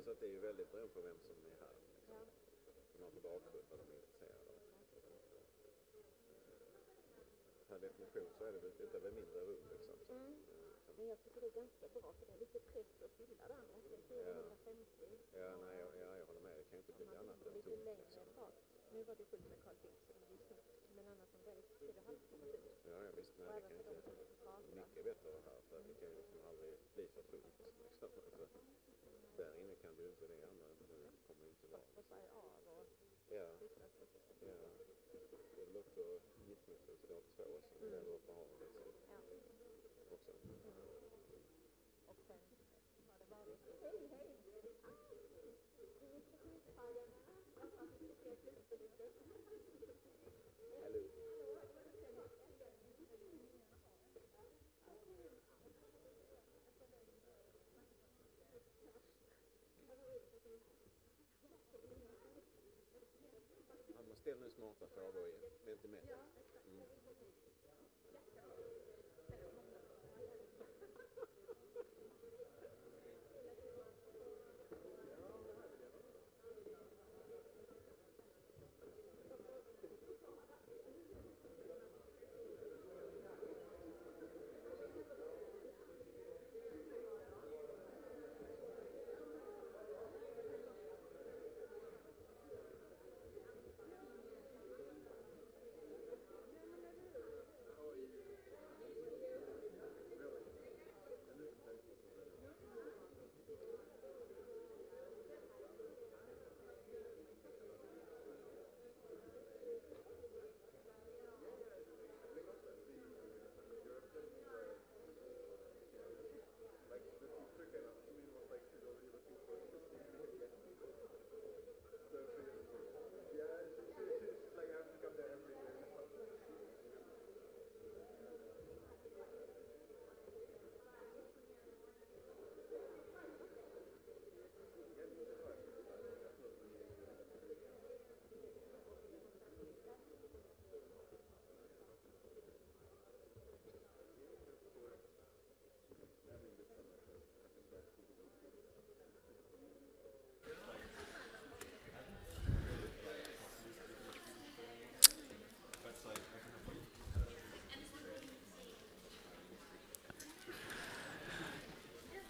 Så att det är ju väldigt beroende på vem som är här. Liksom. Som har på bakgrund vad de är intresserade av. Per definition så är det väl ett över mindre rum. Liksom, så. Men jag tycker det är ganska bra för det är lite press att fylla den. Det är 450. Ja, nej, jag håller med. Det kan ju inte bli annat än lite tomt. längre tag. Nu var det fullt med Carl Bildt så det blir snyggt. Men annars som väldigt ser det halvtomt ut. Ja, visst. Nej, det kan inte mycket bättre här. För det kan ju liksom aldrig bli för fullt. Liksom. Där inne kan du inte det andra. Det kommer inte vara. Ja. Det låter giftmetoder till två år sedan. Det var på havet. Också. Och sen har det varit hej. Ställ nu smarta frågor igen. Vänta med.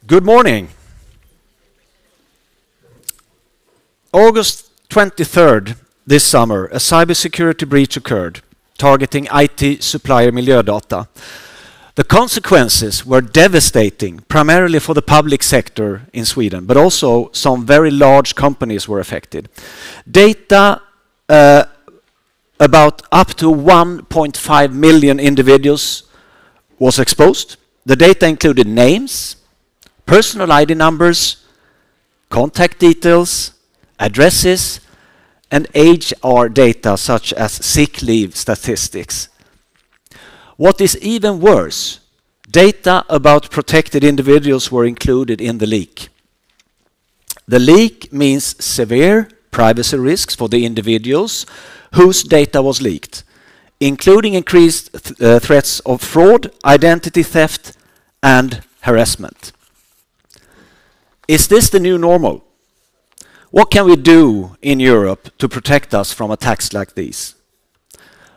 Good morning. August 23rd this summer, a cybersecurity breach occurred targeting IT supplier Miljödata. The consequences were devastating, primarily for the public sector in Sweden, but also some very large companies were affected. Data about up to 1.5 million individuals was exposed. The data included names, personal ID numbers, contact details, addresses, and HR data such as sick leave statistics. What is even worse, data about protected individuals were included in the leak. The leak means severe privacy risks for the individuals whose data was leaked, including increased threats of fraud, identity theft, and harassment. Is this the new normal? What can we do in Europe to protect us from attacks like these?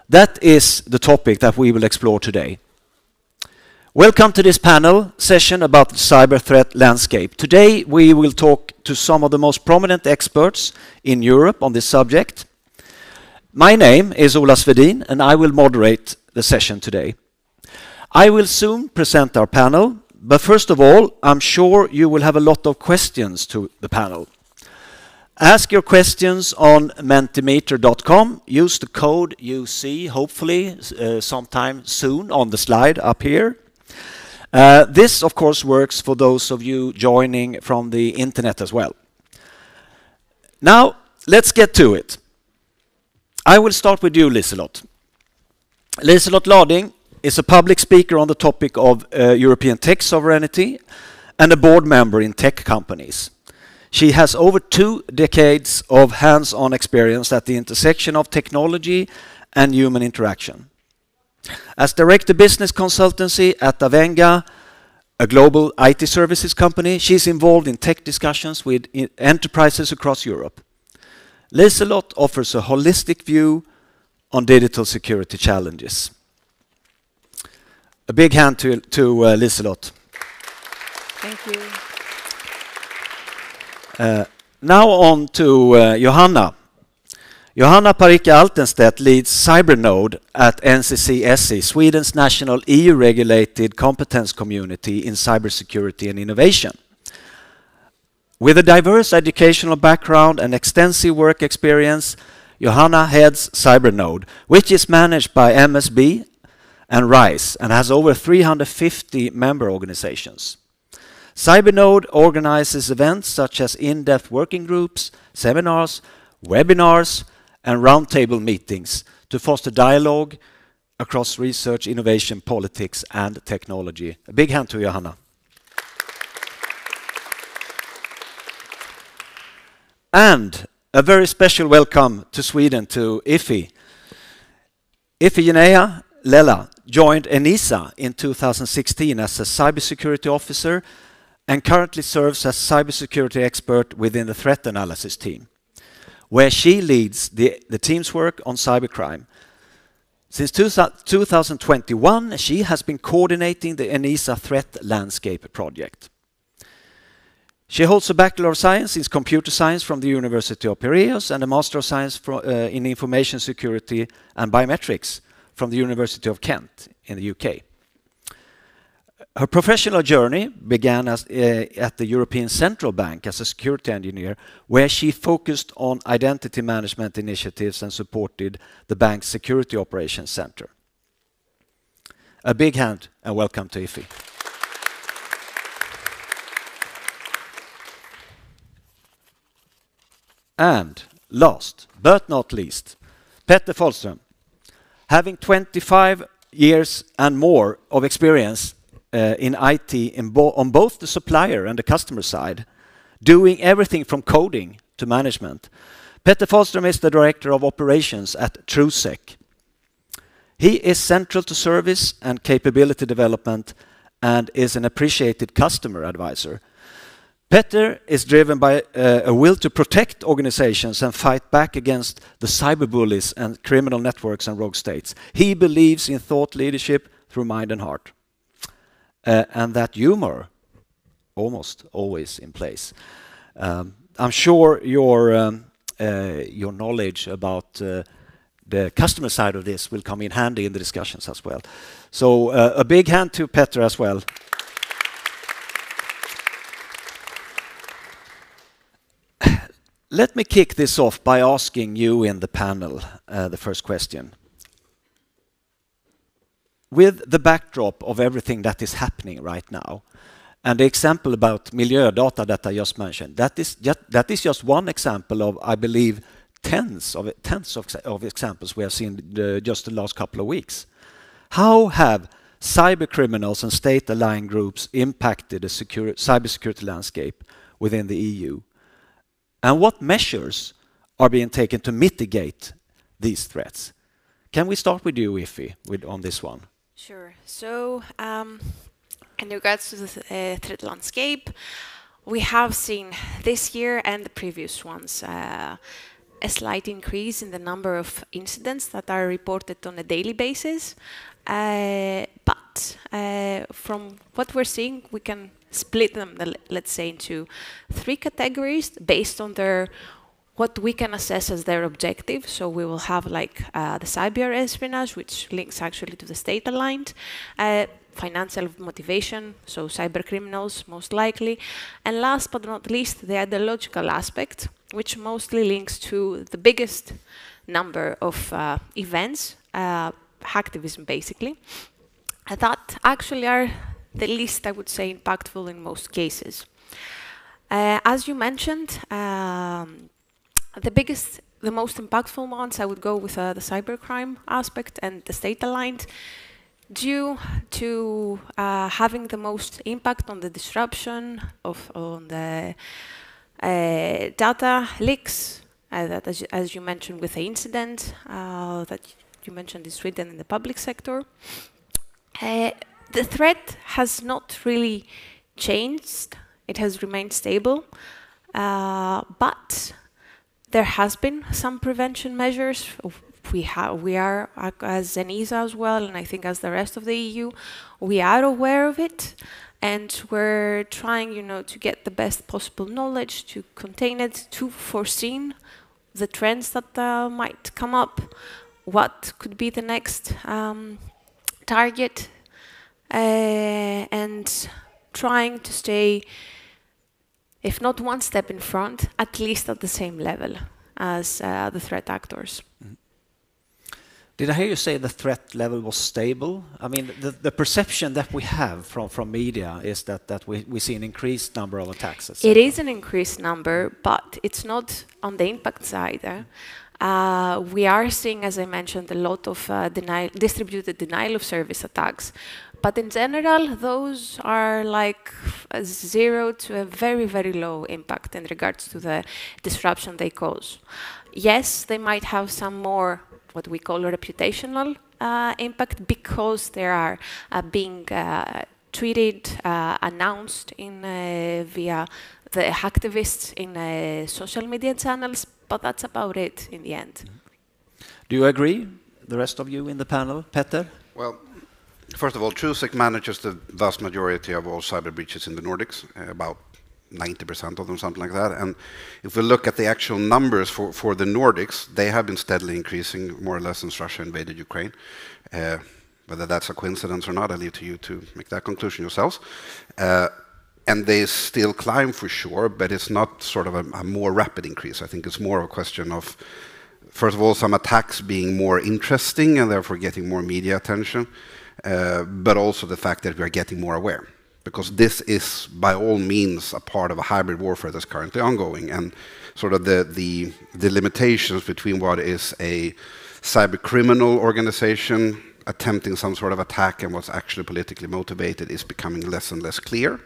That is the topic that we will explore today. Welcome to this panel session about the cyber threat landscape. Today we will talk to some of the most prominent experts in Europe on this subject. My name is Ola Svedin and I will moderate the session today. I will soon present our panel, but first of all, I'm sure you will have a lot of questions to the panel. Ask your questions on mentimeter.com. Use the code you see, hopefully, sometime soon on the slide up here. This, of course, works for those of you joining from the internet as well. Now, let's get to it. I will start with you, Liselott. Liselott Lading is a public speaker on the topic of European tech sovereignty and a board member in tech companies. She has over 2 decades of hands-on experience at the intersection of technology and human interaction. As Director Business Consultancy at Avenga, a global IT services company, she's involved in tech discussions with enterprises across Europe. Liselott offers a holistic view on digital security challenges. A big hand to Liselott. Thank you. Now on to Johanna. Johanna Parika Altenstedt leads Cybernode at NCC-SE, Sweden's national EU-regulated competence community in cybersecurity and innovation. With a diverse educational background and extensive work experience, Johanna heads Cybernode, which is managed by MSB and RISE and has over 350 member organizations. Cybernode organizes events such as in-depth working groups, seminars, webinars, and roundtable meetings to foster dialogue across research, innovation, politics, and technology. A big hand to Johanna. And a very special welcome to Sweden to Ify. Ifigenia Lela joined ENISA in 2016 as a cybersecurity officer and currently serves as cybersecurity expert within the threat analysis team, where she leads the team's work on cybercrime. Since 2021, she has been coordinating the ENISA Threat Landscape project. She holds a Bachelor of Science in Computer Science from the University of Piraeus and a Master of Science in Information Security and Biometrics from the University of Kent in the UK. Her professional journey began at the European Central Bank as a security engineer, where she focused on identity management initiatives and supported the bank's Security Operations Center. A big hand and welcome to Ify. And last but not least, Petter Follström. Having 25 years and more of experience in IT on both the supplier and the customer side, doing everything from coding to management. Petter Follström is the Director of Operations at TrueSec. He is central to service and capability development and is an appreciated customer advisor. Petter is driven by a will to protect organizations and fight back against the cyberbullies and criminal networks and rogue states. He believes in thought leadership through mind and heart. And that humor almost always in place. I'm sure your knowledge about the customer side of this will come in handy in the discussions as well. So a big hand to Petter as well. Let me kick this off by asking you in the panel the first question. With the backdrop of everything that is happening right now, and the example about miljödata that I just mentioned, that is just one example of, I believe, tens of examples we have seen just the last couple of weeks. How have cyber criminals and state-aligned groups impacted the cybersecurity landscape within the EU? And what measures are being taken to mitigate these threats? Can we start with you, Ify, on this one? Sure. So, in regards to the threat landscape, we have seen this year and the previous ones a slight increase in the number of incidents that are reported on a daily basis. But from what we're seeing, we can split them, let's say, into 3 categories based on what we can assess as their objective. So we will have like the cyber espionage, which links actually to the state-aligned, financial motivation, so cyber criminals most likely, and last but not least, the ideological aspect, which mostly links to the biggest number of events, hacktivism basically, that actually are the least, I would say, impactful in most cases. As you mentioned, the most impactful ones, I would go with the cybercrime aspect and the state-aligned, due to having the most impact on the disruption on the data leaks, that as you mentioned with the incident that you mentioned in Sweden in the public sector. The threat has not really changed. It has remained stable, but there has been some prevention measures. We are, as ENISA as well, and I think as the rest of the EU, we are aware of it, and we're trying, to get the best possible knowledge to contain it, to foresee the trends that might come up, what could be the next target, and trying to stay, if not one step in front, at least at the same level as the threat actors. Mm-hmm. Did I hear you say the threat level was stable? I mean, the perception that we have from media is that we see an increased number of attacks. It is an increased number, but it's not on the impact side. We are seeing, as I mentioned, a lot of distributed denial of service attacks. But in general, those are like 0 to a very, very low impact in regards to the disruption they cause. Yes, they might have some more what we call a reputational impact, because they are being tweeted, announced via the hacktivists in social media channels, but that's about it in the end. Do you agree, the rest of you in the panel? Petter? Well, first of all, Truesec manages the vast majority of all cyber breaches in the Nordics, about 90% of them, something like that. And if we look at the actual numbers for the Nordics, they have been steadily increasing, more or less, since Russia invaded Ukraine. Whether that's a coincidence or not, I leave to you to make that conclusion yourselves. And they still climb for sure, but it's not sort of a more rapid increase. I think it's more of a question of, first of all, some attacks being more interesting and therefore getting more media attention, but also the fact that we are getting more aware. Because this is, by all means, a part of a hybrid warfare that's currently ongoing, and sort of the limitations between what is a cyber criminal organization attempting some sort of attack and what's actually politically motivated is becoming less and less clear.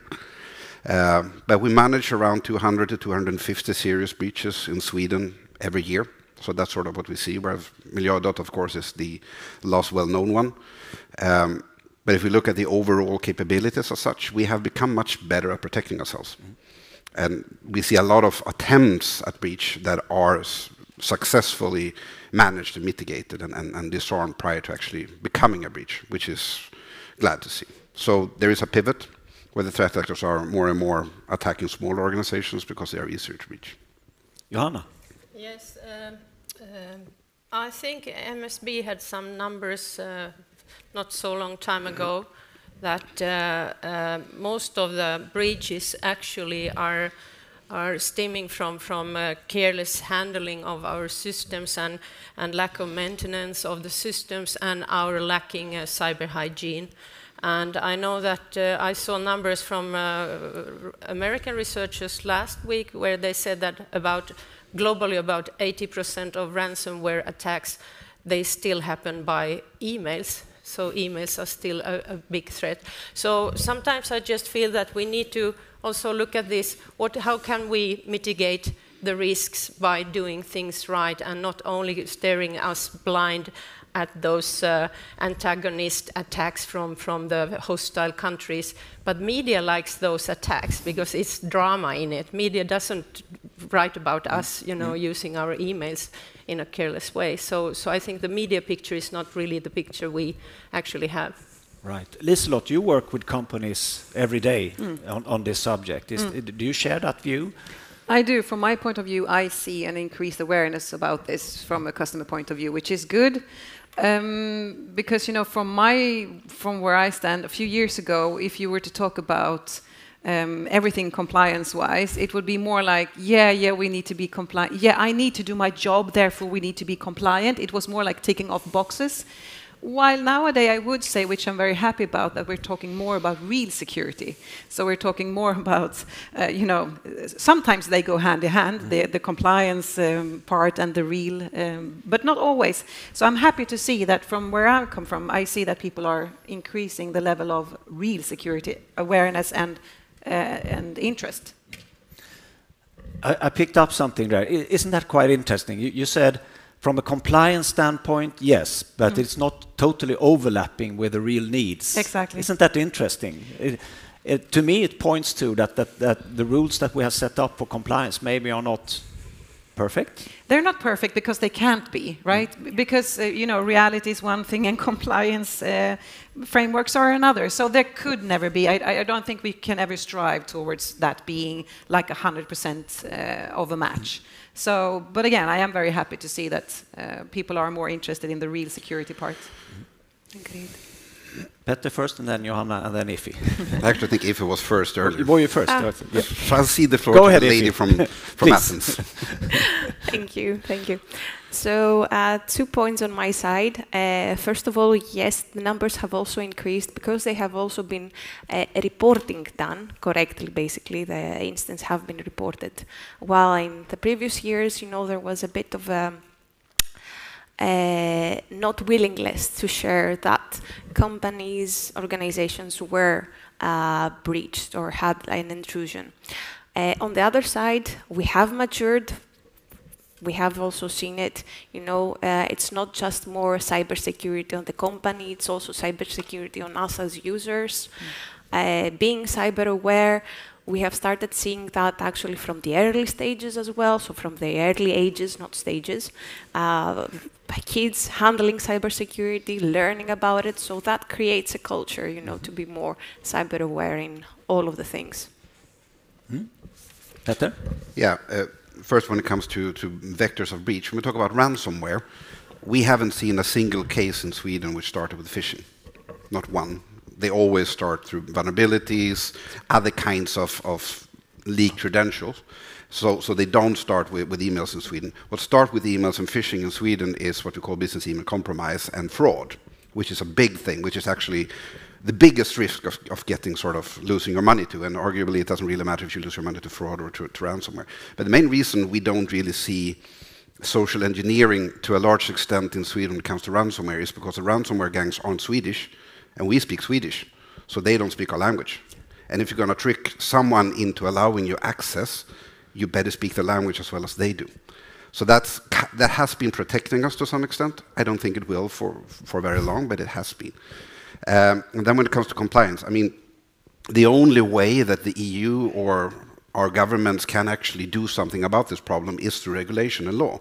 But we manage around 200 to 250 serious breaches in Sweden every year. So that's sort of what we see, whereas Miljördot, of course, is the last well-known one. But if we look at the overall capabilities as such, we have become much better at protecting ourselves. And we see a lot of attempts at breach that are successfully managed and mitigated and disarmed prior to actually becoming a breach, which is glad to see. So there is a pivot where the threat actors are more and more attacking smaller organizations because they are easier to reach. Johanna? Yes, I think MSB had some numbers not so long time ago that most of the breaches actually are stemming from careless handling of our systems and lack of maintenance of the systems and our lacking cyber hygiene. And I know that I saw numbers from American researchers last week where they said that globally about 80% of ransomware attacks, they still happen by emails. So emails are still a big threat. So sometimes I just feel that we need to also look at this. How can we mitigate the risks by doing things right and not only staring us blind at those antagonist attacks from the hostile countries. But media likes those attacks because it's drama in it. Media doesn't write about us, using our emails in a careless way. So I think the media picture is not really the picture we actually have. Right. Liselott, you work with companies every day on this subject. Do you share that view? I do. From my point of view, I see an increased awareness about this from a customer point of view, which is good. Because, from where I stand, a few years ago, if you were to talk about everything compliance-wise, it would be more like, we need to be compliant. Yeah, I need to do my job, therefore we need to be compliant. It was more like ticking off boxes. While nowadays I would say, which I'm very happy about, that we're talking more about real security. So we're talking more about, sometimes they go hand in hand, the compliance part and the real, but not always. So I'm happy to see that from where I come from, I see that people are increasing the level of real security awareness and interest. I picked up something there. Isn't that quite interesting? You said, from a compliance standpoint, yes, but it's not totally overlapping with the real needs. Exactly. Isn't that interesting? To me, it points to that the rules that we have set up for compliance maybe are not perfect. They're not perfect because they can't be, right? Because, reality is one thing and compliance frameworks are another. So there could never be. I don't think we can ever strive towards that being like 100% of a match. So, but again, I am very happy to see that people are more interested in the real security part. Agreed. Petter first, and then Johanna, and then Ify. I actually think Ify was first earlier. Were you first? Yeah. So I'll see the floor Go to ahead, the lady Ify. from Athens. Thank you. So 2 points on my side. First of all, yes, the numbers have also increased because they have also been reporting done correctly, basically. The incidents have been reported. While in the previous years, there was a bit of not willingness to share that companies, organizations were breached or had an intrusion. On the other side, we have matured. We have also seen it, it's not just more cybersecurity on the company, it's also cybersecurity on us as users. Being cyber aware, we have started seeing that actually from the early stages as well, so from the early ages, not stages. By kids handling cybersecurity, learning about it, so that creates a culture, to be more cyber aware in all of the things. Petter? Yeah. First, when it comes to vectors of breach, when we talk about ransomware, we haven't seen a single case in Sweden which started with phishing. Not one. They always start through vulnerabilities, other kinds of leaked credentials. So they don't start with emails in Sweden. What start with emails and phishing in Sweden is what we call business email compromise and fraud, which is a big thing, which is actually the biggest risk of getting sort of losing your money to, and arguably it doesn't really matter if you lose your money to fraud or to ransomware. But the main reason we don't really see social engineering to a large extent in Sweden when it comes to ransomware is because the ransomware gangs aren't Swedish, and we speak Swedish, so they don't speak our language. And if you're going to trick someone into allowing you access, you better speak the language as well as they do. So that has been protecting us to some extent. I don't think it will for very long, but it has been. And then when it comes to compliance, the only way that the EU or our governments can actually do something about this problem is through regulation and law.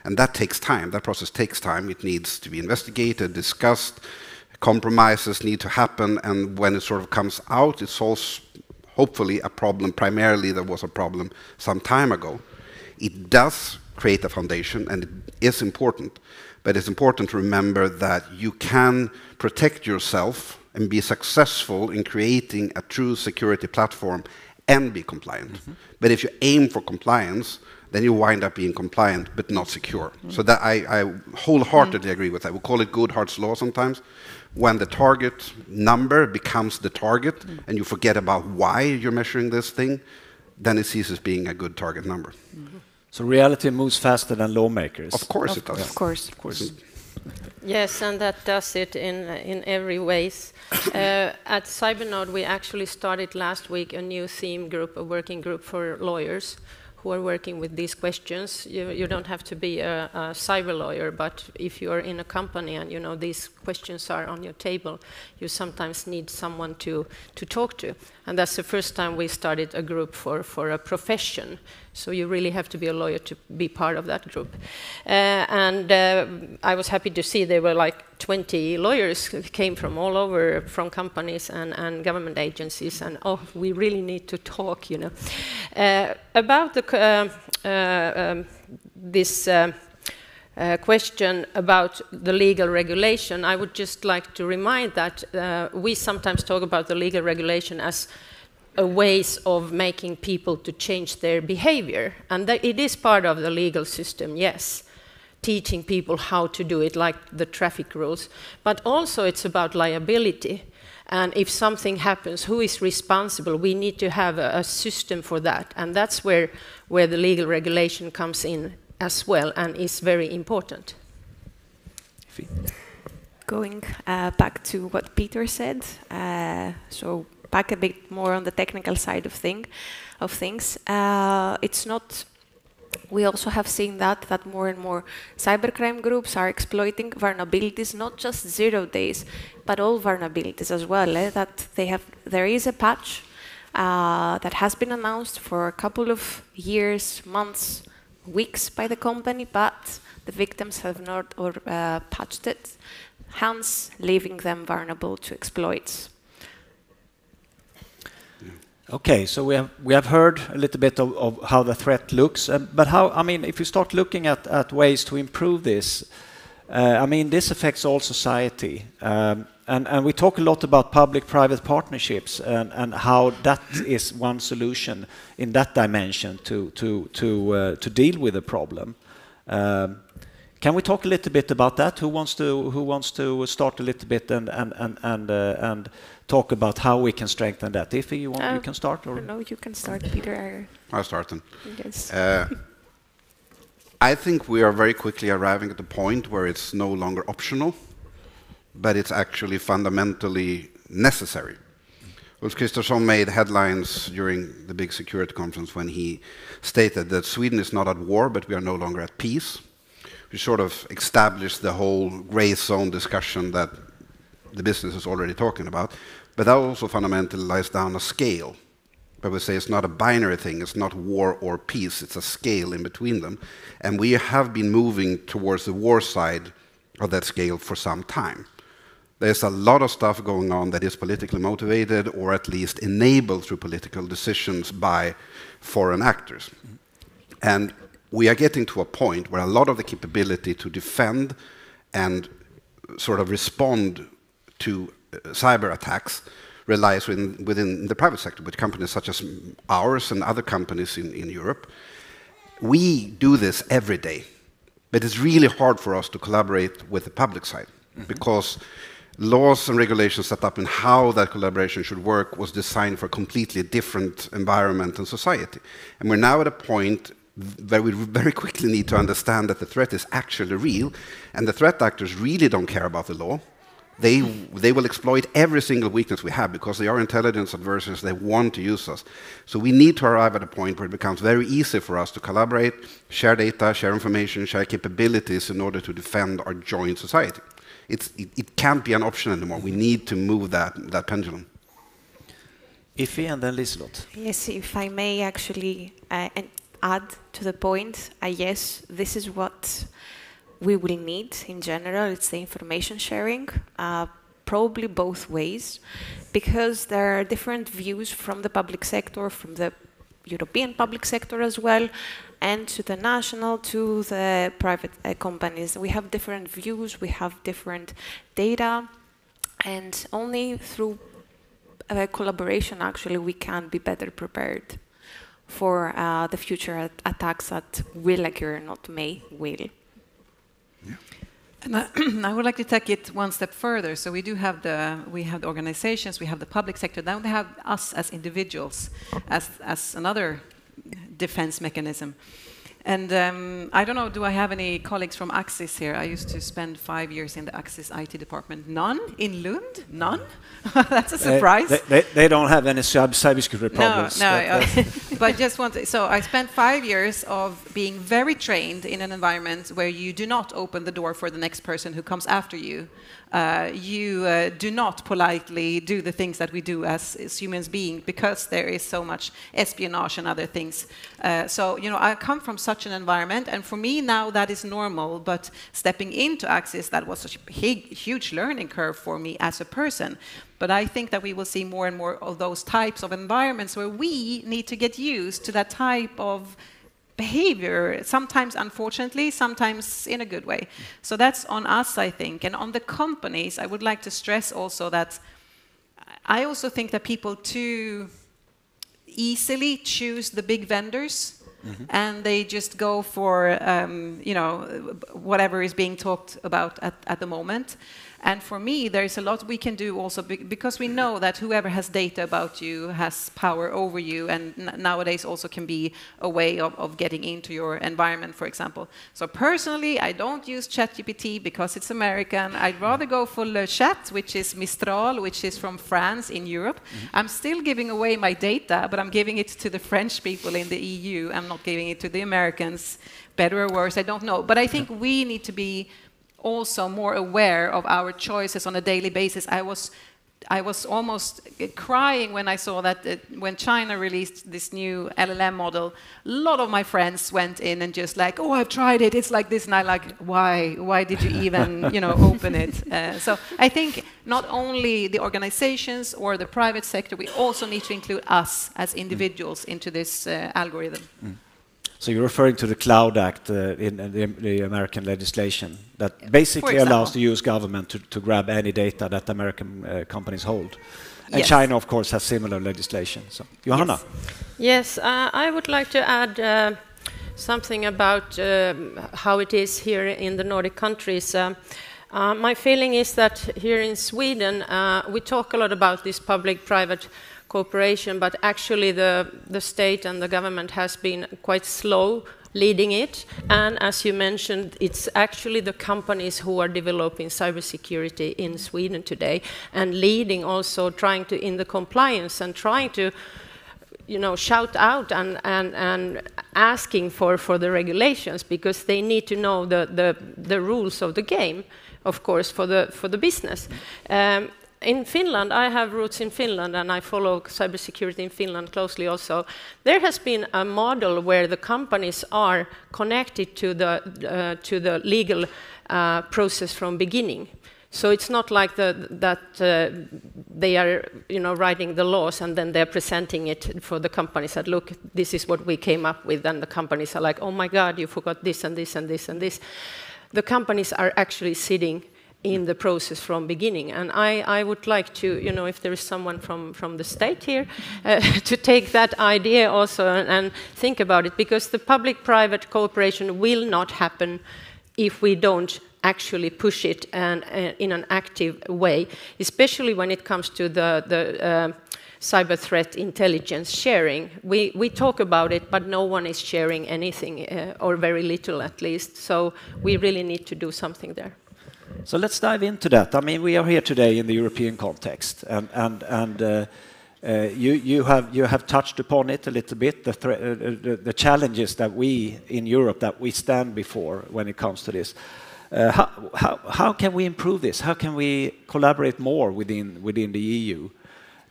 And that takes time. That process takes time. It needs to be investigated, discussed, compromises need to happen, and when it sort of comes out, it solves, hopefully, a problem. Primarily, there was a problem some time ago. It does create a foundation, and it is important. But it's important to remember that you can protect yourself and be successful in creating a true security platform and be compliant. But if you aim for compliance, then you wind up being compliant but not secure. So that I wholeheartedly agree with that. We call it Goodhart's law sometimes. When the target number becomes the target and you forget about why you're measuring this thing, then it ceases being a good target number. So reality moves faster than lawmakers. Of course it does. Of course. Yes, and that does it in every ways. At Cybernode, we actually started last week a new theme group, a working group for lawyers, who are working with these questions. You don't have to be a cyber lawyer, but if you are in a company and you know these questions are on your table, you sometimes need someone to talk to. And that's the first time we started a group for a profession. So you really have to be a lawyer to be part of that group. I was happy to see there were like 20 lawyers came from all over, from companies and government agencies, and we really need to talk, you know. About this question about the legal regulation, I would just like to remind that we sometimes talk about the legal regulation as a ways of making people to change their behavior, and that it is part of the legal system, yes, teaching people how to do it, like the traffic rules, but also it's about liability. And if something happens, who is responsible? We need to have a system for that, and that's where the legal regulation comes in as well, and is very important. Going back to what Peter said, so back a bit more on the technical side of things. It's not. We also have seen that more and more cybercrime groups are exploiting vulnerabilities, not just 0 days, but all vulnerabilities as well. That there is a patch that has been announced for a couple of years, months, weeks by the company, but the victims have not patched it, hence leaving them vulnerable to exploits. Okay, so we have heard a little bit of how the threat looks, but if you start looking at ways to improve this, this affects all society, and we talk a lot about public-private partnerships and how that is one solution in that dimension to deal with the problem. Can we talk a little bit about that? Who wants to start a little bit and talk about how we can strengthen that? If you want, you can start. Or no, you can start, Peter. I'll start then. Yes. I think we are very quickly arriving at the point where it's no longer optional, but it's actually fundamentally necessary. Ulf Kristersson made headlines during the big security conference when he stated that Sweden is not at war, but we are no longer at peace. We sort of established the whole gray zone discussion that the business is already talking about, but that also fundamentally lies down a scale. But we say it's not a binary thing, it's not war or peace, it's a scale in between them. And we have been moving towards the war side of that scale for some time. There's a lot of stuff going on that is politically motivated, or at least enabled through political decisions by foreign actors. And we are getting to a point where a lot of the capability to defend and sort of respond to cyber attacks relies within the private sector, with companies such as ours and other companies in Europe. We do this every day, but it's really hard for us to collaborate with the public side, because laws and regulations set up in how that collaboration should work was designed for a completely different environment and society. And we're now at a point where we very quickly need to understand that the threat is actually real, and the threat actors really don't care about the law. They will exploit every single weakness we have because they are intelligence adversaries. They want to use us. So we need to arrive at a point where it becomes very easy for us to collaborate, share data, share information, share capabilities in order to defend our joint society. It can't be an option anymore. We need to move that pendulum. Iffy and then Liselott. Yes, if I may actually add to the point, yes, this is what we will need in general. It's the information sharing, probably both ways, because there are different views from the public sector, from the European public sector as well, and to the national, to the private companies. We have different views, we have different data, and only through collaboration, actually, we can be better prepared for the future attacks that will occur, not may, will. Yeah. And I would like to take it one step further. So we have the organizations, we have the public sector, then we have us as individuals, as another defense mechanism. And I don't know, do I have any colleagues from Axis here? I used to spend 5 years in the Axis IT department. None? In Lund? None? That's a surprise. They don't have any cybersecurity problems. No, but just want to, so I spent 5 years of being very trained in an environment where you do not open the door for the next person who comes after you. You do not politely do the things that we do as human beings because there is so much espionage and other things. So, you know, I come from such an environment, and for me now that is normal, but stepping into Axis, that was such a huge learning curve for me as a person. But I think that we will see more and more of those types of environments where we need to get used to that type of behavior, sometimes unfortunately, sometimes in a good way. So that's on us, I think. And on the companies, I would like to stress also that I also think that people too easily choose the big vendors, and they just go for you know, whatever is being talked about at the moment. And for me, there is a lot we can do also because we know that whoever has data about you has power over you, and nowadays also can be a way of getting into your environment, for example. So personally, I don't use ChatGPT because it's American. I'd rather go for Le Chat, which is Mistral, which is from France in Europe. I'm still giving away my data, but I'm giving it to the French people in the EU. I'm not giving it to the Americans. Better or worse, I don't know. But I think we need to be also more aware of our choices on a daily basis. I was almost crying when I saw that when China released this new LLM model, a lot of my friends went in and just like, oh, I've tried it, it's like this, and I like, why did you even, you know, open it? So I think not only the organizations or the private sector, we also need to include us as individuals into this algorithm. So you're referring to the Cloud Act in the American legislation that basically allows the US government to grab any data that American companies hold. And China, of course, has similar legislation. So, Johanna. Yes, I would like to add something about how it is here in the Nordic countries. My feeling is that here in Sweden, we talk a lot about this public-private cooperation, but actually the state and the government has been quite slow leading it. And as you mentioned, it's actually the companies who are developing cybersecurity in Sweden today and leading also, trying to, in the compliance and trying to, you know, shout out and asking for the regulations, because they need to know the rules of the game, of course, for the business. In Finland, I have roots in Finland, and I follow cybersecurity in Finland closely also. There has been a model where the companies are connected to the legal process from beginning. So it's not like that they are, you know, writing the laws and then they're presenting it for the companies that, look, this is what we came up with, and the companies are like, oh my God, you forgot this and this and this and this. The companies are actually sitting in the process from beginning. And I would like to, you know, if there is someone from the state here, to take that idea also and think about it, because the public-private cooperation will not happen if we don't actually push it and in an active way, especially when it comes to the cyber threat intelligence sharing. We talk about it, but no one is sharing anything, or very little at least. So we really need to do something there. So let's dive into that. I mean, we are here today in the European context, and you have touched upon it a little bit. The challenges that we in Europe that we stand before when it comes to this. How can we improve this? How can we collaborate more within the EU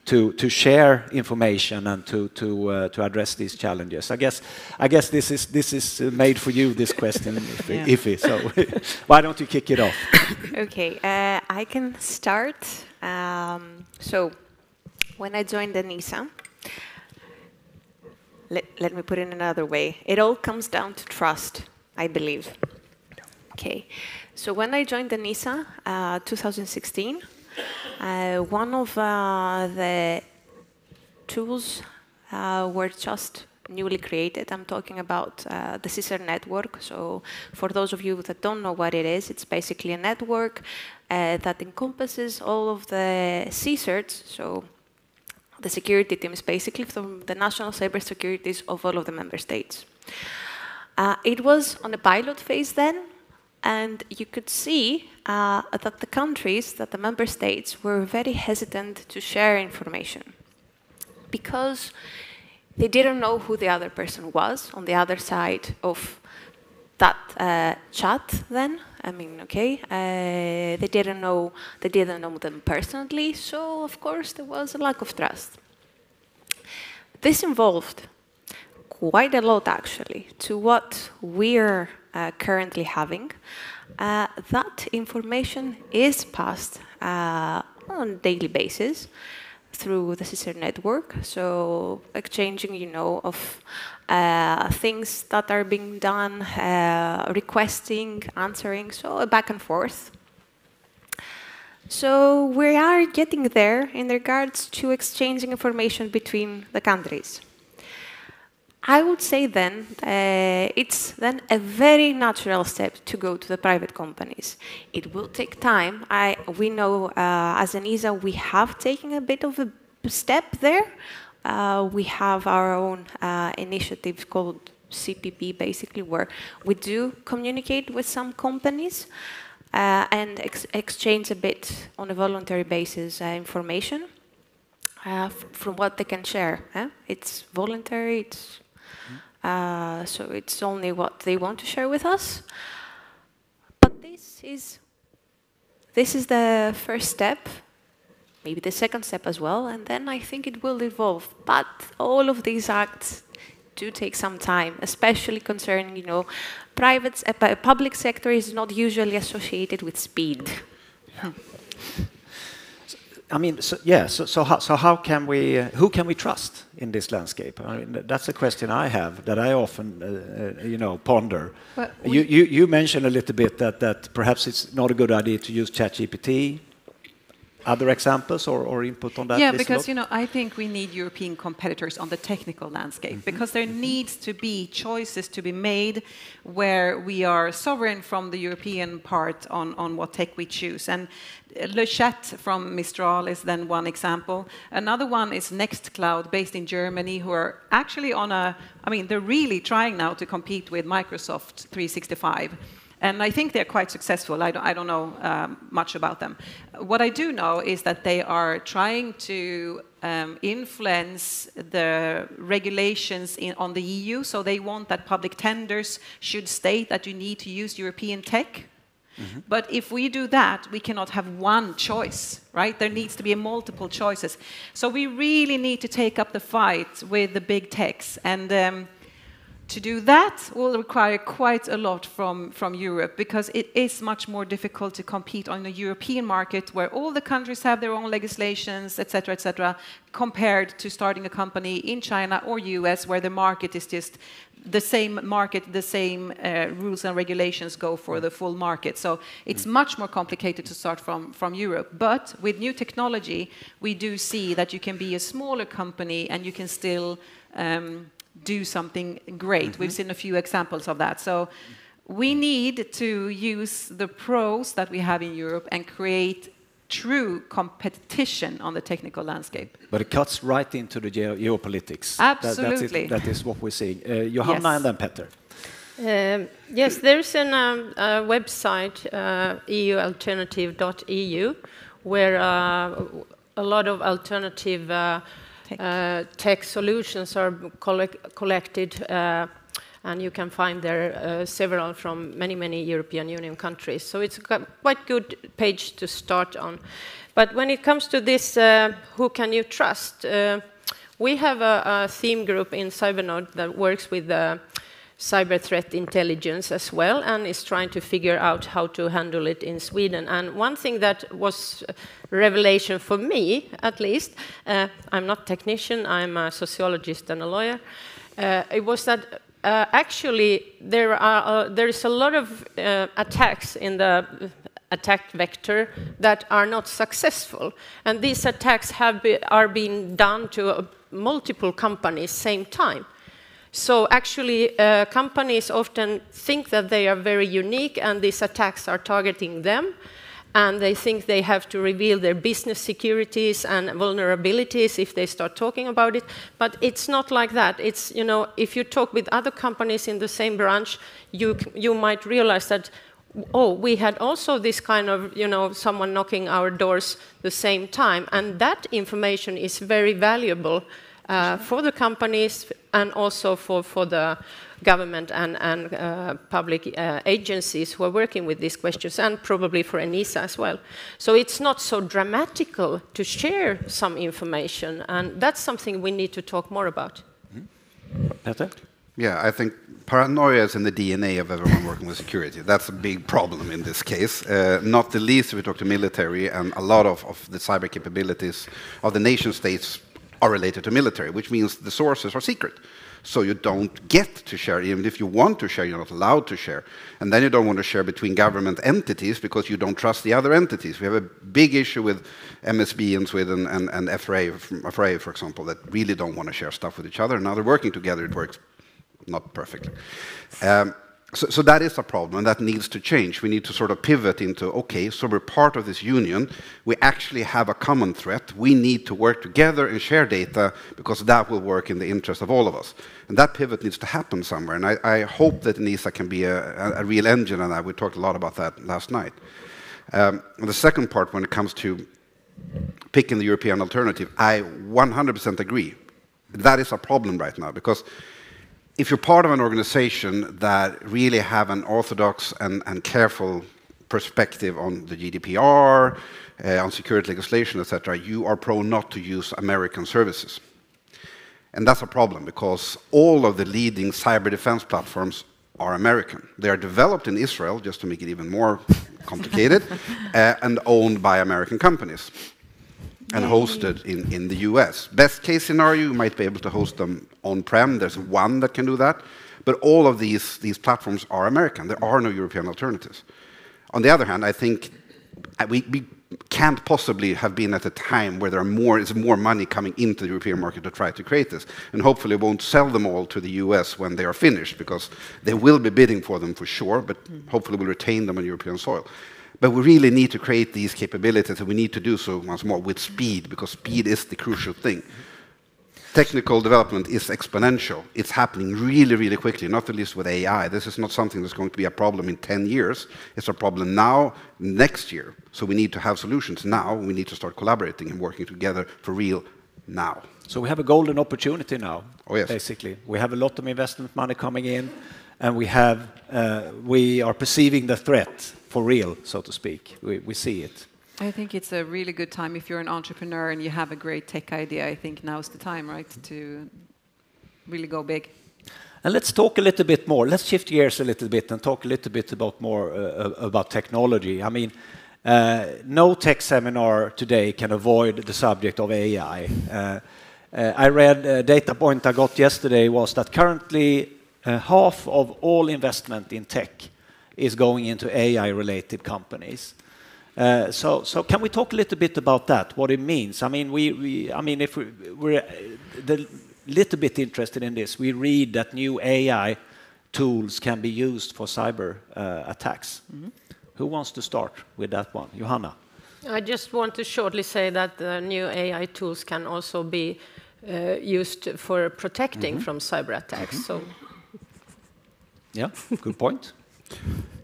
to share information and to address these challenges? I guess this is made for you, this question, Ify. So why don't you kick it off? Okay, I can start. So when I joined the NISA, let me put it another way. It all comes down to trust, I believe. Okay, so when I joined the NISA, 2016, one of the tools were just newly created. I'm talking about the CSER network. So for those of you that don't know what it is, it's basically a network that encompasses all of the CSERs, so the security teams basically from the national cybersecurities of all of the member states. It was on a pilot phase then, and you could see that the countries, that the member states, were very hesitant to share information because they didn't know who the other person was on the other side of that chat then. I mean, okay, they didn't know them personally, so of course there was a lack of trust. This involved quite a lot, actually, to what we're currently having. That information is passed on a daily basis through the sister network, so exchanging, you know, of things that are being done, requesting, answering, so a back and forth. So we are getting there in regards to exchanging information between the countries. I would say then it's then a very natural step to go to the private companies. It will take time. We know as ENISA we have taken a bit of a step there. We have our own initiative called CPP, basically, where we do communicate with some companies and exchange a bit on a voluntary basis information from what they can share. It's voluntary. So it's only what they want to share with us. But this is the first step, maybe the second step as well, and then I think it will evolve. But all of these acts do take some time, especially concerning, you know, public sector is not usually associated with speed. Yeah. I mean, so how can we, who can we trust in this landscape? I mean, that's a question I have that I often, you know, ponder. You mentioned a little bit that perhaps it's not a good idea to use ChatGPT. Other examples or input on that? Yeah, because, you know, I think we need European competitors on the technical landscape, because there needs to be choices to be made where we are sovereign from the European part on what tech we choose. And Le Chat from Mistral is then one example. Another one is Nextcloud, based in Germany, who are actually on a, I mean, they're really trying now to compete with Microsoft 365. And I think they're quite successful. I don't know much about them. What I do know is that they are trying to influence the regulations on the EU. So they want that public tenders should state that you need to use European tech. Mm-hmm. But if we do that, we cannot have one choice, right? There needs to be multiple choices. So we really need to take up the fight with the big techs. And to do that will require quite a lot from Europe, because it is much more difficult to compete on the European market where all the countries have their own legislations, etc., compared to starting a company in China or US where the market is just the same market, the same rules and regulations go for the full market. So it's much more complicated to start from Europe. But with new technology, we do see that you can be a smaller company and you can still do something great. Mm-hmm. We've seen a few examples of that. So we need to use the pros that we have in Europe and create true competition on the technical landscape. But it cuts right into the geopolitics. Absolutely. That is what we're seeing. Johanna, yes. And then Petter. Yes, there's a website, eualternative.eu, where a lot of alternative tech solutions are collected, and you can find there several from many European Union countries. So it's a quite good page to start on. But when it comes to this, who can you trust? We have a theme group in Cybernode that works with cyber threat intelligence as well, and is trying to figure out how to handle it in Sweden. And one thing that was a revelation for me, at least, I'm not a technician, I'm a sociologist and a lawyer, it was that actually there is a lot of attacks in the attack vector that are not successful. And these attacks are being done to multiple companies same time. So actually, companies often think that they are very unique and these attacks are targeting them. and they think they have to reveal their business securities and vulnerabilities if they start talking about it. But it's not like that. It's, you know, if you talk with other companies in the same branch, you might realize that, oh, we had also this kind of, you know, someone knocking our doors the same time. And that information is very valuable for the companies and also for the government and public agencies who are working with these questions, and probably for ENISA as well. So it's not so dramatical to share some information, and that's something we need to talk more about. Peter? Yeah, I think paranoia is in the DNA of everyone working with security. That's a big problem in this case. Not the least if we talk to military, and a lot of the cyber capabilities of the nation states are related to military, which means the sources are secret. So you don't get to share. Even if you want to share, you're not allowed to share. And then you don't want to share between government entities because you don't trust the other entities. We have a big issue with MSB in Sweden and FRA, for example, that really don't want to share stuff with each other. Now they're working together, it works not perfectly. So that is a problem, and that needs to change. We need to sort of pivot into, okay, so we're part of this union. We actually have a common threat. We need to work together and share data because that will work in the interest of all of us. And that pivot needs to happen somewhere. And I hope that ENISA can be a real engine, and we talked a lot about that last night. The second part, when it comes to picking the European alternative, I 100% agree. That is a problem right now, because if you're part of an organization that really have an orthodox and careful perspective on the GDPR, on security legislation, etc., you are prone not to use American services. And that's a problem, because all of the leading cyber defense platforms are American. They are developed in Israel, just to make it even more complicated, and owned by American companies, and hosted in the US. Best case scenario, you might be able to host them on-prem. There's one that can do that. But all of these platforms are American. There are no European alternatives. On the other hand, I think we can't possibly have been at a time where there's more money coming into the European market to try to create this. And hopefully won't sell them all to the US when they are finished, because they will be bidding for them for sure, but hopefully will retain them on European soil. But we really need to create these capabilities, and we need to do so once more with speed, because speed is the crucial thing. Technical development is exponential. It's happening really, really quickly, not the least with AI. This is not something that's going to be a problem in 10 years. It's a problem now, next year. So we need to have solutions now. We need to start collaborating and working together for real now. So we have a golden opportunity now, yes. Basically. We have a lot of investment money coming in, and we are perceiving the threat for real, so to speak. We see it. I think it's a really good time if you're an entrepreneur and you have a great tech idea. I think now's the time, right, to really go big. And let's talk a little bit more. Let's shift gears a little bit and talk a little bit about technology. I mean, no tech seminar today can avoid the subject of AI. I read a data point I got yesterday was that currently half of all investment in tech is going into AI-related companies. So can we talk a little bit about that? What it means? I mean, if we're a little bit interested in this, we read that new AI tools can be used for cyber attacks. Mm-hmm. Who wants to start with that one? Johanna. I just want to shortly say that the new AI tools can also be used for protecting from cyber attacks. Mm-hmm. So, yeah, good point.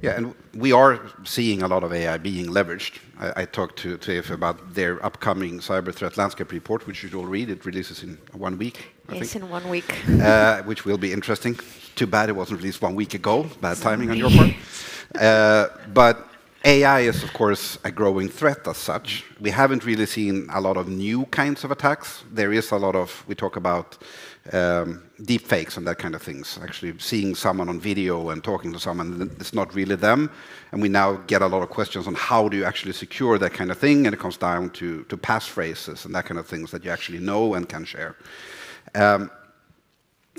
Yeah, and we are seeing a lot of AI being leveraged. I talked to TF about their upcoming cyber threat landscape report, which you should all read. It releases in 1 week, I think. In 1 week. Which will be interesting. Too bad it wasn't released 1 week ago. Bad timing on your part. But AI is, of course, a growing threat as such. We haven't really seen a lot of new kinds of attacks. There is a lot of, we talk about deep fakes and that kind of things. Actually seeing someone on video and talking to someone, it's not really them. And we now get a lot of questions on how do you actually secure that kind of thing, and it comes down to passphrases and that kind of things that you actually know and can share.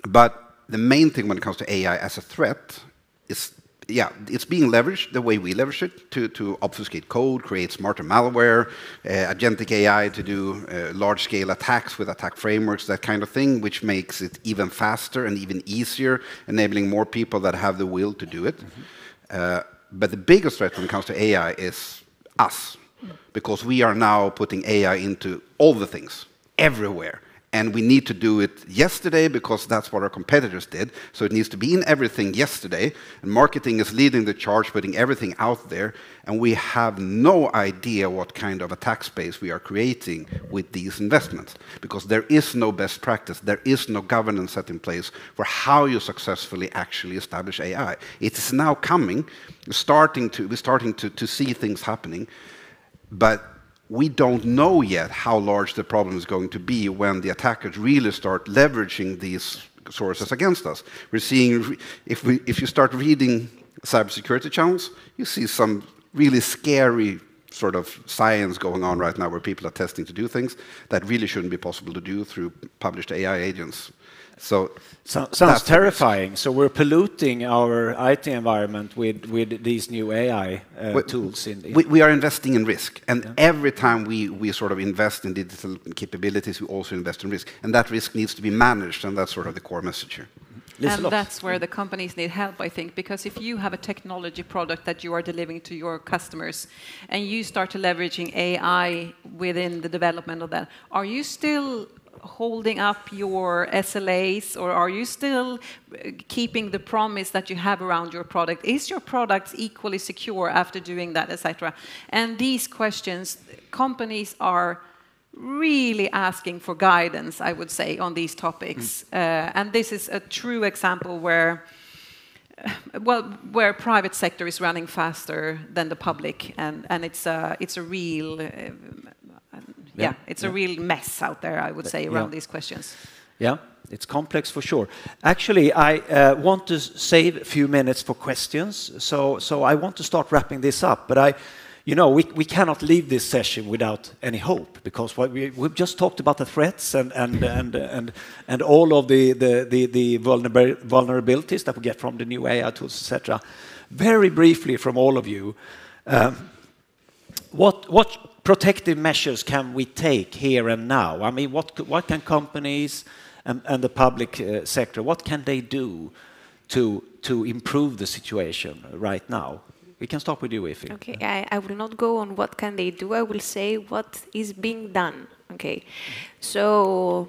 But the main thing when it comes to AI as a threat is, yeah, it's being leveraged the way we leverage it to obfuscate code, create smarter malware, agentic AI to do large-scale attacks with attack frameworks, that kind of thing, which makes it even faster and even easier, enabling more people that have the will to do it. Mm-hmm. But the biggest threat when it comes to AI is us, because we are now putting AI into all the things, everywhere. And we need to do it yesterday because that's what our competitors did. So it needs to be in everything yesterday. And marketing is leading the charge, putting everything out there. And we have no idea what kind of attack space we are creating with these investments. Because there is no best practice. There is no governance set in place for how you successfully actually establish AI. It is now coming. We're starting to see things happening. But we don't know yet how large the problem is going to be when the attackers really start leveraging these sources against us. We're seeing, if you start reading cybersecurity channels, you see some really scary sort of science going on right now where people are testing to do things that really shouldn't be possible to do through published AI agents. So sounds terrifying. So we're polluting our IT environment with these new AI tools. We are investing in risk, and every time we sort of invest in digital capabilities, we also invest in risk, and that risk needs to be managed, and that's sort of the core message here. And that's where the companies need help, I think, because if you have a technology product that you are delivering to your customers and you start to leveraging AI within the development of that, are you still holding up your SLAs, or are you still keeping the promise that you have around your product? Is your product equally secure after doing that, etc.? And these questions, companies are really asking for guidance, I would say, on these topics. And this is a true example where private sector is running faster than the public, and it's a real it's a real mess out there, I would say, around these questions. Yeah, it's complex for sure. Actually, I want to save a few minutes for questions, so I want to start wrapping this up. But we cannot leave this session without any hope, because we've just talked about the threats and all of the vulnerabilities that we get from the new AI tools, etc. Very briefly from all of you, what protective measures can we take here and now? I mean, what can companies and the public sector, what can they do to improve the situation right now? We can start with you, Ify. Okay, I will not go on what can they do. I will say what is being done. Okay, so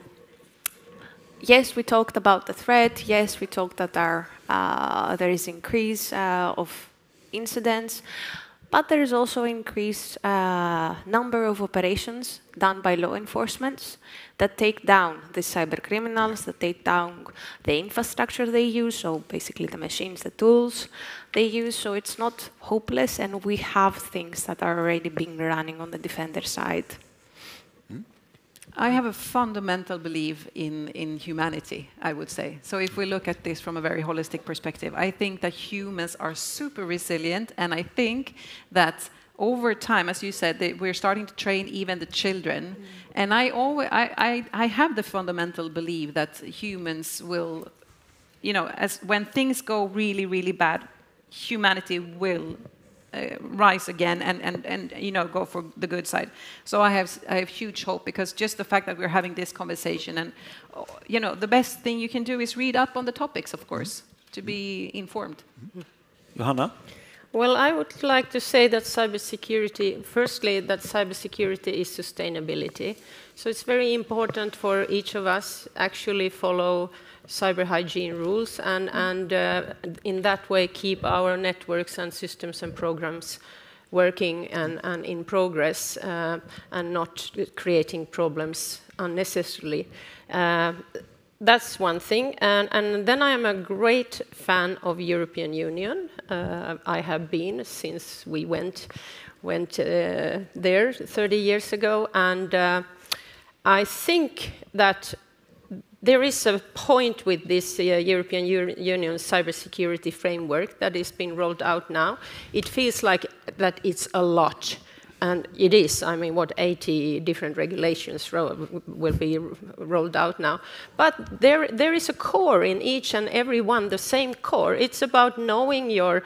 yes, we talked about the threat. Yes, we talked that there is increase of incidents. But there is also increased number of operations done by law enforcement that take down the cyber criminals, that take down the infrastructure they use, so basically the machines, the tools they use. So it's not hopeless, and we have things that are already being running on the defender side. I have a fundamental belief in humanity, I would say. So if we look at this from a very holistic perspective, I think that humans are super resilient, and I think that over time, as you said, we're starting to train even the children. And I have the fundamental belief that humans will, when things go really, really bad, humanity will rise again and go for the good side. So I have huge hope, because just the fact that we're having this conversation, and the best thing you can do is read up on the topics, of course, to be informed. Johanna? Well, I would like to say that firstly, that cybersecurity is sustainability. So it's very important for each of us actually follow cyber hygiene rules and in that way keep our networks and systems and programs working and in progress and not creating problems unnecessarily. That's one thing. And then I am a great fan of European Union. I have been since we went there 30 years ago. And I think that there is a point with this European Union cybersecurity framework that is being rolled out now. It feels like that it's a lot. And it is. I mean, 80 different regulations will be rolled out now. But there is a core in each and every one, the same core. It's about knowing your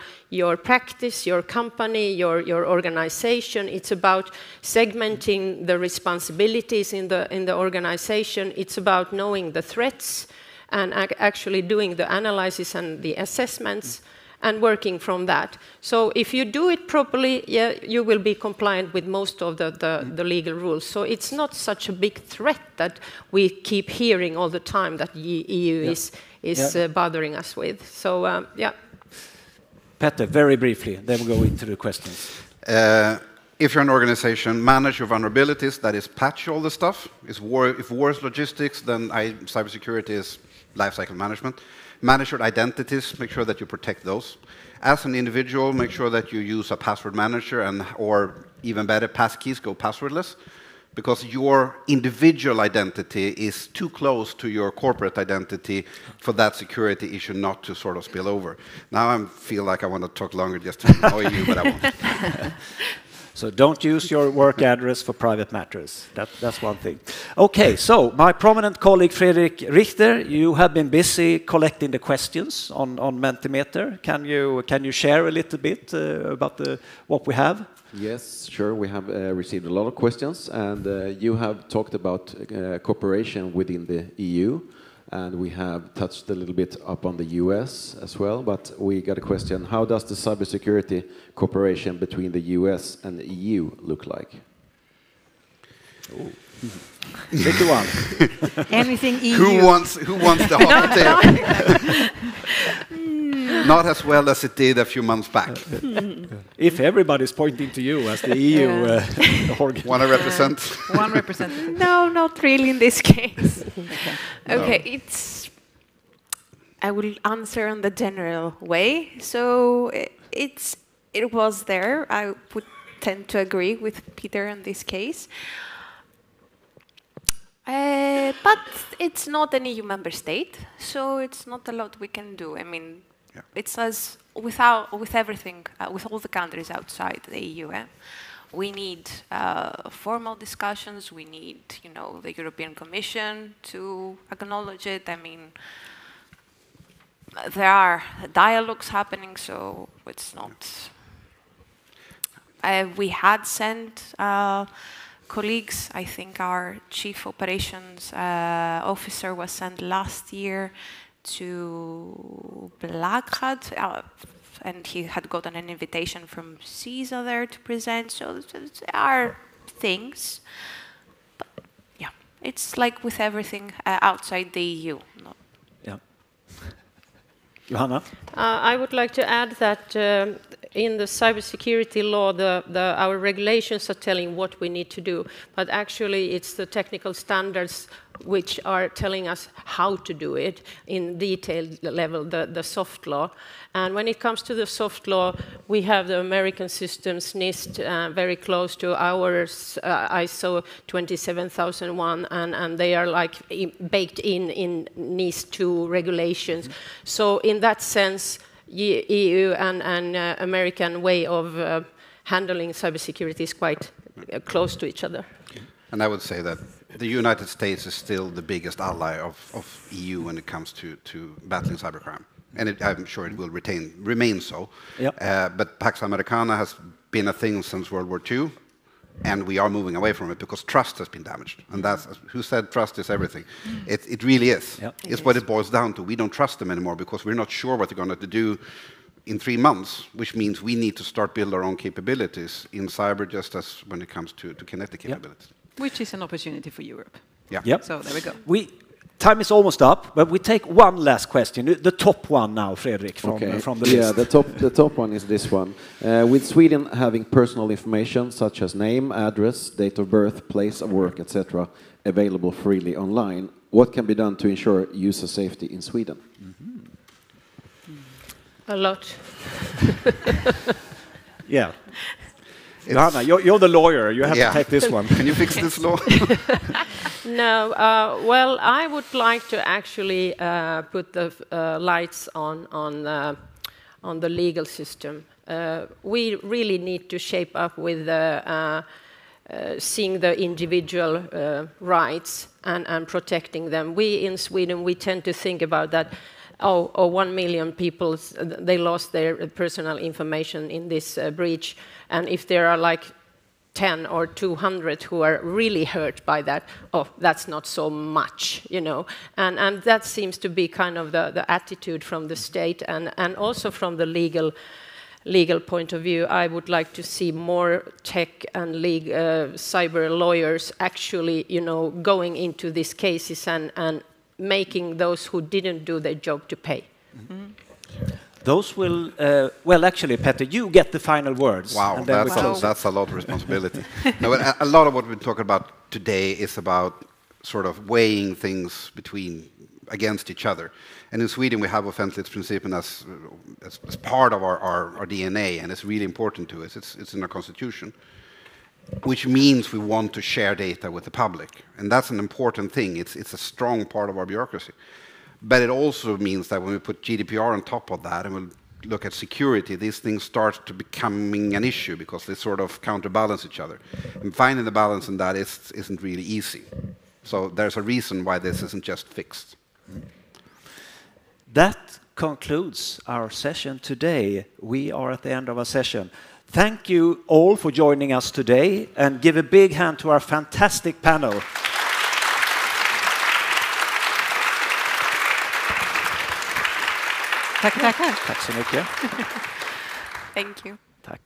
practice, your company, your organization. It's about segmenting the responsibilities in the organization. It's about knowing the threats and actually doing the analysis and the assessments. and working from that. So if you do it properly, yeah, you will be compliant with most of the legal rules. So it's not such a big threat that we keep hearing all the time that the EU is bothering us with. So, yeah. Petter, very briefly, then we'll go into the questions. If you're an organization, manage your vulnerabilities, that is patch all the stuff. If war is logistics, then cybersecurity is lifecycle management. Manage your identities, make sure that you protect those. As an individual, make sure that you use a password manager or even better, passkeys, go passwordless, because your individual identity is too close to your corporate identity for that security issue not to sort of spill over. Now I feel like I want to talk longer just to annoy you, but I won't. So don't use your work address for private matters. That's one thing. Okay, so my prominent colleague Fredrik Richter, you have been busy collecting the questions on Mentimeter. Can you share a little bit about what we have? Yes, sure. We have received a lot of questions, and you have talked about cooperation within the EU, and we have touched a little bit up on the US as well, but we got a question: how does the cybersecurity cooperation between the US and the EU look like? Tricky one. Anything EU. Who wants the hot potato? Not as well as it did a few months back. If everybody's pointing to you as the EU organ. Want to represent? One representative. No, not really in this case. Okay, I will answer in the general way. So it was there. I would tend to agree with Peter in this case. But it's not an EU member state, so it's not a lot we can do. I mean, it's as with everything, with all the countries outside the EU. We need formal discussions. We need, the European Commission to acknowledge it. I mean, there are dialogues happening, so it's not. We had sent colleagues. I think our chief operations officer was sent last year to Black Hat, and he had gotten an invitation from CISA there to present. So there are things, but yeah, it's like with everything outside the EU. No. Yeah. Johanna? I would like to add that in the cybersecurity law, our regulations are telling what we need to do, but actually it's the technical standards which are telling us how to do it in detailed level, the soft law. And when it comes to the soft law, we have the American systems, NIST, very close to ours, ISO 27001, and they are like baked in NIST 2 regulations. So in that sense, EU and American way of handling cybersecurity is quite close to each other. And I would say that the United States is still the biggest ally of EU when it comes to battling cybercrime. And I'm sure it will remain so. Yep. But Pax Americana has been a thing since World War II, and we are moving away from it because trust has been damaged. And that's, who said trust is everything? It really is. Yep. It's what it boils down to. We don't trust them anymore because we're not sure what they're going to do in 3 months, which means we need to start build our own capabilities in cyber, just as when it comes to kinetic capabilities. Which is an opportunity for Europe. Yeah. Yep. So there we go. Time is almost up, but we take one last question. The top one now, Fredrik, from the list. Yeah, the top one is this one. With Sweden having personal information such as name, address, date of birth, place of work, etc., available freely online, what can be done to ensure user safety in Sweden? A lot. Yeah. Johanna, you're the lawyer. You have to take this one. Can you fix this law? No. Well, I would like to actually put the lights on the legal system. We really need to shape up with seeing the individual rights and protecting them. We in Sweden, we tend to think about that. 1 million people, they lost their personal information in this breach. And if there are like 10 or 200 who are really hurt by that, oh, that's not so much, you know. And that seems to be kind of the attitude from the state and also from the legal point of view. I would like to see more tech and cyber lawyers actually, you know, going into these cases and making those who didn't do their job to pay. Mm-hmm. Those will, well, actually, Petter, you get the final words. Wow, that's a lot of responsibility. No, but a lot of what we're talking about today is about sort of weighing things against each other. And in Sweden, we have offentlighetsprincipen as part of our DNA, and it's really important to us. It's in our constitution, which means we want to share data with the public. And that's an important thing. It's a strong part of our bureaucracy. But it also means that when we put GDPR on top of that and we look at security, these things start to becoming an issue because they sort of counterbalance each other. And finding the balance in that isn't really easy. So there's a reason why this isn't just fixed. That concludes our session today. We are at the end of our session. Thank you all for joining us today, and give a big hand to our fantastic panel. Tack så mycket. Thank you. Tack.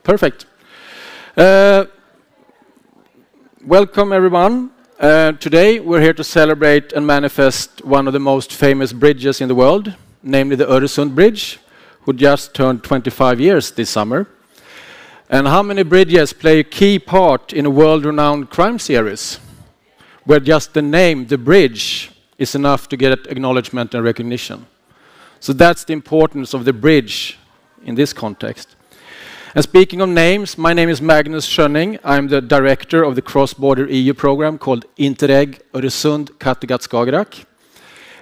Perfect. Welcome, everyone. Today, we're here to celebrate and manifest one of the most famous bridges in the world, namely the Öresund Bridge, who just turned 25 years this summer. And how many bridges play a key part in a world-renowned crime series, where just the name, the bridge, is enough to get acknowledgement and recognition? So that's the importance of the bridge in this context. And speaking of names, my name is Magnus Schönning. I'm the director of the cross-border EU program called Interreg Öresund Kattegatt Skagerrak.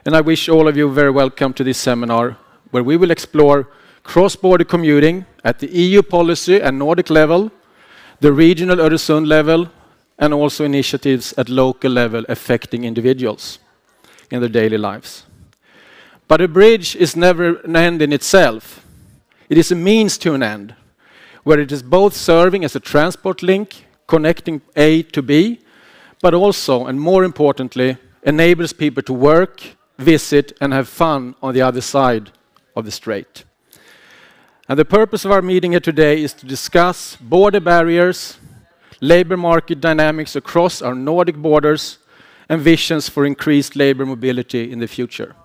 And I wish all of you very welcome to this seminar, where we will explore cross-border commuting at the EU policy and Nordic level, the regional Öresund level, and also initiatives at local level affecting individuals in their daily lives. But a bridge is never an end in itself. It is a means to an end, where it is both serving as a transport link, connecting A to B, but also, and more importantly, enables people to work, visit, and have fun on the other side of the strait. And the purpose of our meeting here today is to discuss border barriers, labor market dynamics across our Nordic borders, and visions for increased labor mobility in the future.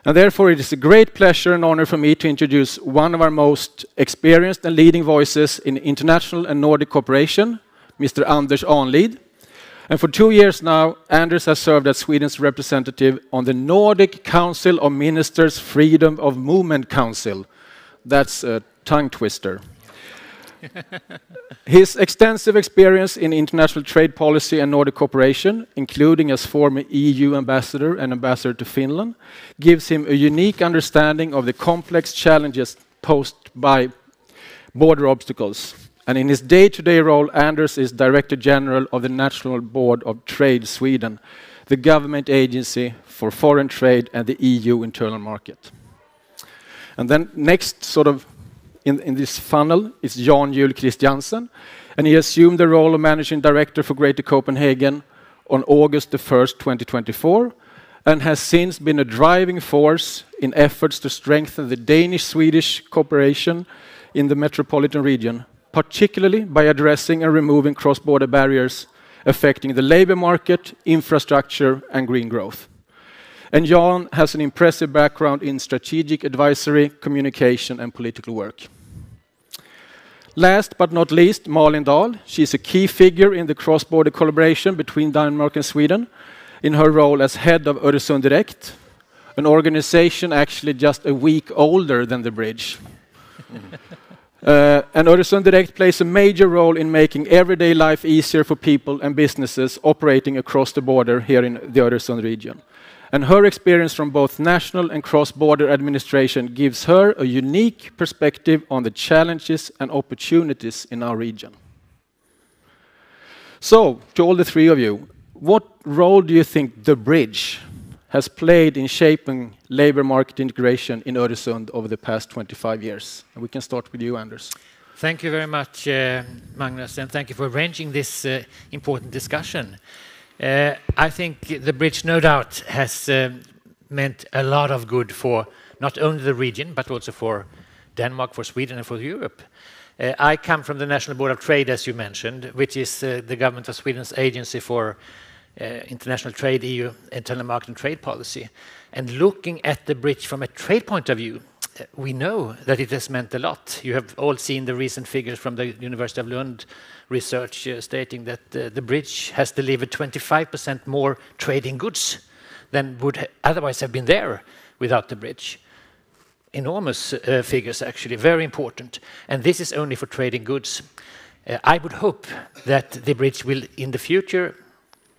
And therefore, it is a great pleasure and honor for me to introduce one of our most experienced and leading voices in international and Nordic cooperation, Mr. Anders Ahnlid. And for 2 years now, Anders has served as Sweden's representative on the Nordic Council of Ministers Freedom of Movement Council. That's a tongue twister. His extensive experience in international trade policy and Nordic cooperation, including as former EU ambassador and ambassador to Finland, gives him a unique understanding of the complex challenges posed by border obstacles. And in his day-to-day role, Anders is Director General of the National Board of Trade Sweden, the government agency for foreign trade and the EU internal market. And then next, sort of in this funnel, is Jan Juhl Christiansen, and he assumed the role of Managing Director for Greater Copenhagen on August the 1st, 2024, and has since been a driving force in efforts to strengthen the Danish-Swedish cooperation in the metropolitan region, particularly by addressing and removing cross-border barriers affecting the labor market, infrastructure, and green growth. And Jan has an impressive background in strategic advisory, communication, and political work. Last but not least, Malin Dahl. She's a key figure in the cross-border collaboration between Denmark and Sweden in her role as head of Öresund Direkt, an organization actually just a week older than the bridge. And Öresund Direkt plays a major role in making everyday life easier for people and businesses operating across the border here in the Öresund region. And her experience from both national and cross-border administration gives her a unique perspective on the challenges and opportunities in our region. So, to all the three of you, what role do you think the bridge has played in shaping labor market integration in Öresund over the past 25 years? And we can start with you, Anders. Thank you very much, Magnus, and thank you for arranging this important discussion. I think the bridge, no doubt, has meant a lot of good for not only the region, but also for Denmark, for Sweden, and for Europe. I come from the National Board of Trade, as you mentioned, which is the government of Sweden's agency for international trade, EU, internal market and trade policy. And looking at the bridge from a trade point of view, we know that it has meant a lot. You have all seen the recent figures from the University of Lund research stating that the bridge has delivered 25% more trading goods than would otherwise have been there without the bridge. Enormous figures, actually, very important. And this is only for trading goods. I would hope that the bridge will, in the future,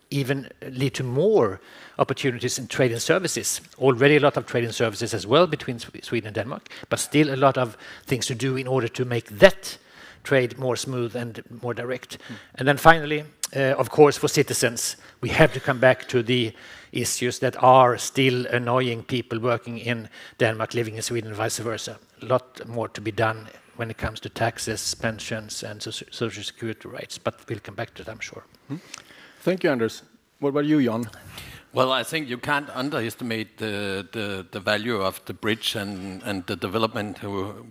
even lead to more opportunities in trade and services. Already a lot of trade and services as well between Sweden and Denmark, but still a lot of things to do in order to make that trade more smooth and more direct. And then finally, of course, for citizens, we have to come back to the issues that are still annoying people working in Denmark, living in Sweden, and vice versa. A lot more to be done when it comes to taxes, pensions, and social security rights, but we'll come back to that, I'm sure. Thank you, Anders. What about you, Jan? Well, I think you can't underestimate the value of the bridge and the development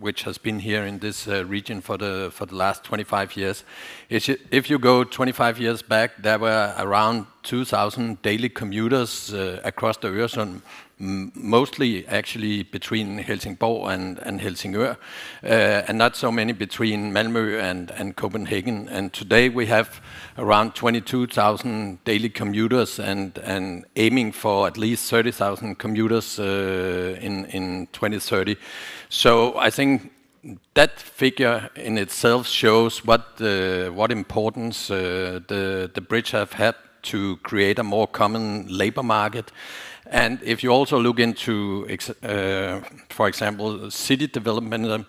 which has been here in this region for the last 25 years. If you go 25 years back, there were around 2,000 daily commuters across the Øresund, mostly actually between Helsingborg and Helsingør, and not so many between Malmö and Copenhagen. And today we have around 22,000 daily commuters and aiming for at least 30,000 commuters in 2030. So I think that figure in itself shows what importance the bridge have had to create a more common labor market. And if you also look into, for example, city development,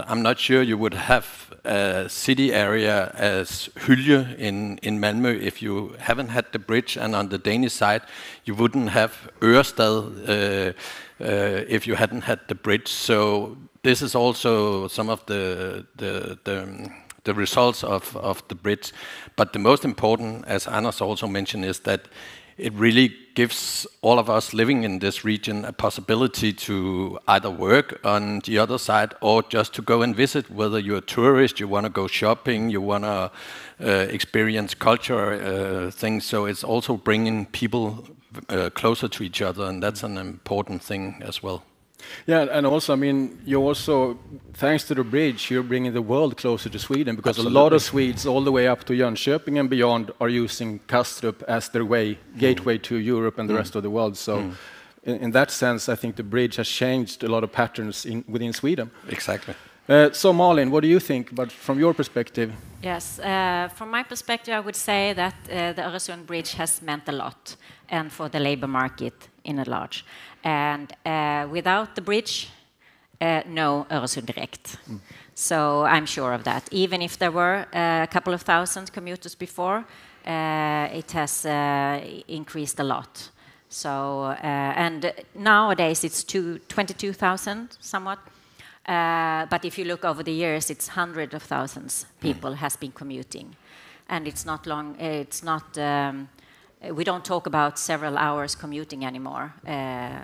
I'm not sure you would have a city area as Hylje in Malmö if you haven't had the bridge, and on the Danish side, you wouldn't have Ørestad if you hadn't had the bridge. So this is also some of the results of the bridge. But the most important, as Anders also mentioned, is that it really gives all of us living in this region a possibility to either work on the other side or just to go and visit, whether you're a tourist, you want to go shopping, you want to experience culture things. So it's also bringing people closer to each other, and that's an important thing as well. Yeah, and also, I mean, you also, thanks to the bridge, you're bringing the world closer to Sweden, because a lot of Swedes all the way up to Jönköping and beyond are using Kastrup as their gateway to Europe and the rest of the world. So in that sense, I think the bridge has changed a lot of patterns within Sweden. Exactly. So Malin, what do you think, but from your perspective? Yes, from my perspective, I would say that the Öresund Bridge has meant a lot, and for the labor market in a large. And without the bridge, no Öresund Direkt. So I'm sure of that. Even if there were a couple of thousand commuters before, it has increased a lot. So, and nowadays it's 22,000 somewhat. But if you look over the years, it's hundreds of thousands people has been commuting. And it's not long, it's not, we don't talk about several hours commuting anymore.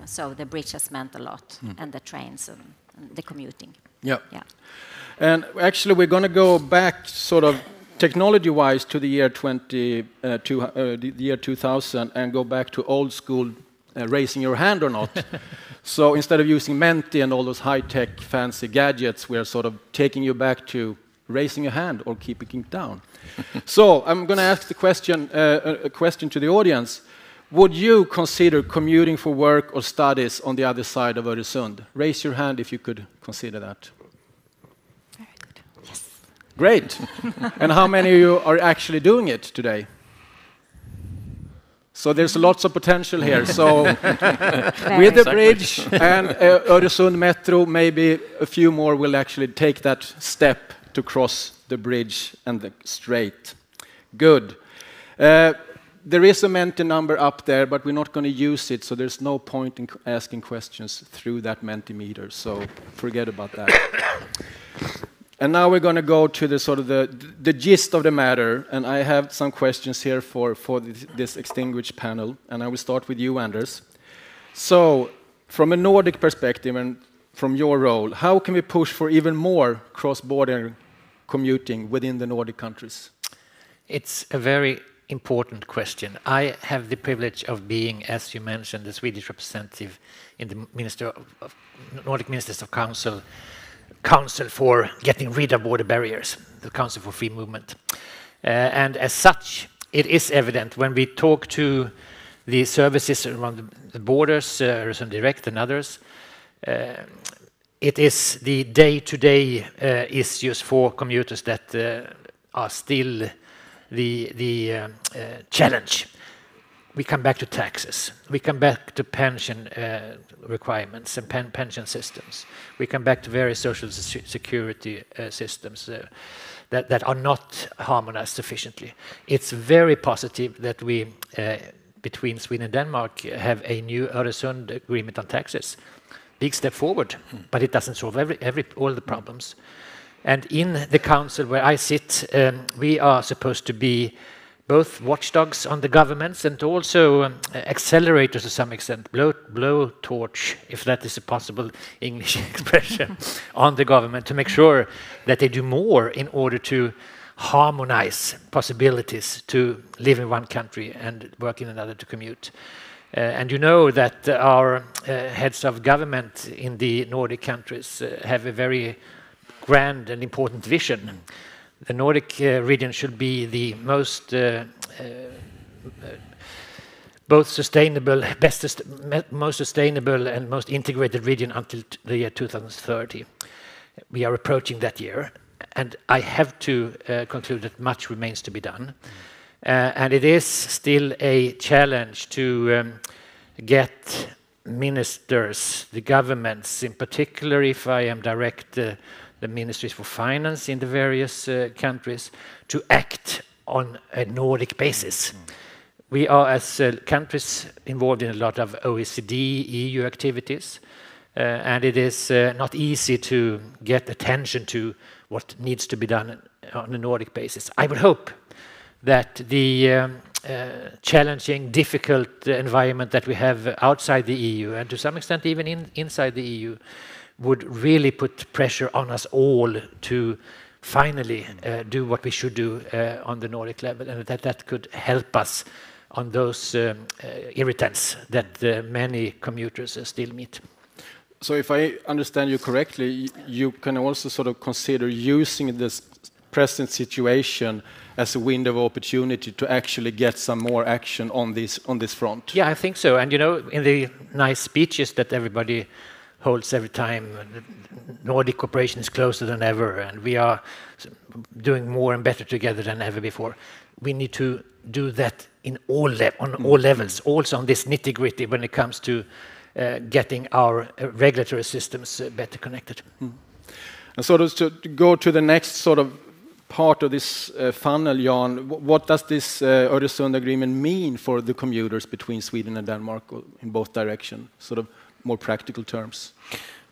So the bridge has meant a lot, and the trains and the commuting. Yeah. And actually, we're going to go back sort of technology-wise to the year 2000 and go back to old school raising your hand or not. So instead of using Menti and all those high-tech fancy gadgets, we're sort of taking you back to raising your hand or keeping it down. So I'm going to ask the question, a question to the audience. Would you consider commuting for work or studies on the other side of Öresund? Raise your hand if you could consider that. Very good. Yes. Great. And how many of you are actually doing it today? So there's lots of potential here. So with the bridge and Öresund Metro, maybe a few more will actually take that step to cross the bridge and the strait. Good. There is a Menti number up there, but we're not going to use it, so there's no point in asking questions through that Mentimeter, so forget about that. And now we're going to go to the sort of the gist of the matter, and I have some questions here for this extinguished panel, and I will start with you, Anders. So, from a Nordic perspective and from your role, how can we push for even more cross-border commuting within the Nordic countries? It's a very important question. I have the privilege of being, as you mentioned, the Swedish representative in the Nordic Ministers of Council for getting rid of border barriers, the Council for Free Movement. And as such, it is evident when we talk to the services around the borders, Öresund Direkt and others, it is the day-to-day issues for commuters that are still the challenge. We come back to taxes. We come back to pension requirements and pension systems. We come back to various social security systems that are not harmonized sufficiently. It's very positive that we, between Sweden and Denmark, have a new Öresund agreement on taxes. Big step forward, but it doesn't solve all the problems. And in the council where I sit, we are supposed to be both watchdogs on the governments and also accelerators to some extent, blow torch, if that is a possible English expression, on the government to make sure that they do more in order to harmonize possibilities to live in one country and work in another to commute. And you know that our heads of government in the Nordic countries have a very grand and important vision. The Nordic region should be the most both sustainable, most sustainable and most integrated region until the year 2030. We are approaching that year, and I have to conclude that much remains to be done. And it is still a challenge to get ministers, the governments, in particular, if I am direct, the ministries for finance in the various countries, to act on a Nordic basis. We are, as countries, involved in a lot of OECD, EU activities, and it is not easy to get attention to what needs to be done on a Nordic basis. I would hope that the challenging, difficult environment that we have outside the EU, and to some extent even inside the EU, would really put pressure on us all to finally do what we should do on the Nordic level, and that could help us on those irritants that many commuters still meet. So if I understand you correctly, you can also sort of consider using this present situation as a window of opportunity to actually get some more action on this front. Yeah, I think so. And you know, in the nice speeches that everybody holds every time, Nordic cooperation is closer than ever, and we are doing more and better together than ever before. We need to do that in all levels, also on this nitty-gritty when it comes to getting our regulatory systems better connected. And sort of to go to the next sort of part of this funnel, Jan, what does this Öresund agreement mean for the commuters between Sweden and Denmark in both directions, sort of more practical terms?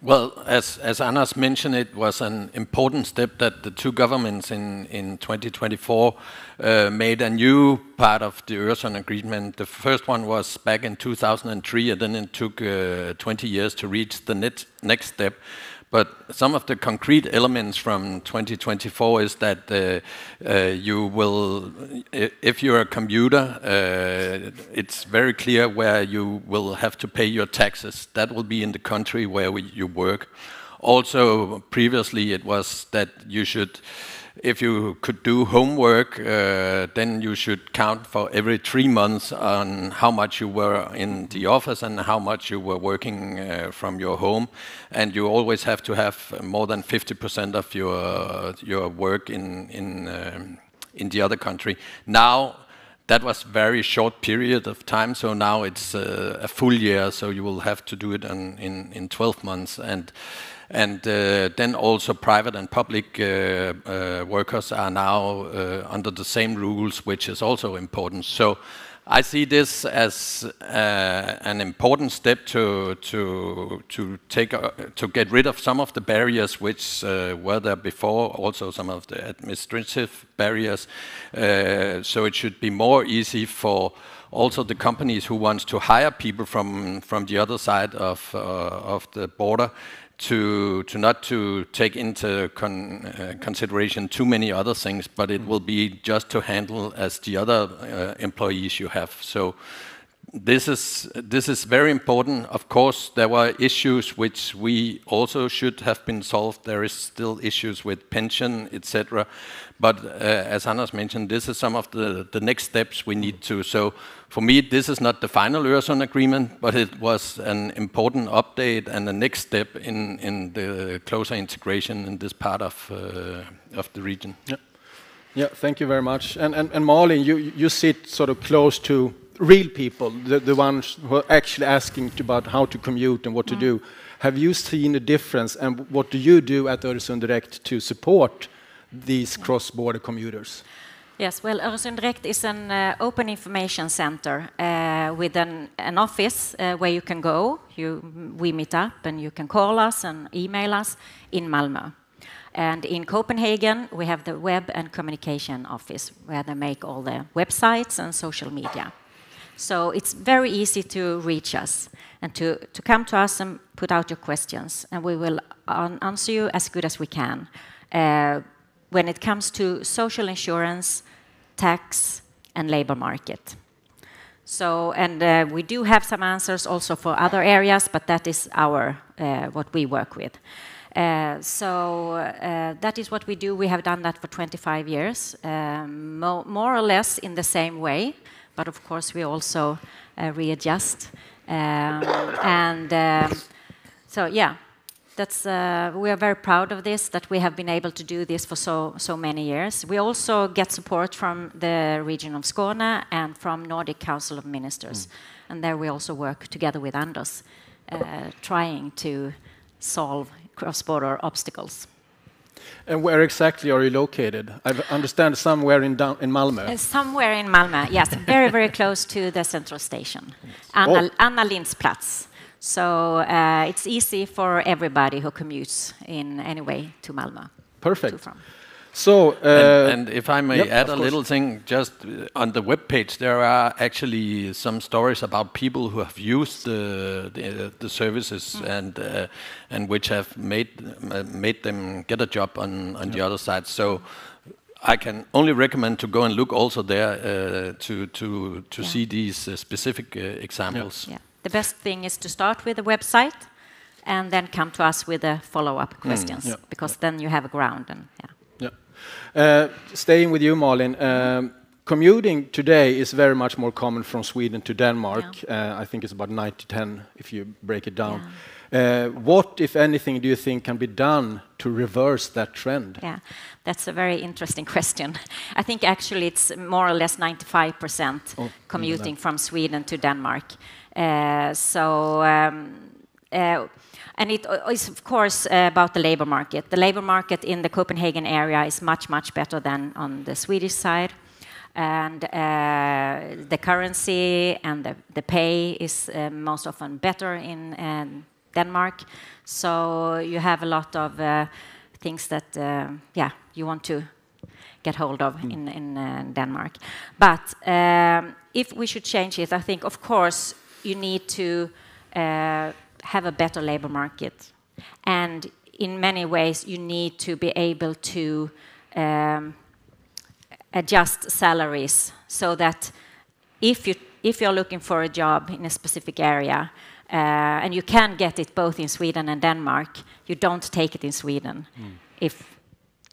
Well, as Anders mentioned, it was an important step that the two governments in 2024 made a new part of the Öresund agreement. The first one was back in 2003, and then it took 20 years to reach the next step. But some of the concrete elements from 2024 is that you will, if you're a commuter, it's very clear where you will have to pay your taxes. That will be in the country where you work. Also, previously it was that you should, if you could do homework, then you should count for every 3 months on how much you were in the office and how much you were working from your home. And you always have to have more than 50% of your work in the other country. Now, that was a very short period of time, so now it's a full year, so you will have to do it in 12 months. And then also private and public workers are now under the same rules, which is also important. So I see this as an important step to get rid of some of the barriers which were there before, also some of the administrative barriers. So it should be more easy for also the companies who wants to hire people from the other side of the border to not to take into consideration too many other things, but it will be just to handle as the other employees you have. So this is very important. Of course, there were issues which we also should have been solved. There is still issues with pension, etc. But as Anders mentioned, this is some of the next steps we need to. So for me, this is not the final Öresund agreement, but it was an important update and the next step in the closer integration in this part of the region. Yeah. Yeah, thank you very much. And Malin, you sit sort of close to real people, the ones who are actually asking about how to commute and what to do. Have you seen a difference, and what do you do at Öresund Direkt to support these cross-border commuters? Yes, well, Öresund Direkt is an open information center with an office where you can go. We meet up and you can call us and email us in Malmö. And in Copenhagen, we have the Web and Communication Office, where they make all the websites and social media. So it's very easy to reach us and to come to us and put out your questions, and we will answer you as good as we can. When it comes to social insurance, tax, and labor market. So, and we do have some answers also for other areas, but that is our what we work with. That is what we do. We have done that for 25 years, more or less in the same way, but of course we also readjust. So yeah, that's we are very proud of this, that we have been able to do this for so many years. We also get support from the region of Skåne and from Nordic Council of Ministers, and there we also work together with Anders, trying to solve cross-border obstacles. And where exactly are you located? I understand somewhere in Malmö. Somewhere in Malmö, yes, very, very close to the central station, Anna Lindhs-Plats. So it's easy for everybody who commutes in any way to Malmö. Perfect. So, and if I may add a little thing, just on the webpage, there are actually some stories about people who have used the services and which have made them get a job on the other side. So I can only recommend to go and look also there to see these specific examples. Yeah. The best thing is to start with the website and then come to us with the follow-up questions, because then you have a ground. And staying with you, Malin, commuting today is very much more common from Sweden to Denmark. I think it's about 9-10 if you break it down. What, if anything, do you think can be done to reverse that trend? Yeah, that's a very interesting question. I think actually it's more or less 95% commuting from Sweden to Denmark. And it is, of course, about the labor market. The labor market in the Copenhagen area is much, much better than on the Swedish side. And the currency and the pay is most often better in Denmark. So you have a lot of things that, you want to get hold of in Denmark. But if we should change it, I think, of course, you need to have a better labor market, and in many ways you need to be able to adjust salaries so that if you're looking for a job in a specific area and you can get it both in Sweden and Denmark, you don't take it in Sweden if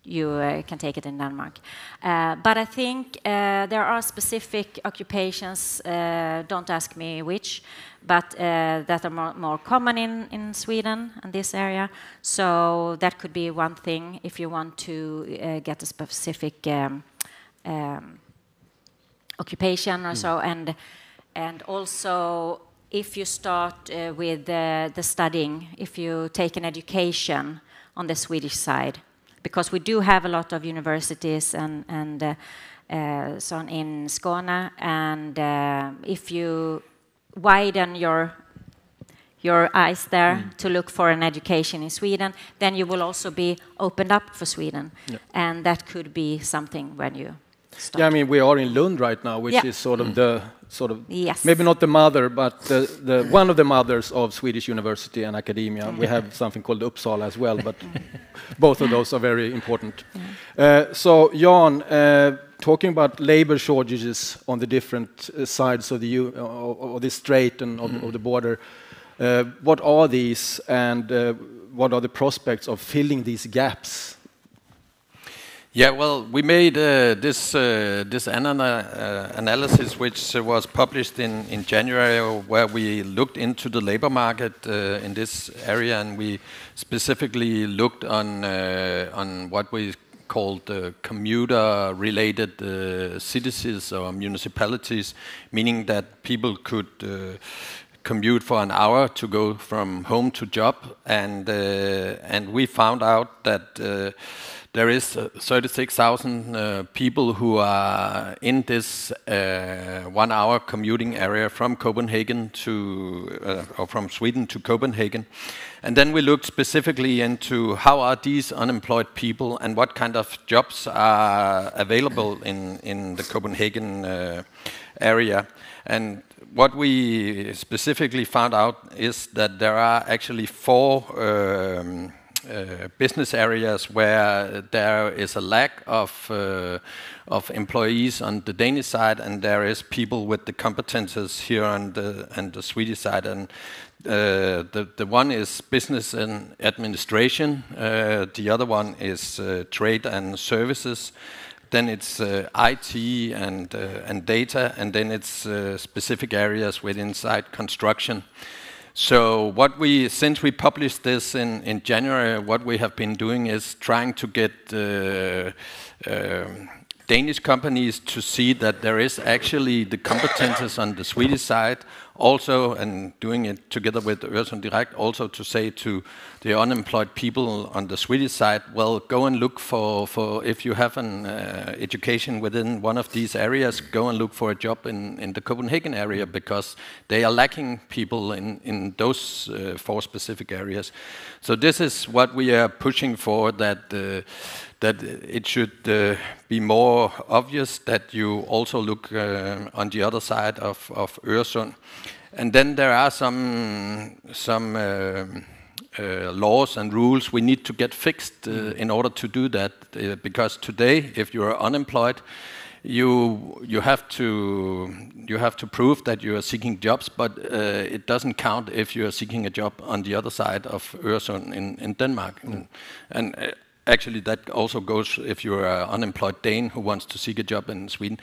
you can take it in Denmark. But I think there are specific occupations, don't ask me which, but that are more common in Sweden and this area. So that could be one thing if you want to get a specific occupation or so. And also if you start with the studying, if you take an education on the Swedish side, because we do have a lot of universities and so on in Skåne, and if you widen your eyes there to look for an education in Sweden, then you will also be opened up for Sweden, and that could be something when you start. Yeah, I mean, we are in Lund right now, which is sort of maybe not the mother, but the one of the mothers of Swedish university and academia. We have something called Uppsala as well, but both of those are very important. So, Jan, talking about labor shortages on the different sides of the strait and of the border, what are these, and what are the prospects of filling these gaps? Yeah, well, we made this analysis, which was published in January, where we looked into the labor market in this area, and we specifically looked on what we called commuter-related cities or municipalities, meaning that people could commute for an hour to go from home to job, and we found out that there is 36,000 people who are in this 1 hour commuting area from Copenhagen to, or from Sweden to Copenhagen. And then we looked specifically into how are these unemployed people and what kind of jobs are available in the Copenhagen area. And what we specifically found out is that there are actually 4 business areas where there is a lack of employees on the Danish side, and there is people with the competences here on the Swedish side. And the one is business and administration. The other one is trade and services. Then it's IT and data, and then it's specific areas within inside construction. So since we published this in January, what we have been doing is trying to get Danish companies to see that there is actually the competences on the Swedish side also, and doing it together with Øresund Direkt, also to say to the unemployed people on the Swedish side, well, go and look for if you have an education within one of these areas, go and look for a job in the Copenhagen area, because they are lacking people in those 4 specific areas. So this is what we are pushing for, that it should be more obvious that you also look on the other side of Øresund. And then there are some laws and rules we need to get fixed in order to do that. Because today, if you are unemployed, you have to prove that you are seeking jobs, but it doesn't count if you are seeking a job on the other side of Øresund in Denmark. And actually, that also goes if you're an unemployed Dane who wants to seek a job in Sweden.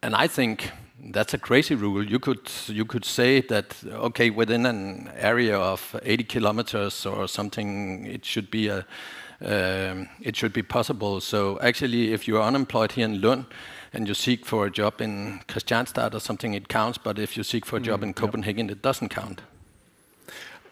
And I think that's a crazy rule. You could say that, okay, within an area of 80 kilometers or something, it should be possible. So actually, if you're unemployed here in Lund and you seek for a job in Kristianstad or something, it counts. But if you seek for a job in Copenhagen, it doesn't count.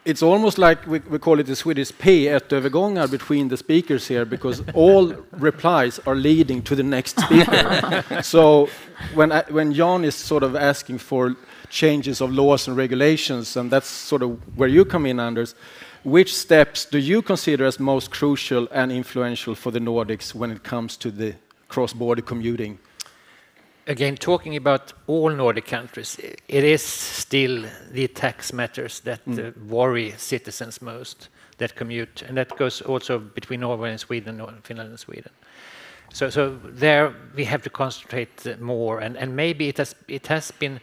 It's almost like we call it the Swedish P1-övergångar between the speakers here, because all replies are leading to the next speaker. So when Jan is sort of asking for changes of laws and regulations, and that's sort of where you come in, Anders, which steps do you consider as most crucial and influential for the Nordics when it comes to the cross-border commuting? Again, talking about all Nordic countries, it is still the tax matters that worry citizens most, that commute. And that goes also between Norway and Sweden, or Finland and Sweden. So there we have to concentrate more. And maybe it has been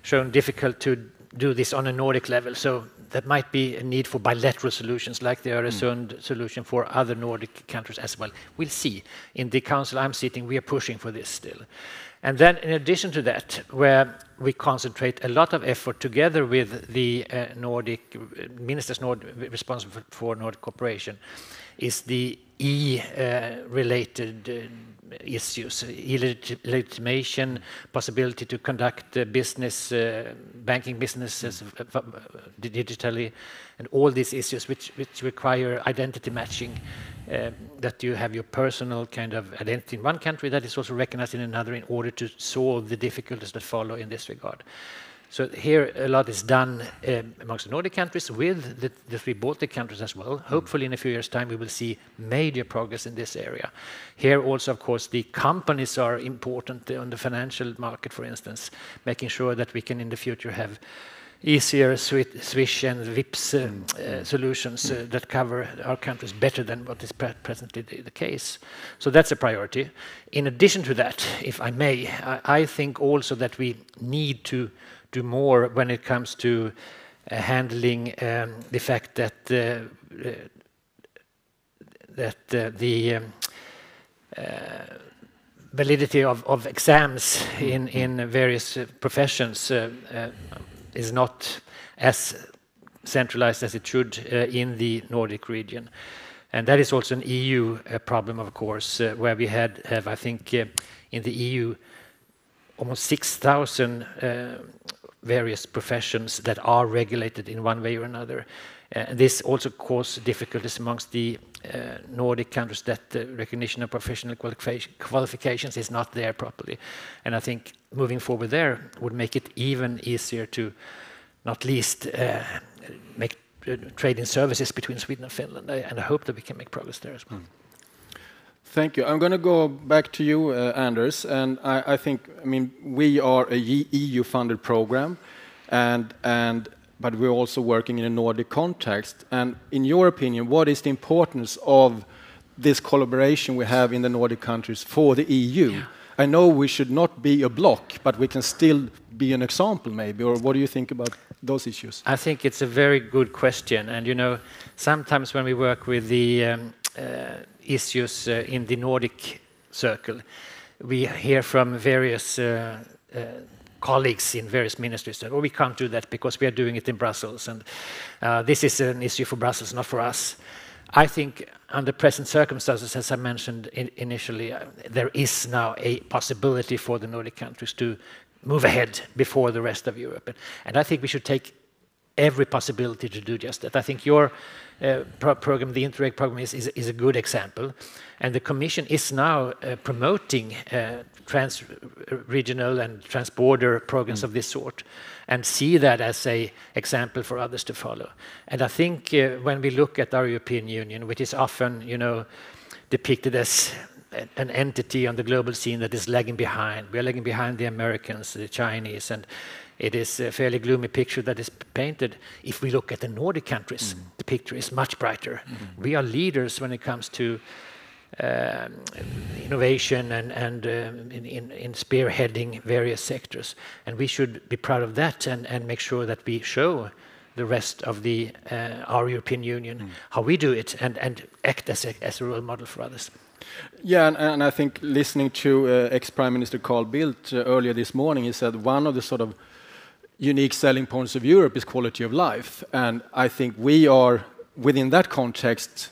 shown difficult to do this on a Nordic level. So that might be a need for bilateral solutions like the Öresund solution for other Nordic countries as well. We'll see. In the council I'm sitting, we are pushing for this still. And then in addition to that, where we concentrate a lot of effort together with the Nordic ministers responsible for Nordic cooperation, is the related issues, e-legitimation, possibility to conduct business, banking businesses digitally, and all these issues which require identity matching, that you have your personal kind of identity in one country that is also recognized in another in order to solve the difficulties that follow in this regard. So here a lot is done amongst the Nordic countries with the 3 Baltic countries as well. Hopefully in a few years' time we will see major progress in this area. Here also, of course, the companies are important on the financial market, for instance, making sure that we can in the future have easier Swish and Vipps solutions that cover our countries better than what is presently the case. So that's a priority. In addition to that, if I may, I think also that we need to do more when it comes to handling the fact that the validity of exams in various professions is not as centralized as it should in the Nordic region. And that is also an EU problem, of course, where we have, I think, in the EU, almost 6,000 various professions that are regulated in one way or another. This also causes difficulties amongst the Nordic countries, that the recognition of professional qualifications is not there properly. And I think moving forward there would make it even easier to, not least, make trade in services between Sweden and Finland. And I hope that we can make progress there as well. Thank you. I'm going to go back to you, Anders. And I think, I mean, we are a EU-funded program, but we're also working in a Nordic context. And in your opinion, what is the importance of this collaboration we have in the Nordic countries for the EU? Yeah. I know we should not be a bloc, but we can still be an example, maybe. Or what do you think about those issues? I think it's a very good question. And, you know, sometimes when we work with the issues in the Nordic circle, we hear from various colleagues in various ministries that, oh, we can't do that because we are doing it in Brussels, and this is an issue for Brussels, not for us. I think under present circumstances, as I mentioned initially, there is now a possibility for the Nordic countries to move ahead before the rest of Europe. And I think we should take every possibility to do just that. I think your program, the Interreg program, is a good example. And the Commission is now promoting trans-regional and trans-border programs of this sort, and see that as an example for others to follow. And I think when we look at our European Union, which is often, you know, depicted as an entity on the global scene that is lagging behind. We are lagging behind the Americans, the Chinese, and it is a fairly gloomy picture that is painted. If we look at the Nordic countries, the picture is much brighter. We are leaders when it comes to innovation and in spearheading various sectors. And we should be proud of that and make sure that we show the rest of our European Union how we do it and act as a role model for others. Yeah, and I think listening to ex-Prime Minister Carl Bildt earlier this morning, he said one of the sort of unique selling points of Europe is quality of life. And I think we are, within that context,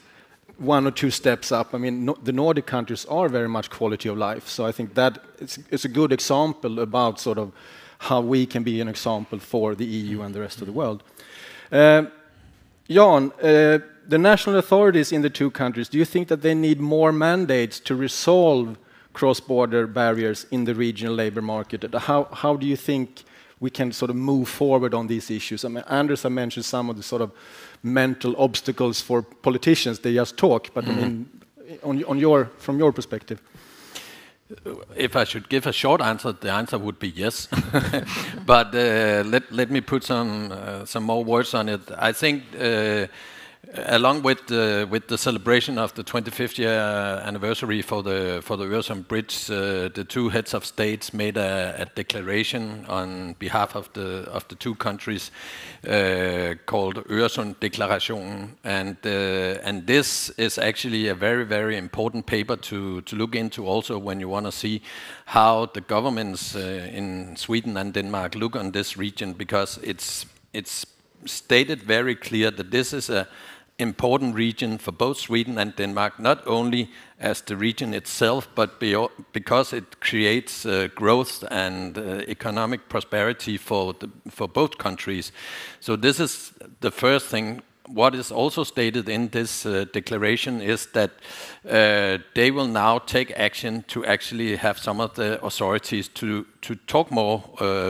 one or two steps up. I mean, the Nordic countries are very much quality of life. So I think that it's a good example about sort of how we can be an example for the EU and the rest of the world. Jan, the national authorities in the two countries, do you think that they need more mandates to resolve cross-border barriers in the regional labor market? How do you think we can sort of move forward on these issues? I mean, Anders has mentioned some of the sort of mental obstacles for politicians. They just talk, but I mean, from your perspective. If I should give a short answer, the answer would be yes. But let me put some more words on it. I think along with the celebration of the 25th year anniversary for the Øresund Bridge, the two heads of states made a declaration on behalf of the two countries called Øresunddeklarationen, and this is actually a very, very important paper to look into also when you want to see how the governments in Sweden and Denmark look on this region, because it's stated very clear that this is a important region for both Sweden and Denmark, not only as the region itself, but because it creates growth and economic prosperity for both countries. So this is the first thing. What is also stated in this declaration is that they will now take action to actually have some of the authorities to talk more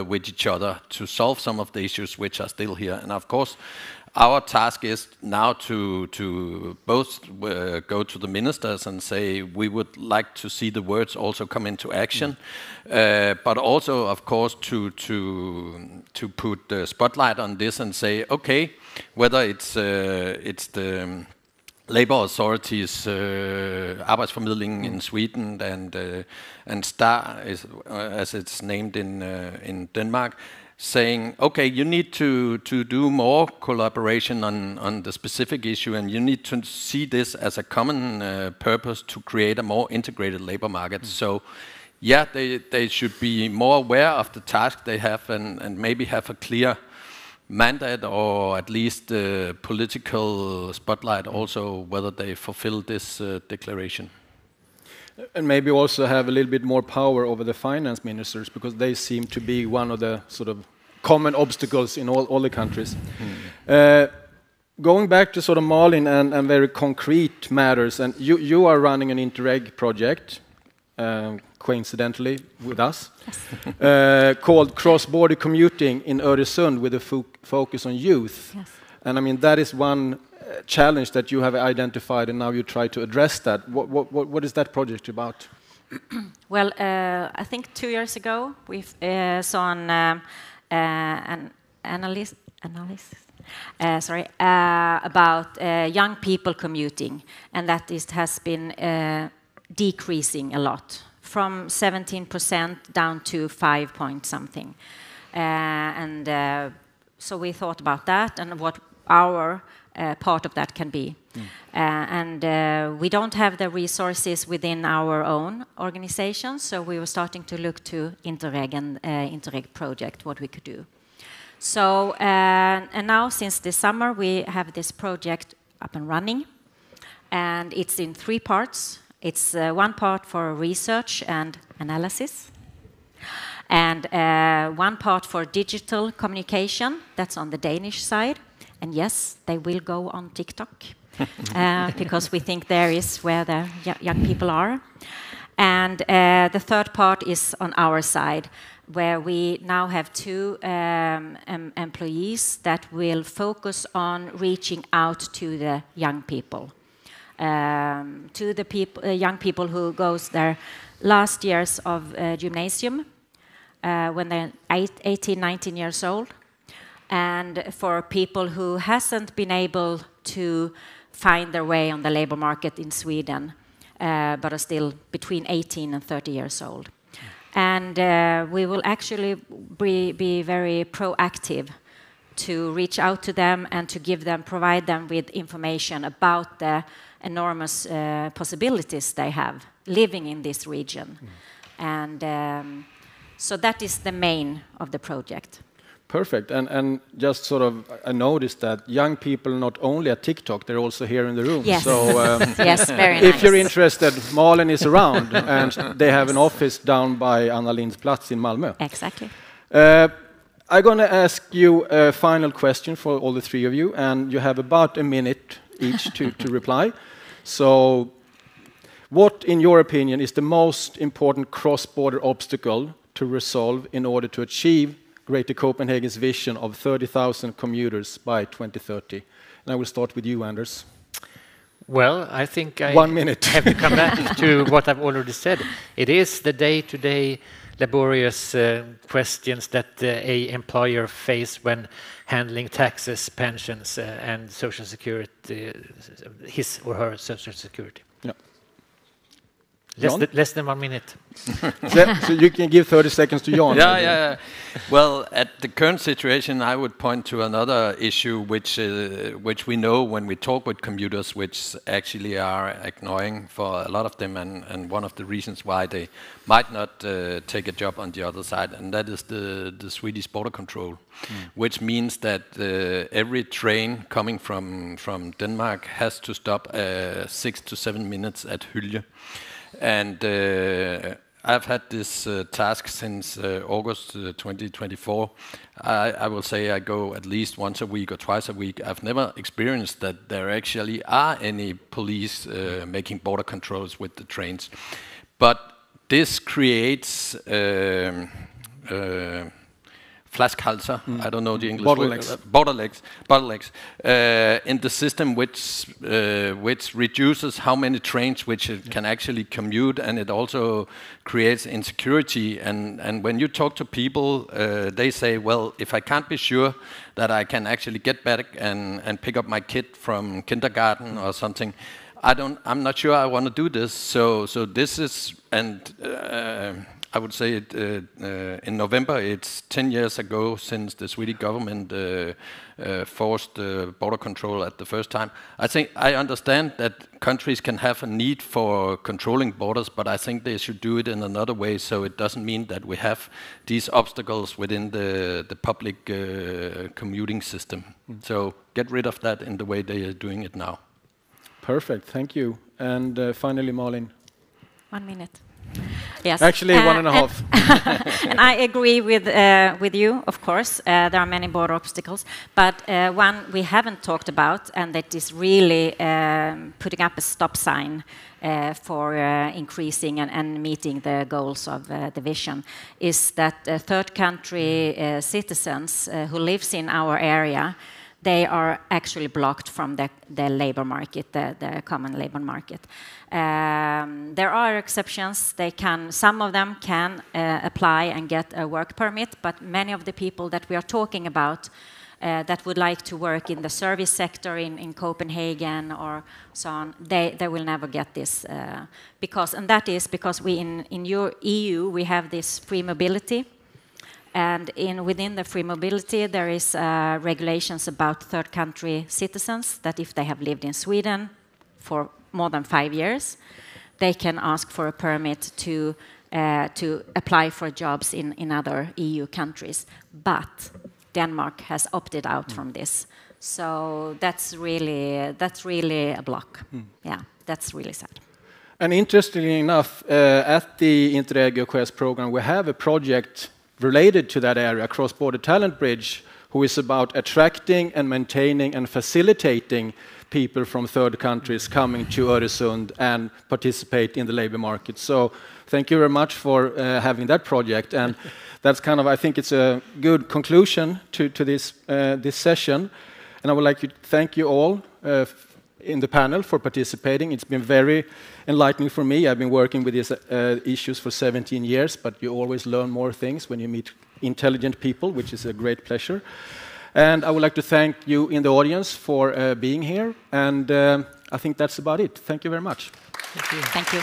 with each other to solve some of the issues which are still here. And of course, our task is now to both go to the ministers and say we would like to see the words also come into action, but also, of course, to put the spotlight on this and say, okay, whether it's the labor authorities, Arbejdsformidlingen in Sweden, and STAR, as it's named in Denmark, saying, okay, you need to do more collaboration on the specific issue, and you need to see this as a common purpose to create a more integrated labor market. So, yeah, they should be more aware of the task they have and maybe have a clear mandate, or at least political spotlight also, whether they fulfill this declaration. And maybe also have a little bit more power over the finance ministers, because they seem to be one of the sort of common obstacles in all the countries. Going back to sort of Malin and very concrete matters, and you are running an Interreg project, coincidentally with us, called Cross-Border Commuting in Öresund with a focus on youth. Yes. And I mean, that is one challenge that you have identified, and now you try to address that. What is that project about? Well, I think 2 years ago we saw an analysis about young people commuting, and that has been decreasing a lot, from 17% down to 5 point something. So we thought about that and what our part of that can be. We don't have the resources within our own organization, so we were starting to look to Interreg and Interreg project, what we could do. So, and now since this summer, we have this project up and running, and it's in 3 parts. It's one part for research and analysis, and one part for digital communication, that's on the Danish side. And yes, they will go on TikTok, because we think there is where the young people are. And the third part is on our side, where we now have 2 employees that will focus on reaching out to the young people, to the young people who goes their last years of gymnasium, when they're 18, 19 years old, and for people who hasn't been able to find their way on the labor market in Sweden, but are still between 18 and 30 years old. And we will actually be very proactive to reach out to them and to provide them with information about the enormous possibilities they have living in this region. And so that is the main of the project. Perfect. And just sort of, I noticed that young people not only at TikTok, they're also here in the room. Yes. So yes, very nice. If you're interested, Malin is around, and they have an office down by Anna Lindhs in Malmö. Exactly. I'm going to ask you a final question for all the 3 of you, and you have about a minute each to reply. So what, in your opinion, is the most important cross-border obstacle to resolve in order to achieve Greater Copenhagen's vision of 30,000 commuters by 2030? And I will start with you, Anders. Well, I think I 1 minute. have to come back to what I've already said. It is the day-to-day laborious questions that a employer face when handling taxes, pensions, and social security, his or her social security. Yeah. Less than 1 minute. So you can give 30 seconds to Jan. Yeah. Well, at the current situation, I would point to another issue which we know when we talk with commuters, which actually are annoying for a lot of them, and one of the reasons why they might not take a job on the other side, and that is the Swedish border control, which means that every train coming from Denmark has to stop 6 to 7 minutes at Hylje. And I've had this task since August 2024. I will say I go at least once a week or twice a week. I've never experienced that there actually are any police making border controls with the trains. But this creates flaskhalser, I don't know the English word. Bottlenecks in the system, which reduces how many trains which it can actually commute, and it also creates insecurity. And when you talk to people, they say, well, if I can't be sure that I can actually get back and pick up my kid from kindergarten or something, I'm not sure I want to do this. So this is, and I would say in November, it's 10 years ago since the Swedish government forced border control at the first time. I understand that countries can have a need for controlling borders, but I think they should do it in another way, so it doesn't mean that we have these obstacles within the public commuting system. So get rid of that in the way they are doing it now. Perfect, thank you. And finally, Malin. 1 minute. Yes. Actually, 1.5. And I agree with you, of course. There are many border obstacles, but one we haven't talked about, and that is really putting up a stop sign for increasing and meeting the goals of the vision, is that third country citizens who lives in our area, they are actually blocked from the labor market, the common labor market. There are exceptions. Some of them can apply and get a work permit, but many of the people that we are talking about that would like to work in the service sector in Copenhagen or so on, they will never get this and that is because we in your EU we have this free mobility. And within the free mobility, there is regulations about third country citizens that if they have lived in Sweden for more than 5 years, they can ask for a permit to apply for jobs in other EU countries. But Denmark has opted out from this, so that's really a block. Yeah, that's really sad. And interestingly enough, at the Interreg Quest program, we have a project related to that area, Cross-Border Talent Bridge, who is about attracting and maintaining and facilitating people from third countries coming to Öresund and participate in the labor market. So thank you very much for having that project. And that's I think it's a good conclusion to this session. And I would like to thank you all in the panel for participating. It's been very enlightening for me. I've been working with these issues for 17 years, but you always learn more things when you meet intelligent people, which is a great pleasure. And I would like to thank you in the audience for being here. And I think that's about it. Thank you very much. Thank you. Thank you.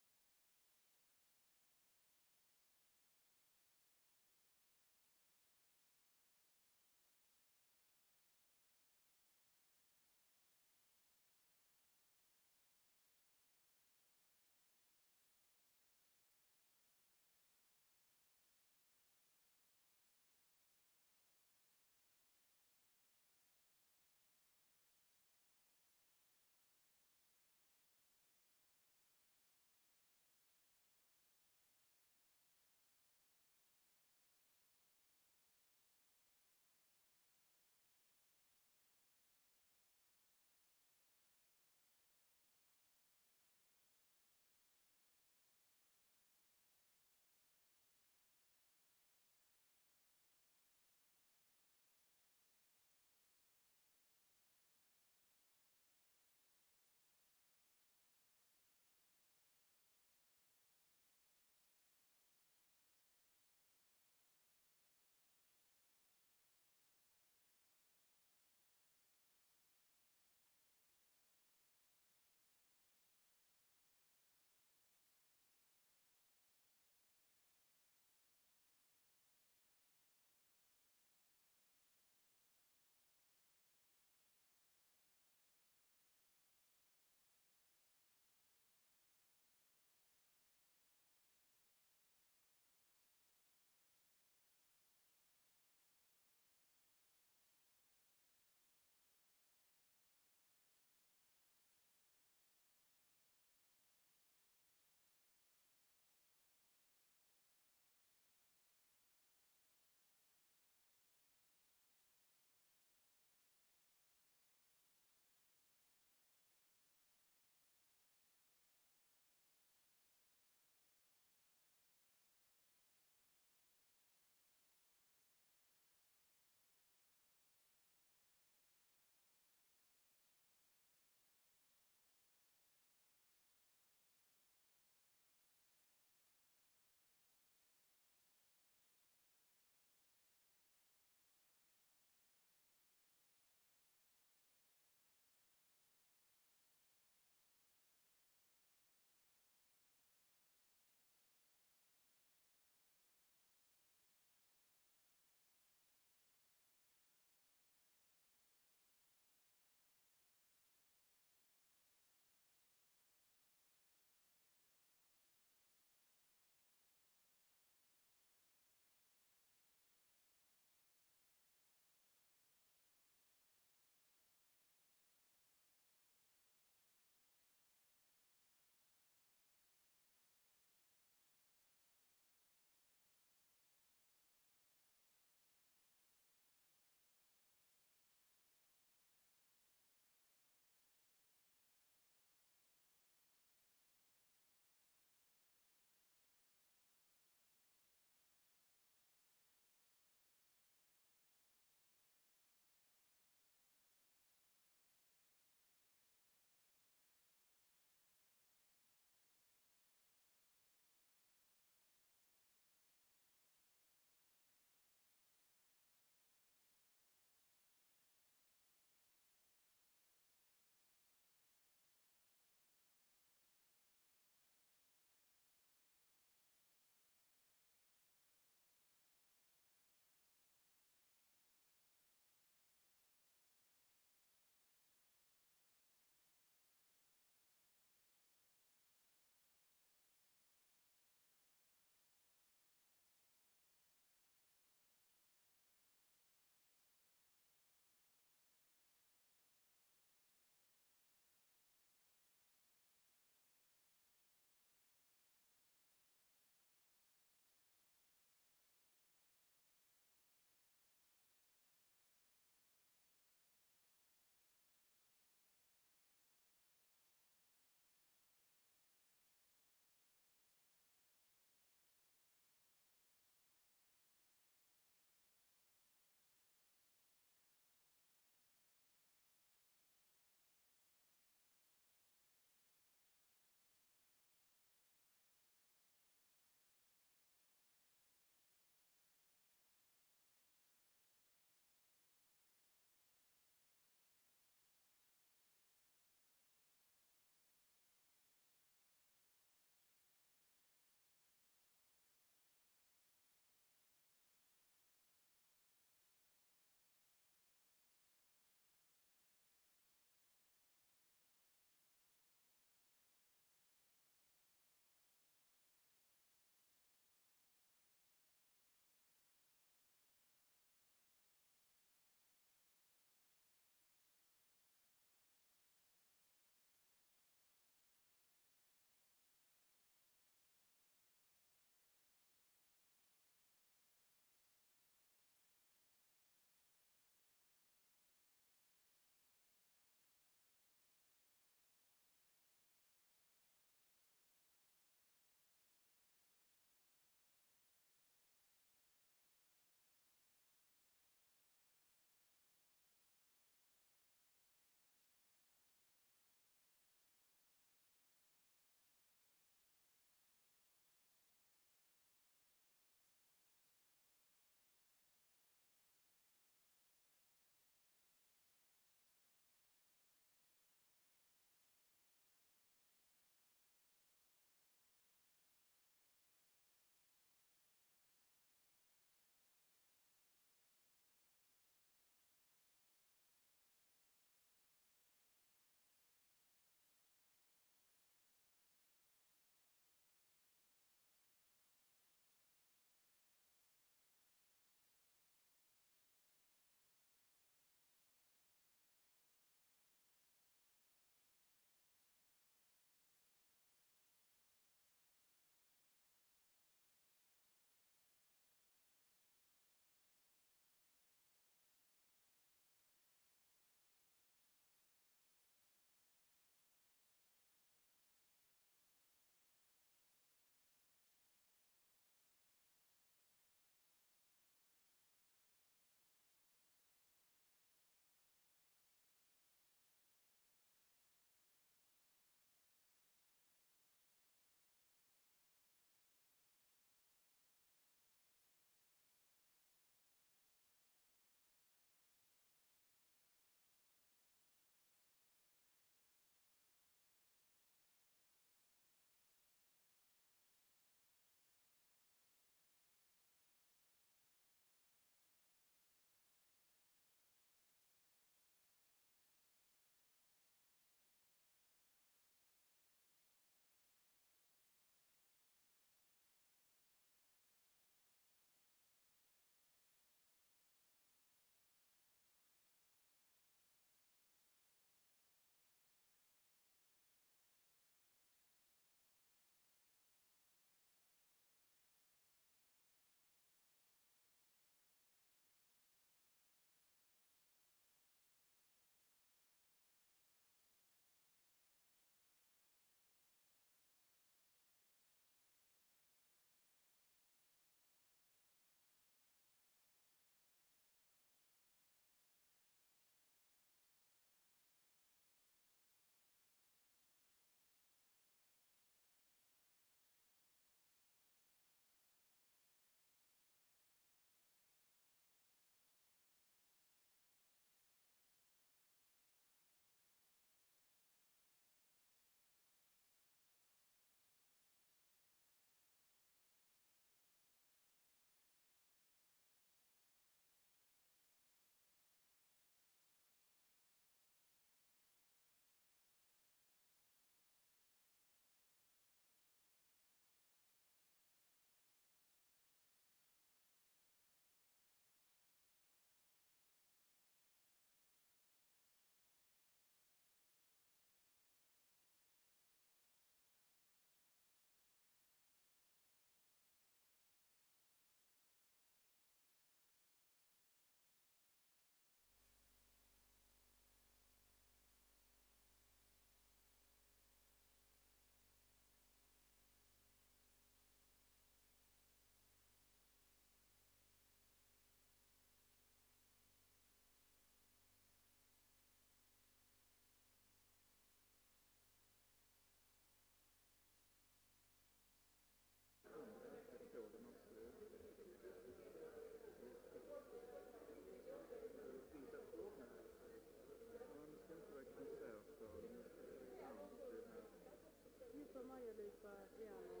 får Maja-Lisa gärna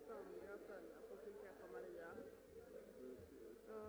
Sandra sen och fokusera på Maria. Ja.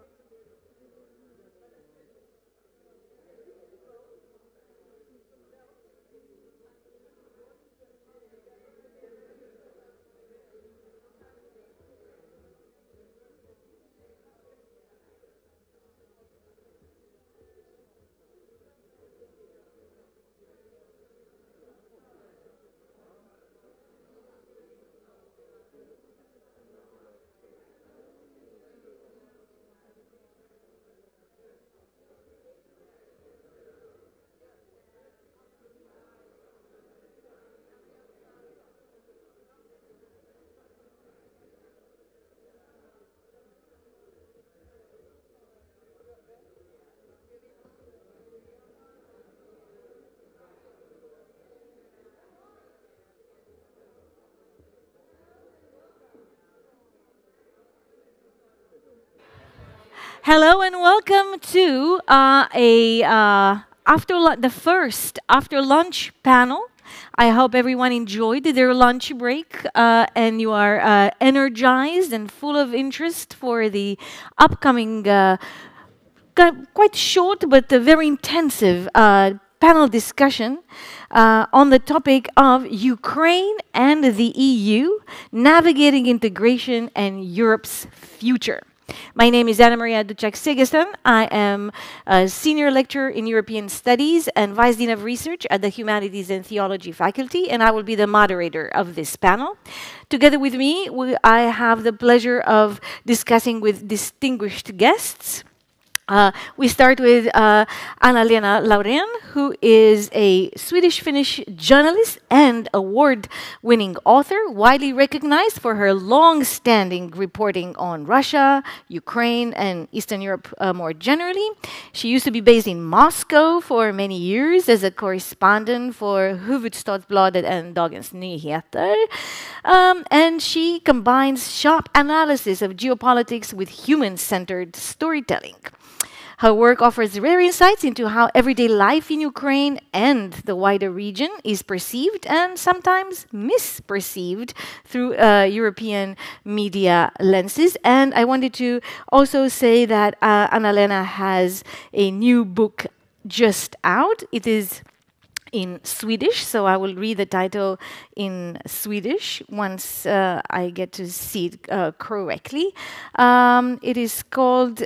Hello and welcome to the first after lunch panel. I hope everyone enjoyed their lunch break and you are energized and full of interest for the upcoming quite short but very intensive panel discussion on the topic of Ukraine and the EU, navigating integration and Europe's future. My name is Anna Maria Duchak-Sigestan. I am a senior lecturer in European Studies and Vice Dean of Research at the Humanities and Theology faculty, and I will be the moderator of this panel. Together with me, I have the pleasure of discussing with distinguished guests. We start with Anna-Lena Laurén, who is a Swedish-Finnish journalist and award-winning author, widely recognized for her long-standing reporting on Russia, Ukraine, and Eastern Europe more generally. She used to be based in Moscow for many years as a correspondent for Hufvudstadsbladet and Dagens Nyheter. And she combines sharp analysis of geopolitics with human-centered storytelling. Her work offers rare insights into how everyday life in Ukraine and the wider region is perceived and sometimes misperceived through European media lenses. And I wanted to also say that Anna-Lena has a new book just out. It is in Swedish, so I will read the title in Swedish once I get to see it correctly. It is called...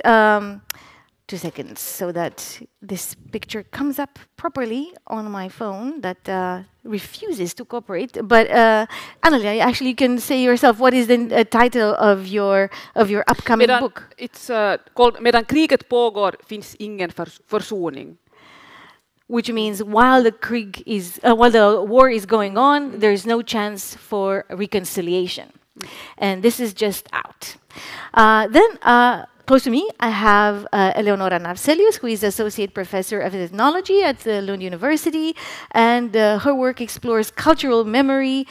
2 seconds, so that this picture comes up properly on my phone that refuses to cooperate. But Anna-Lena, actually, you can say yourself, what is the title of your upcoming book? It's called Medan kriget pågår finns ingen försoning. Which means while the war is going on, there is no chance for reconciliation. And this is just out. Close to me, I have Eleonora Navselius, who is Associate Professor of Ethnology at Lund University, and her work explores cultural memory,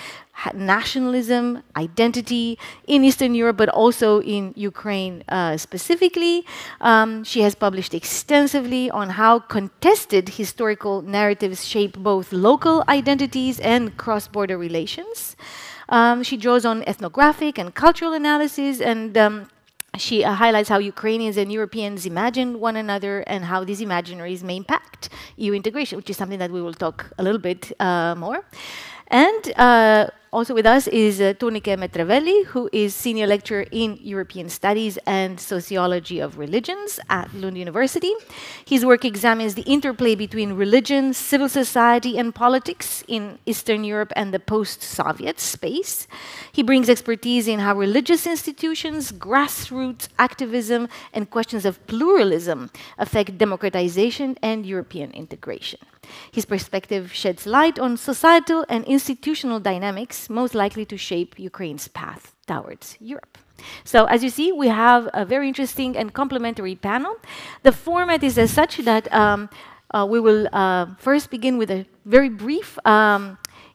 nationalism, identity in Eastern Europe, but also in Ukraine specifically. She has published extensively on how contested historical narratives shape both local identities and cross-border relations. She draws on ethnographic and cultural analysis, and she highlights how Ukrainians and Europeans imagine one another and how these imaginaries may impact EU integration, which is something that we will talk a little bit more. And also with us is Tornike Metravelli, who is Senior Lecturer in European Studies and Sociology of Religions at Lund University. His work examines the interplay between religion, civil society, and politics in Eastern Europe and the post-Soviet space. He brings expertise in how religious institutions, grassroots activism, and questions of pluralism affect democratization and European integration. His perspective sheds light on societal and institutional dynamics most likely to shape Ukraine's path towards Europe. So, as you see, we have a very interesting and complementary panel. The format is as such that we will first begin with a very brief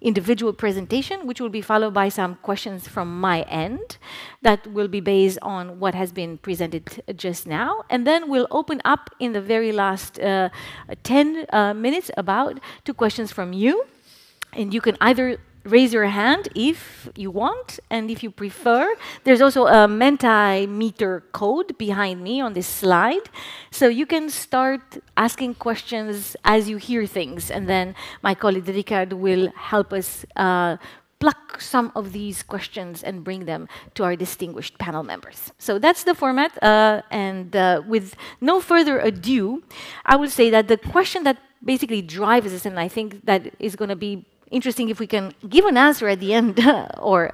individual presentation, which will be followed by some questions from my end that will be based on what has been presented just now. And then we'll open up in the very last 10 minutes to questions from you. And you can either raise your hand if you want, and if you prefer. There's also a Mentimeter code behind me on this slide. So you can start asking questions as you hear things, and then my colleague Ricard will help us pluck some of these questions and bring them to our distinguished panel members. So that's the format, and with no further ado, I will say that the question that basically drives us, and I think that is going to be interesting if we can give an answer at the end, or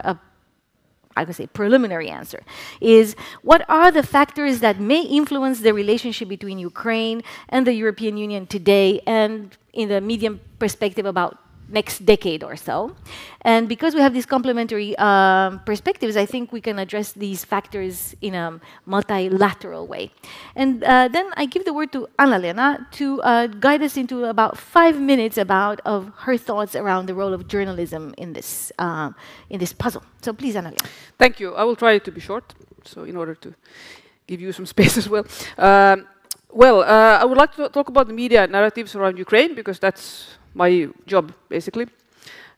I would say preliminary answer, is what are the factors that may influence the relationship between Ukraine and the European Union today, and in the medium perspective about next decade or so. And because we have these complementary perspectives, I think we can address these factors in a multilateral way. And then I give the word to Anna-Lena to guide us into about 5 minutes of her thoughts around the role of journalism in this puzzle. So please, Anna-Lena. Thank you. I will try to be short, so in order to give you some space as well. I would like to talk about the media narratives around Ukraine, because that's my job, basically.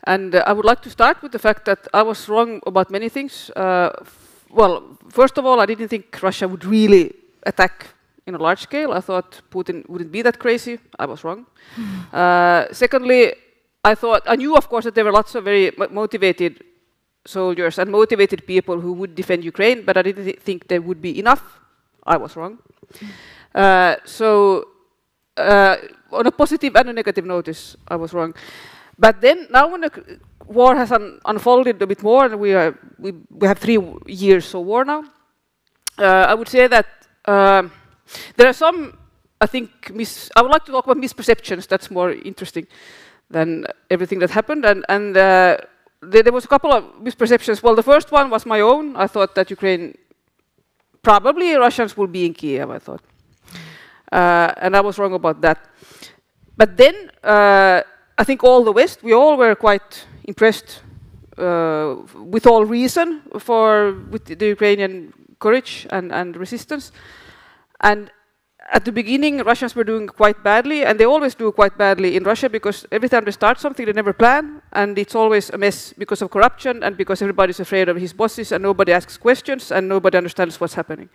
And I would like to start with the fact that I was wrong about many things. First of all, I didn't think Russia would really attack in a large scale. I thought Putin wouldn't be that crazy. I was wrong. Secondly, I knew, of course, that there were lots of very motivated soldiers and motivated people who would defend Ukraine, but I didn't think there would be enough. I was wrong. On a positive and a negative notice, I was wrong. But then, now when the war has unfolded a bit more, and we have 3 years of war now, I would say that there are some, I think, I would like to talk about misperceptions. That's more interesting than everything that happened. And there was a couple of misperceptions. Well, the first one was my own. I thought that probably Russians will be in Kiev, I thought. And I was wrong about that. But then, I think all the West, we all were quite impressed, with all reason, with the Ukrainian courage and resistance. And at the beginning, Russians were doing quite badly, and they always do quite badly in Russia, because every time they start something, they never plan, and it's always a mess because of corruption, and because everybody's afraid of his bosses, and nobody asks questions, and nobody understands what's happening.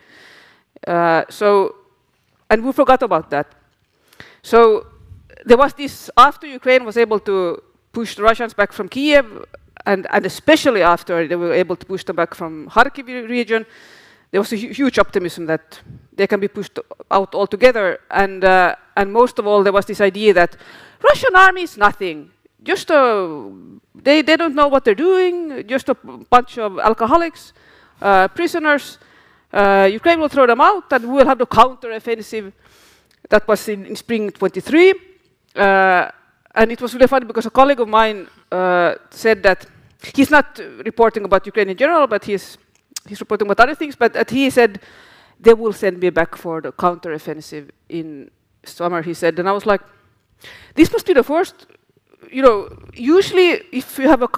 And we forgot about that. So there was this, after Ukraine was able to push the Russians back from Kiev, and especially after they were able to push them back from Kharkiv region, there was a huge optimism that they can be pushed out altogether. And most of all, there was this idea that Russian army is nothing. Just they don't know what they're doing, just a bunch of alcoholics, prisoners. Ukraine will throw them out, and we will have the counter-offensive. That was in spring 23. And it was really funny, because a colleague of mine said that he's not reporting about Ukraine in general, but he's reporting about other things, but he said, they will send me back for the counter-offensive in summer, he said. And I was like, this must be the first, usually if you have a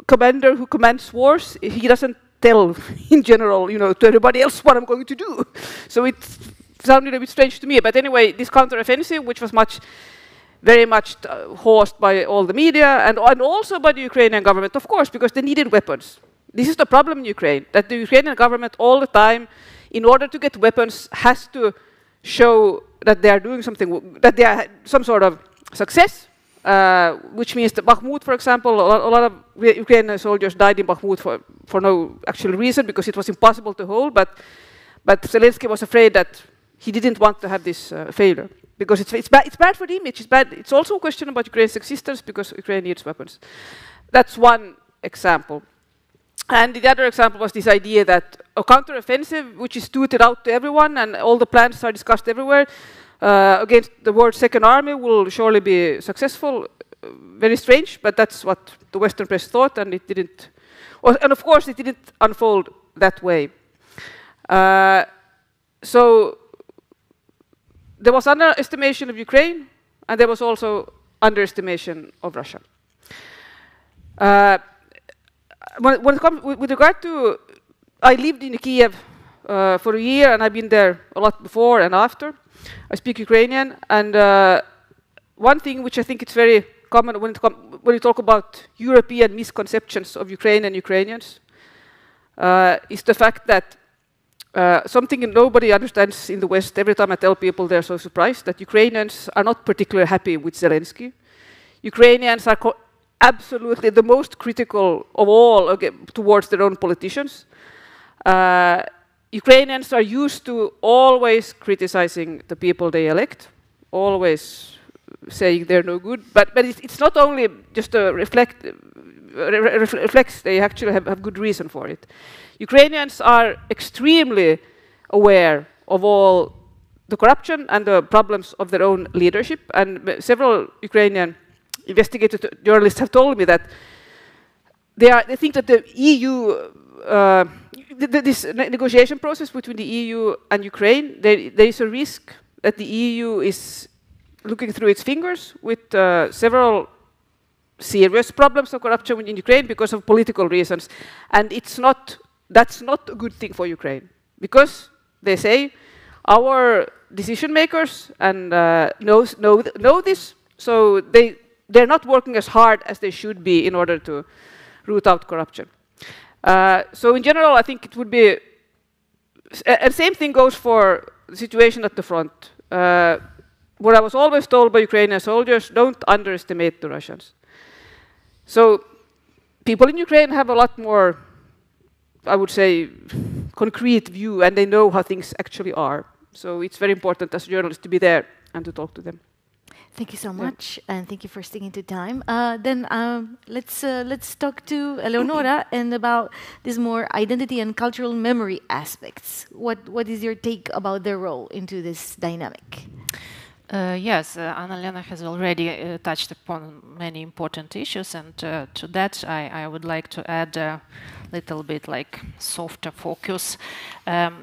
commander who commands wars, he doesn't tell in general, to everybody else what I'm going to do. So it sounded a bit strange to me. But anyway, this counter-offensive, which was very much horsed by all the media, and also by the Ukrainian government, of course, because they needed weapons. This is the problem in Ukraine, that the Ukrainian government all the time, in order to get weapons, has to show that they are doing something, that they are some sort of success. Which means that Bakhmut, for example, a lot of Ukrainian soldiers died in Bakhmut for no actual reason, because it was impossible to hold. But Zelensky was afraid that he didn't want to have this failure, because it's bad for the image. It's bad. It's also a question about Ukraine's existence, because Ukraine needs weapons. That's one example. And the other example was this idea that a counter-offensive, which is tooted out to everyone, and all the plans are discussed everywhere, against the world's second army will surely be successful. Very strange, but that's what the Western press thought, and it didn't. And of course, it didn't unfold that way. So there was underestimation of Ukraine, and there was also underestimation of Russia. When it comes with regard to, I lived in Kiev for a year, and I've been there a lot before and after. I speak Ukrainian, and one thing which I think it's very common when you talk about European misconceptions of Ukraine and Ukrainians, is the fact that something nobody understands in the West. Every time I tell people, they're so surprised that Ukrainians are not particularly happy with Zelensky. Ukrainians are absolutely the most critical of all towards their own politicians. Ukrainians are used to always criticizing the people they elect, always saying they're no good. But it's not only just a reflex, they actually have good reason for it. Ukrainians are extremely aware of all the corruption and the problems of their own leadership. And several Ukrainian investigative journalists have told me that they think that the EU, this negotiation process between the EU and Ukraine, there is a risk that the EU is looking through its fingers with several serious problems of corruption in Ukraine because of political reasons. And that's not a good thing for Ukraine, because they say our decision makers and know this, so they're not working as hard as they should be in order to root out corruption. So in general, I think it would be, and same thing goes for the situation at the front. What I was always told by Ukrainian soldiers, don't underestimate the Russians. So people in Ukraine have a lot more, I would say, concrete view, and they know how things actually are. So it's very important as journalists to be there and to talk to them. Thank you so much, and thank you for sticking to time. Then let's talk to Eleonora and about this more identity and cultural memory aspects. What is your take about their role into this dynamic? Yes, Anna-Lena has already touched upon many important issues, and to that I would like to add a little bit like softer focus.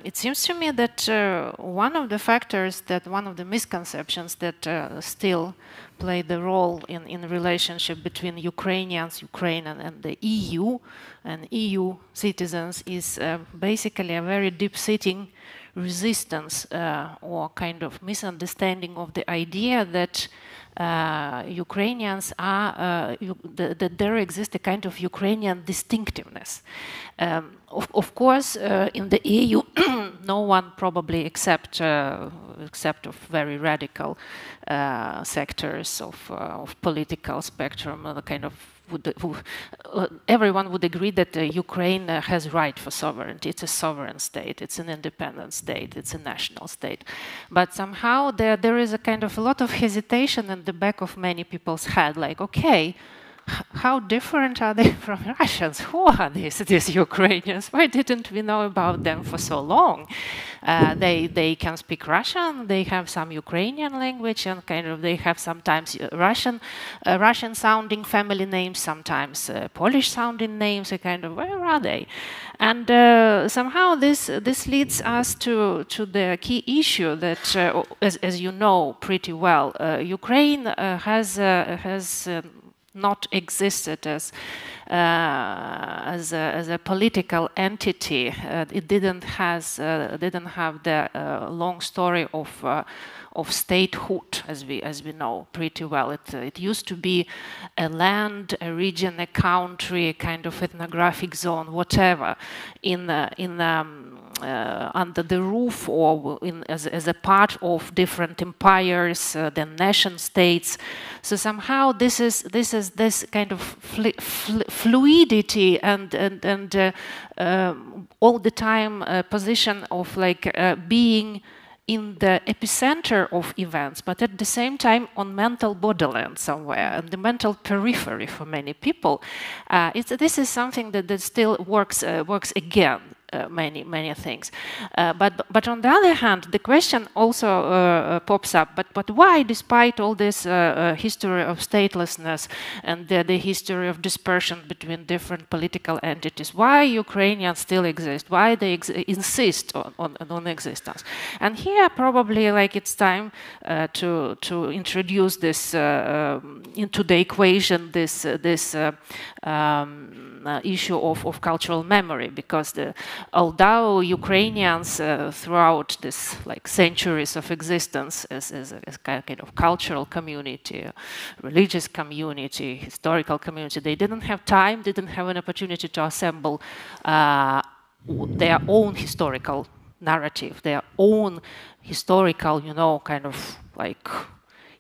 It seems to me that one of the misconceptions that still play the role in relationship between Ukrainians, Ukraine and the EU and EU citizens is basically a very deep-sitting resistance or kind of misunderstanding of the idea that Ukrainians are, that there exists a kind of Ukrainian distinctiveness. Of course, in the EU, no one probably except of very radical sectors of political spectrum, the kind of everyone would agree that Ukraine has right for sovereignty. It's a sovereign state, it's an independent state, it's a national state. But somehow there is a kind of a lot of hesitation in the back of many people's head, like, okay, how different are they from Russians? Who are these Ukrainians? Why didn't we know about them for so long? They can speak Russian, they have some Ukrainian language, and kind of they have sometimes Russian-sounding family names, sometimes Polish-sounding names. A kind of, where are they? And somehow this leads us to the key issue that, as you know pretty well, Ukraine has not existed as a political entity. It didn't have the long story of statehood, as we know pretty well. It used to be a land, a region, a country, a kind of ethnographic zone, whatever, under the roof or as a part of different empires, then nation states. So somehow this is this kind of fluidity and all the time position of like being in the epicenter of events, but at the same time on mental borderland somewhere, and the mental periphery for many people. This is something that still works again. Many things, but on the other hand, the question also pops up. But why, despite all this history of statelessness and the history of dispersion between different political entities, why Ukrainians still exist? Why they insist on existence? And here, probably, like it's time to introduce this into the equation. This issue of cultural memory, because although Ukrainians throughout this like centuries of existence as a kind of cultural community, religious community, historical community, they didn't have time, didn't have an opportunity to assemble their own historical narrative, their own historical, you know, kind of like,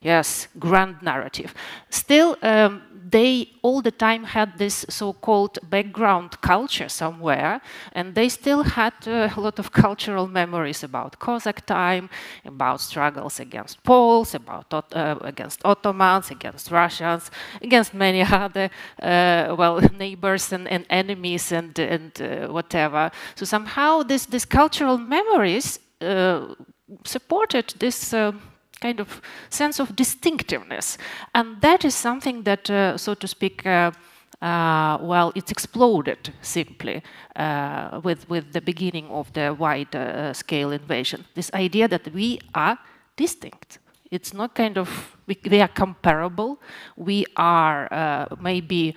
yes, grand narrative. Still, they all the time had this so-called background culture somewhere, and they still had a lot of cultural memories about Cossack time, about struggles against Poles, about against Ottomans, against Russians, against many other well neighbors and enemies and whatever. So somehow this cultural memories supported this kind of sense of distinctiveness, and that is something that, so to speak, well, it's exploded simply with the beginning of the wide-scale invasion. This idea that we are distinct. It's not kind of, we are comparable, we are maybe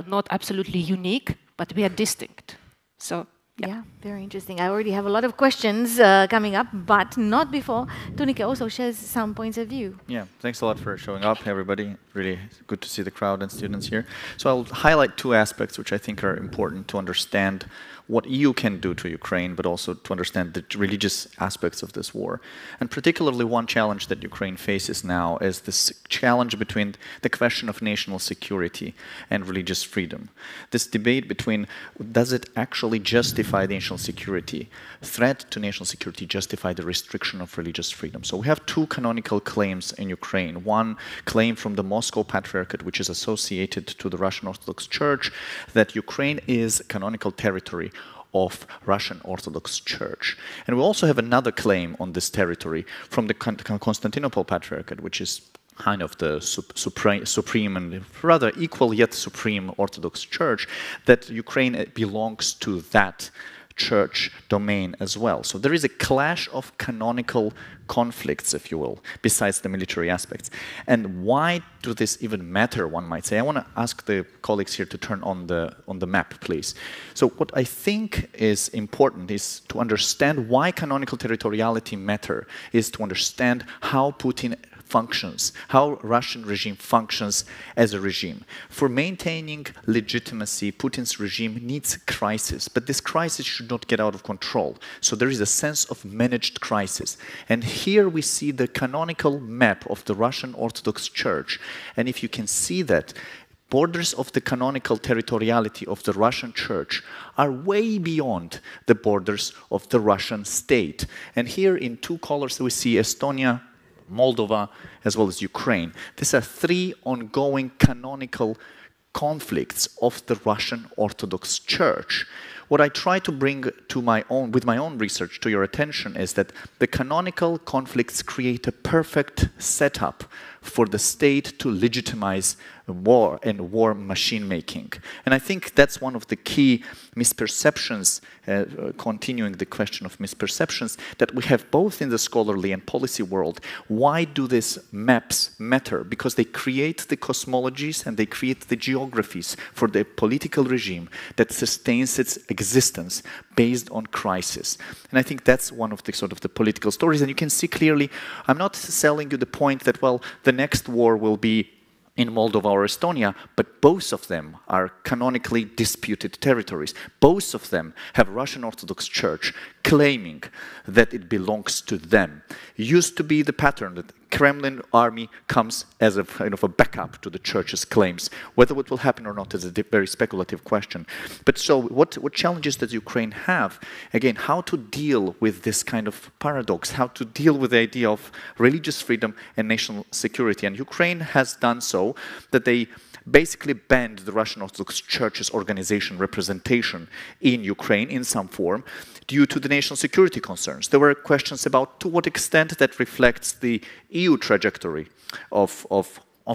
not absolutely unique, but we are distinct. So. Yeah, very interesting. I already have a lot of questions coming up, but not before Tunika also shares some points of view. Yeah, thanks a lot for showing up, everybody. Really good to see the crowd and students here. So I'll highlight two aspects which I think are important to understand what EU can do to Ukraine, but also to understand the religious aspects of this war. And particularly one challenge that Ukraine faces now is this challenge between the question of national security and religious freedom. This debate between, does it actually justify the national security, threat to national security justify the restriction of religious freedom? So we have two canonical claims in Ukraine. One claim from the Moscow Patriarchate, which is associated to the Russian Orthodox Church, that Ukraine is canonical territory of Russian Orthodox Church. And we also have another claim on this territory from the Constantinople Patriarchate, which is kind of the supreme and rather equal yet supreme Orthodox Church, that Ukraine belongs to that church domain as well. So there is a clash of canonical conflicts, if you will, besides the military aspects. And why do this even matter, one might say? I want to ask the colleagues here to turn on the map, please. So what I think is important is to understand why canonical territoriality matter, is to understand how Putin functions, how Russian regime functions as a regime. For maintaining legitimacy, Putin's regime needs crisis, but this crisis should not get out of control. So there is a sense of managed crisis. And here we see the canonical map of the Russian Orthodox Church. And if you can see that, borders of the canonical territoriality of the Russian Church are way beyond the borders of the Russian state. And here in two colors we see Estonia, Moldova, as well as Ukraine. These are three ongoing canonical conflicts of the Russian Orthodox Church. What I try to bring to with my own research to your attention is that the canonical conflicts create a perfect setup for the state to legitimize war and war machine making. And I think that's one of the key misperceptions, continuing the question of misperceptions, that we have both in the scholarly and policy world. Why do these maps matter? Because they create the cosmologies and they create the geographies for the political regime that sustains its existence based on crisis. And I think that's one of the sort of the political stories. And you can see clearly, I'm not selling you the point that, well, the next war will be in Moldova or Estonia, but both of them are canonically disputed territories. Both of them have Russian Orthodox Church claiming that it belongs to them. It used to be the pattern that Kremlin army comes as a kind of a backup to the church's claims. Whether it will happen or not is a very speculative question. But so what challenges does Ukraine have? Again, how to deal with this kind of paradox, how to deal with the idea of religious freedom and national security. And Ukraine has done so, that they basically banned the Russian Orthodox Church's organization representation in Ukraine in some form due to the national security concerns. There were questions about to what extent that reflects the EU trajectory of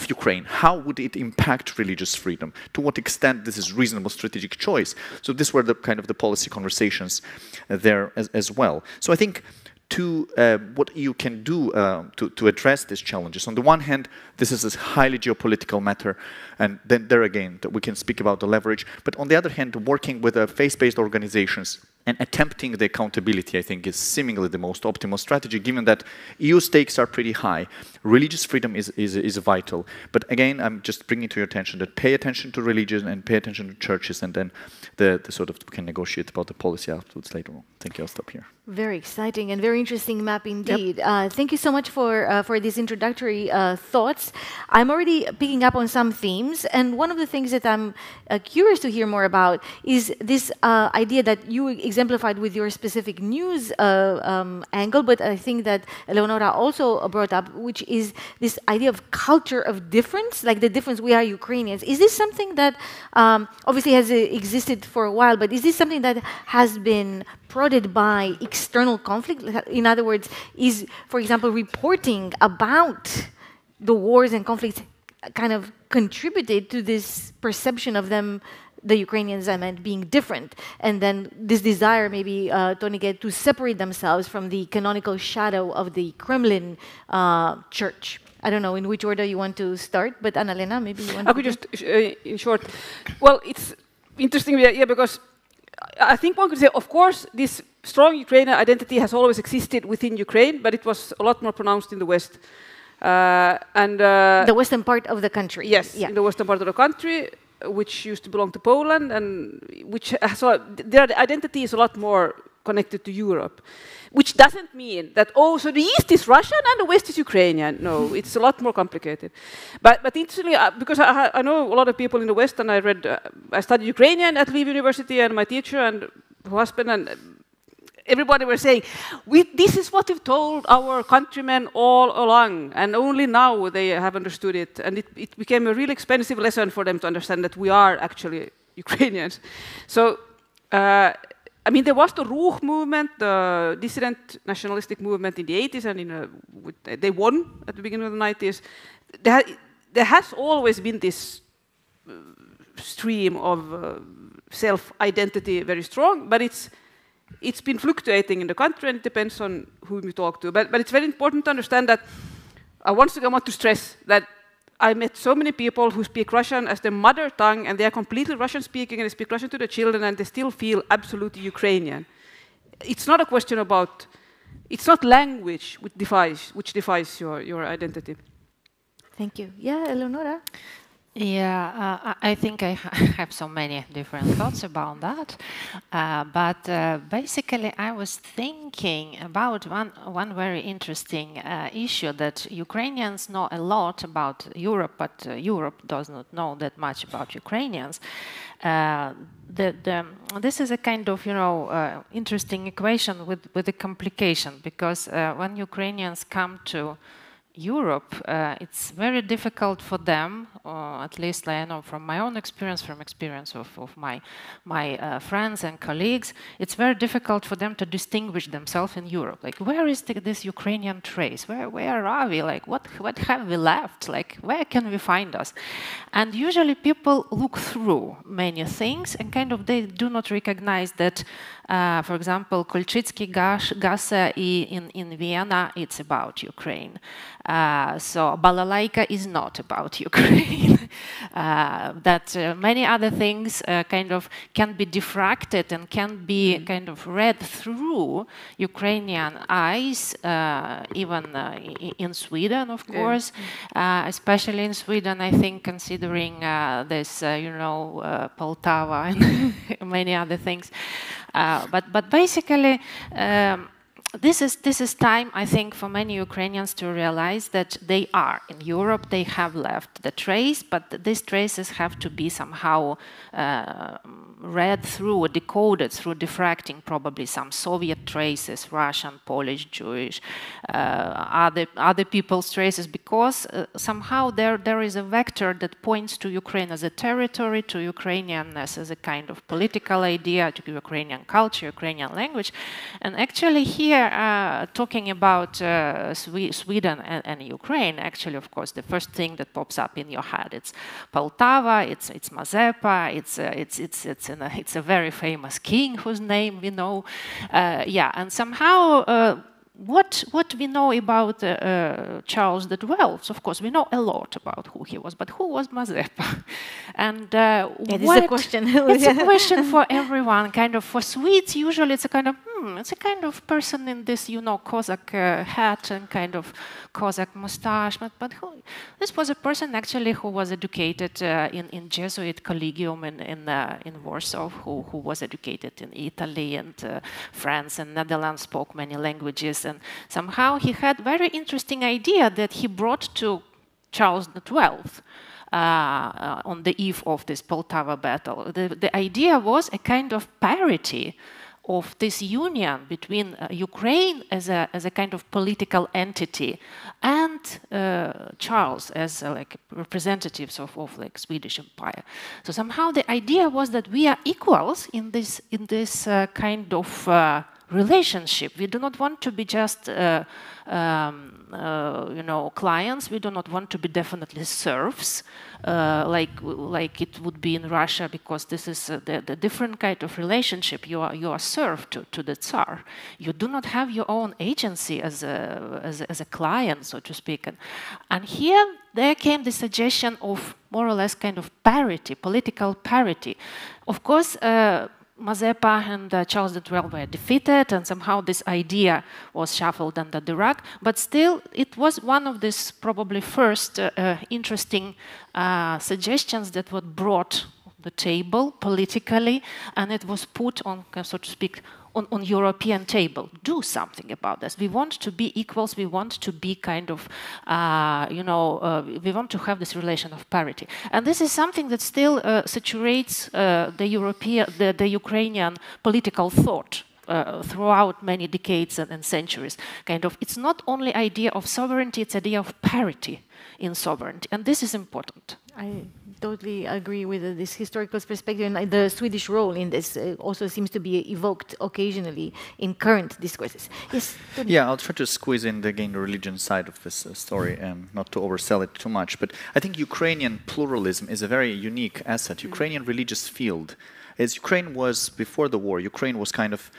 Ukraine. How would it impact religious freedom? To what extent this is reasonable strategic choice? So these were the kind of the policy conversations there as well. So I think what EU can do to address these challenges. On the one hand, this is a highly geopolitical matter, and then there again, we can speak about the leverage. But on the other hand, working with faith-based organizations And attempting the accountability, I think, is seemingly the most optimal strategy, given that EU stakes are pretty high. Religious freedom is vital. But again, I'm just bringing to your attention that pay attention to religion and pay attention to churches, and then the sort of we can negotiate about the policy afterwards later on. Thank you. I'll stop here. Very exciting and very interesting map indeed. Thank you so much for these introductory thoughts. I'm already picking up on some themes, and one of the things that I'm curious to hear more about is this idea that you exemplified with your specific news angle, but I think that Eleonora also brought up, which is this idea of culture of difference, like the difference we are Ukrainians. Is this something that obviously has existed for a while, but is this something that has been prodded by external conflict? In other words, is, for example, reporting about the wars and conflicts kind of contributed to this perception of them, the Ukrainians, I meant, being different, and then this desire, maybe, Tonike, to separate themselves from the canonical shadow of the Kremlin church? I don't know in which order you want to start, but Anna-Lena, maybe you want to... I could just, in short, well, it's interesting, yeah, because I think one could say, of course, this strong Ukrainian identity has always existed within Ukraine, but it was a lot more pronounced in the West. The western part of the country. Yes, in the western part of the country, which used to belong to Poland, and which so their identity is a lot more connected to Europe, which doesn't mean that, oh, so the East is Russian and the West is Ukrainian. No, it's a lot more complicated. But interestingly, because I know a lot of people in the West, and I studied Ukrainian at Lviv University, and my teacher and husband and everybody were saying, this is what we've told our countrymen all along, and only now they have understood it. And it became a really expensive lesson for them to understand that we are actually Ukrainians. So, I mean, there was the Ruch movement, the dissident nationalistic movement in the 80s, and they won at the beginning of the 90s. There has always been this stream of self-identity very strong, but it's been fluctuating in the country, and it depends on whom you talk to. But it's very important to understand that once again I want to stress that I met so many people who speak Russian as their mother tongue, and they are completely Russian-speaking, and they speak Russian to their children, and they still feel absolutely Ukrainian. It's not a question about, it's not language which defies your identity. Thank you. Yeah, Eleonora? Yeah, I think I have so many different thoughts about that. But basically, I was thinking about one very interesting issue, that Ukrainians know a lot about Europe, but Europe does not know that much about Ukrainians. This is a kind of, interesting equation with a complication, because when Ukrainians come to Europe, it's very difficult for them, at least I know from my own experience, from experience of my friends and colleagues, it's very difficult for them to distinguish themselves in Europe. Like, where is this Ukrainian trace? Where are we? Like, what have we left? Like, where can we find us? And usually people look through many things, and kind of they do not recognize that, for example, Kolchitsky Gasse in Vienna, it's about Ukraine. So Balalaika is not about Ukraine. That many other things kind of can be diffracted and can be kind of read through Ukrainian eyes, even in Sweden, of course. Especially in Sweden, I think, considering this, Poltava and many other things. But basically, this is time, I think, for many Ukrainians to realize that they are in Europe, they have left the trace, but these traces have to be somehow read through or decoded through diffracting probably some Soviet traces, Russian, Polish, Jewish, other people's traces, because somehow there is a vector that points to Ukraine as a territory, to Ukrainianness as a kind of political idea, to Ukrainian culture, Ukrainian language. And actually here, talking about Sweden and Ukraine, actually, of course, the first thing that pops up in your head, it's Poltava, it's Mazepa, it's a very famous king whose name we know. And somehow what we know about Charles XII? Of course, we know a lot about who he was, but who was Mazeppa? And this is a question. It's a question for everyone. Kind of for Swedes, usually it's a kind of it's a kind of person in this, you know, Cossack hat and kind of Cossack mustache. But who? This was a person actually who was educated in Jesuit collegium in Warsaw, who was educated in Italy and France and Netherlands, spoke many languages, and somehow he had very interesting idea that he brought to Charles XII. On the eve of this Poltava battle. The idea was a kind of parity of this union between Ukraine as a kind of political entity and Charles as like representatives of like Swedish Empire. So somehow the idea was that we are equals in this kind of relationship. We do not want to be just you know, clients. We do not want to be definitely serfs, like it would be in Russia, because this is the different kind of relationship. You are served to the Tsar. You do not have your own agency as a client, so to speak. And here there came the suggestion of more or less kind of parity, political parity. Of course, Mazeppa and Charles XII were defeated, and somehow this idea was shuffled under the rug. But still, it was one of these probably first interesting suggestions that were brought the table politically, and it was put on, so to speak, on European table. Do something about this. We want to be equals. We want to be kind of, you know, we want to have this relation of parity. And this is something that still saturates the Ukrainian political thought throughout many decades and centuries. Kind of, it's not only idea of sovereignty; it's idea of parity in sovereignty, and this is important. I totally agree with this historical perspective, and the Swedish role in this also seems to be evoked occasionally in current discourses. Yes. Yeah, I'll try to squeeze in again the religion side of this story, not to oversell it too much. But I think Ukrainian pluralism is a very unique asset. Ukrainian religious field, as Ukraine was before the war, Ukraine was kind of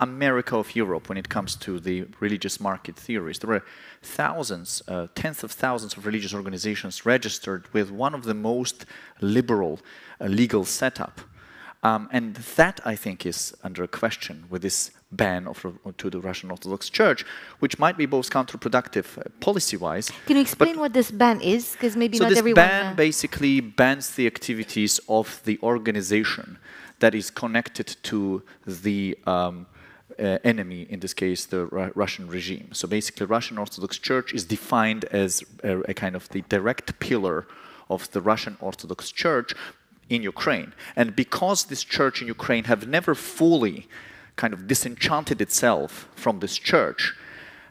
America of Europe when it comes to the religious market theories. There were thousands, tens of thousands of religious organizations registered with one of the most liberal legal setup. And that, I think, is under question with this ban to the Russian Orthodox Church, which might be both counterproductive policy-wise. Can you explain what this ban is? Because maybe not everyone... So this ban basically bans the activities of the organization that is connected to the enemy, in this case, the Russian regime. So basically, Russian Orthodox Church is defined as a kind of the direct pillar of the Russian Orthodox Church in Ukraine. And because this church in Ukraine have never fully kind of disenchanted itself from this church,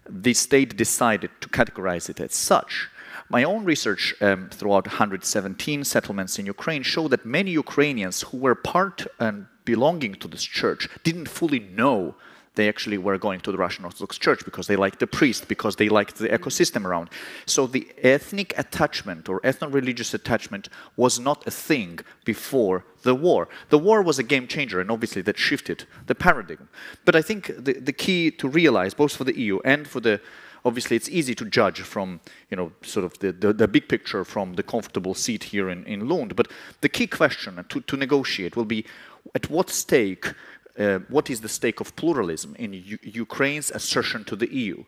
the state decided to categorize it as such. My own research throughout 117 settlements in Ukraine showed that many Ukrainians who were part and belonging to this church didn't fully know they actually were going to the Russian Orthodox Church because they liked the priest, because they liked the ecosystem around. So the ethnic attachment or ethno-religious attachment was not a thing before the war. The war was a game changer, and obviously that shifted the paradigm. But I think the key to realize, both for the EU and for the obviously, it's easy to judge from, you know, sort of the big picture from the comfortable seat here in Lund. But the key question to negotiate will be, at what stake, what is the stake of pluralism in Ukraine's assertion to the EU?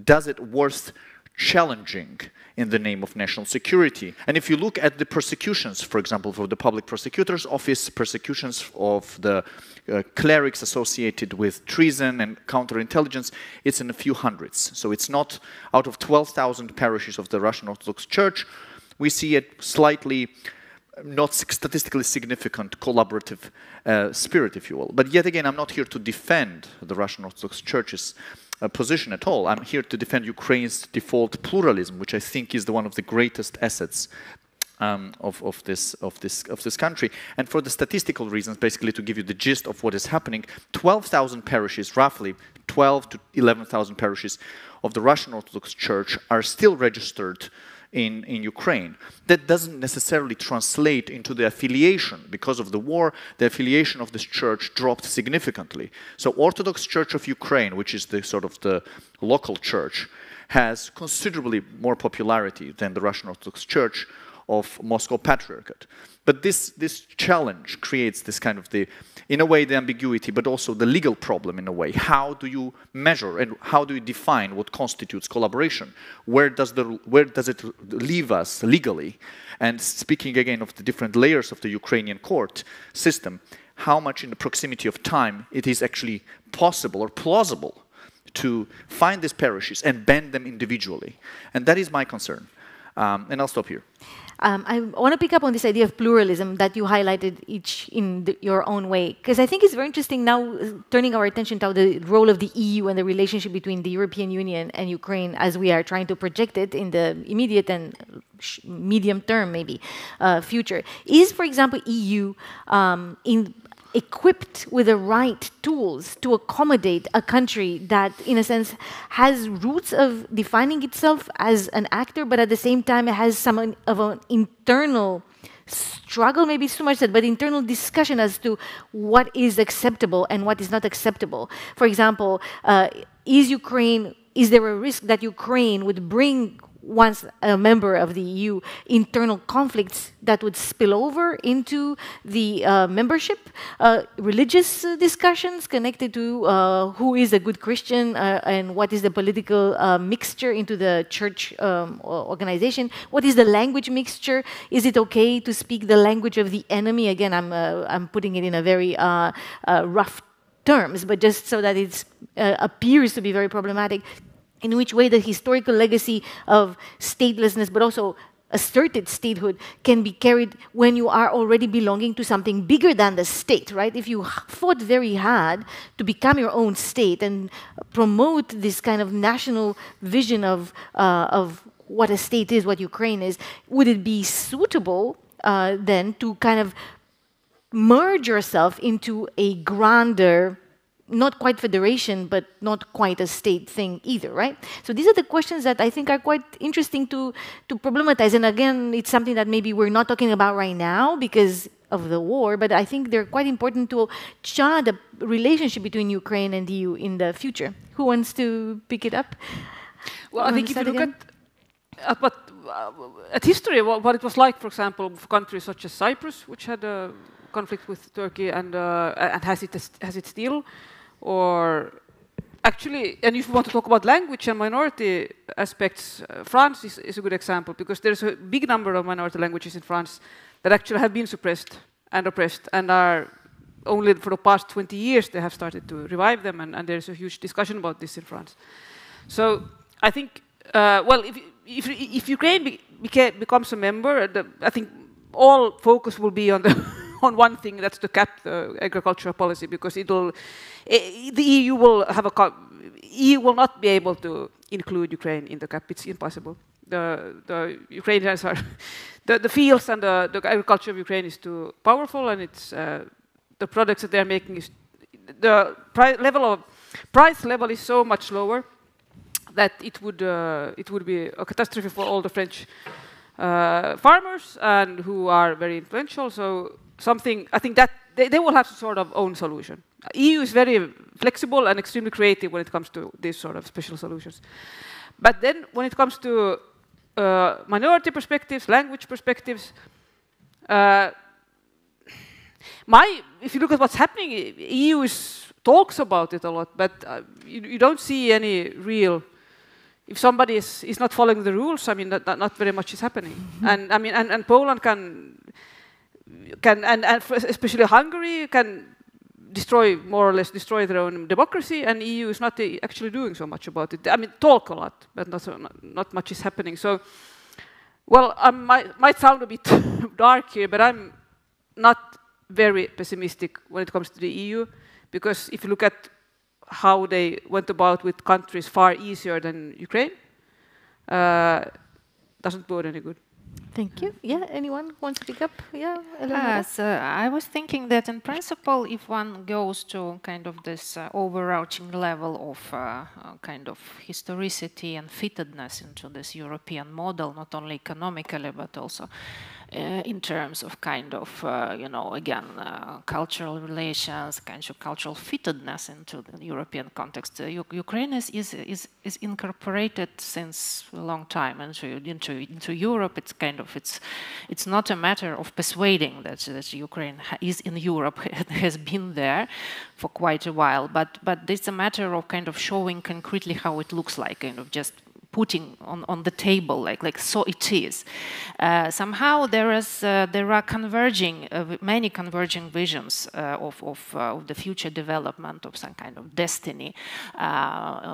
Does it worth challenging in the name of national security? And if you look at the persecutions, for example, for the Public Prosecutor's Office, persecutions of the clerics associated with treason and counterintelligence, it's in a few hundreds. So it's not out of 12,000 parishes of the Russian Orthodox Church. We see a slightly not statistically significant collaborative spirit, if you will. But yet again, I'm not here to defend the Russian Orthodox Church's position at all. I'm here to defend Ukraine's default pluralism, which I think is one of the greatest assets of this country. And for the statistical reasons, basically to give you the gist of what is happening, 12,000 parishes, roughly 12 to 11,000 parishes of the Russian Orthodox Church are still registered in Ukraine. That doesn't necessarily translate into the affiliation. Because of the war, the affiliation of this church dropped significantly. So Orthodox Church of Ukraine, which is the sort of the local church, has considerably more popularity than the Russian Orthodox Church of Moscow Patriarchate. But this challenge creates this kind of in a way, the ambiguity, but also the legal problem in a way. How do you measure and how do you define what constitutes collaboration? Where does it leave us legally? And speaking again of the different layers of the Ukrainian court system, how much in the proximity of time it is actually possible or plausible to find these parishes and ban them individually. And that is my concern. And I'll stop here. I want to pick up on this idea of pluralism that you highlighted each in your own way, because I think it's very interesting now, turning our attention to the role of the EU and the relationship between the European Union and Ukraine as we are trying to project it in the immediate and medium term, maybe, future. Is, for example, EU equipped with the right tools to accommodate a country that, in a sense, has roots of defining itself as an actor, but at the same time it has some of an internal struggle, maybe it's too much said, but internal discussion as to what is acceptable and what is not acceptable. For example, is there a risk that Ukraine would bring, once a member of the EU, internal conflicts that would spill over into the membership, religious discussions connected to who is a good Christian and what is the political mixture into the church organization, what is the language mixture, is it okay to speak the language of the enemy? Again, I'm putting it in a very rough terms, but just so that it appears to be very problematic. In which way the historical legacy of statelessness, but also asserted statehood, can be carried when you are already belonging to something bigger than the state, right? If you fought very hard to become your own state and promote this kind of national vision of what a state is, what Ukraine is, would it be suitable then to kind of merge yourself into a grander, not quite federation, but not quite a state thing either, right? So these are the questions that I think are quite interesting to problematize. And again, it's something that maybe we're not talking about right now because of the war, but I think they're quite important to chart the relationship between Ukraine and the EU in the future. Who wants to pick it up? Well, I think if you look at history, what it was like, for example, for countries such as Cyprus, which had a conflict with Turkey and has it still, or actually, and if you want to talk about language and minority aspects, France is a good example, because there's a big number of minority languages in France that actually have been suppressed and oppressed, and are only for the past 20 years they have started to revive them, and there's a huge discussion about this in France. So I think, well, if Ukraine becomes a member, I think all focus will be on on one thing, that's to cap the agricultural policy, because the EU will not be able to include Ukraine in the cap. It's impossible. The Ukrainians are the fields and the agriculture of Ukraine is too powerful, and it's the products that they're making is the price level is so much lower that it would be a catastrophe for all the French farmers and who are very influential. So I think that they will have some sort of own solution. EU is very flexible and extremely creative when it comes to these sort of special solutions. But then when it comes to minority perspectives, language perspectives, if you look at what's happening, EU talks about it a lot, but you don't see any real. If somebody is not following the rules, I mean, not very much is happening. Mm-hmm. And I mean, and Poland can and especially Hungary can more or less destroy their own democracy, and EU is not actually doing so much about it. I mean, talk a lot, but not much is happening. So, well, I might sound a bit dark here, but I'm not very pessimistic when it comes to the EU, because if you look at how they went about with countries far easier than Ukraine, doesn't bode any good. Thank you. Yeah, anyone wants to pick up? Yeah, Yes, I was thinking that in principle, if one goes to kind of this overarching level of kind of historicity and fittedness into this European model, not only economically, but also in terms of kind of, you know, again, cultural relations, kind of cultural fittedness into the European context. Ukraine is incorporated since a long time into Europe. It's kind of, it's not a matter of persuading that Ukraine is in Europe. It has been there for quite a while, but it's a matter of kind of showing concretely how it looks like, kind of just putting on the table, like so it is. Somehow there are converging, many converging visions of the future development of some kind of destiny,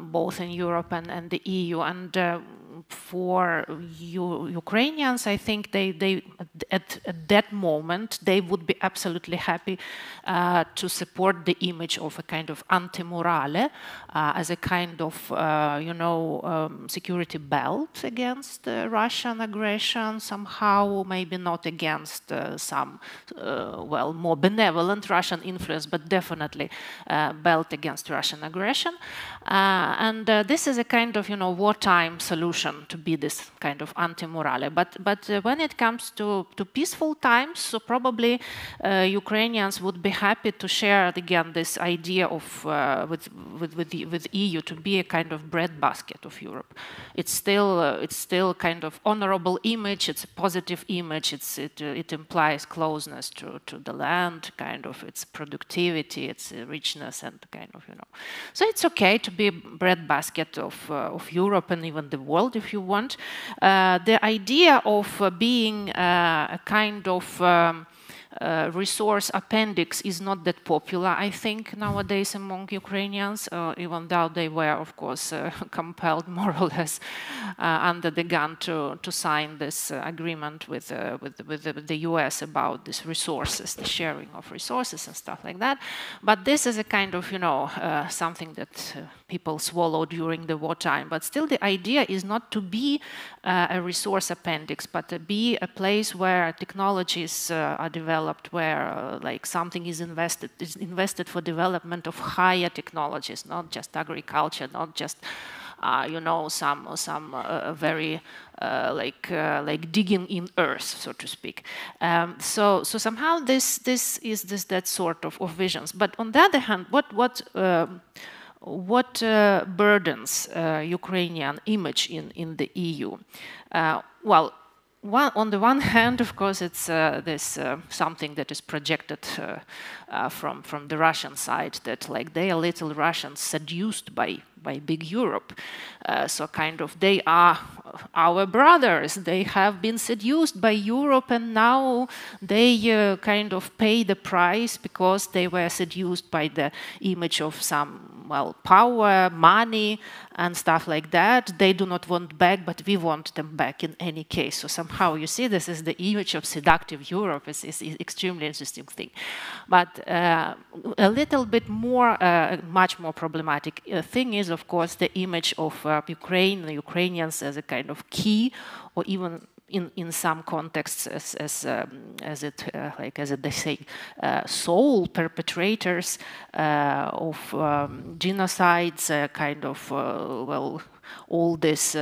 both in Europe and the EU. And for Ukrainians, I think they at that moment they would be absolutely happy to support the image of a kind of anti-morale as a kind of security belt against Russian aggression, somehow maybe not against some more benevolent Russian influence, but definitely belt against Russian aggression. And this is a kind of wartime solution to be this kind of anti-morale. But when it comes to peaceful times, so probably Ukrainians would be happy to share again this idea of with EU to be a kind of breadbasket of Europe. It's still kind of honorable image. It's a positive image. It implies closeness to the land, kind of its productivity, its richness, and kind of So it's okay to be a breadbasket of Europe and even the world if you want. The idea of being a kind of resource appendix is not that popular, I think, nowadays among Ukrainians, even though they were, of course, compelled more or less under the gun to sign this agreement with the US about these resources, the sharing of resources and stuff like that. But this is a kind of, something that people swallowed during the wartime. But still, the idea is not to be a resource appendix, but to be a place where technologies are developed, where like something is invested for development of higher technologies, not just agriculture, not just some very like digging in earth, so to speak. So somehow this is that sort of visions. But on the other hand, what burdens Ukrainian image in the EU? On the one hand, of course, it's something that is projected from the Russian side, that like they are little Russians seduced by big Europe. So kind of they are our brothers. They have been seduced by Europe, and now they kind of pay the price because they were seduced by the image of some power, money, and stuff like that. They do not want back, but we want them back in any case. So somehow, you see, this is the image of seductive Europe. Is extremely interesting thing. But a little bit more, much more problematic thing is, of course, the image of Ukraine, the Ukrainians as a kind of key, or even in some contexts as they say, sole perpetrators of genocides, kind of all these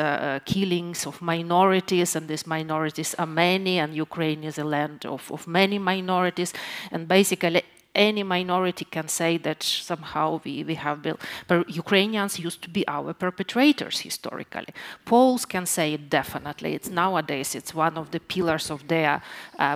killings of minorities, and these minorities are many, and Ukraine is a land of many minorities, and basically any minority can say that somehow we have built. But Ukrainians used to be our perpetrators historically. Poles can say it definitely. It's nowadays it's one of the pillars of their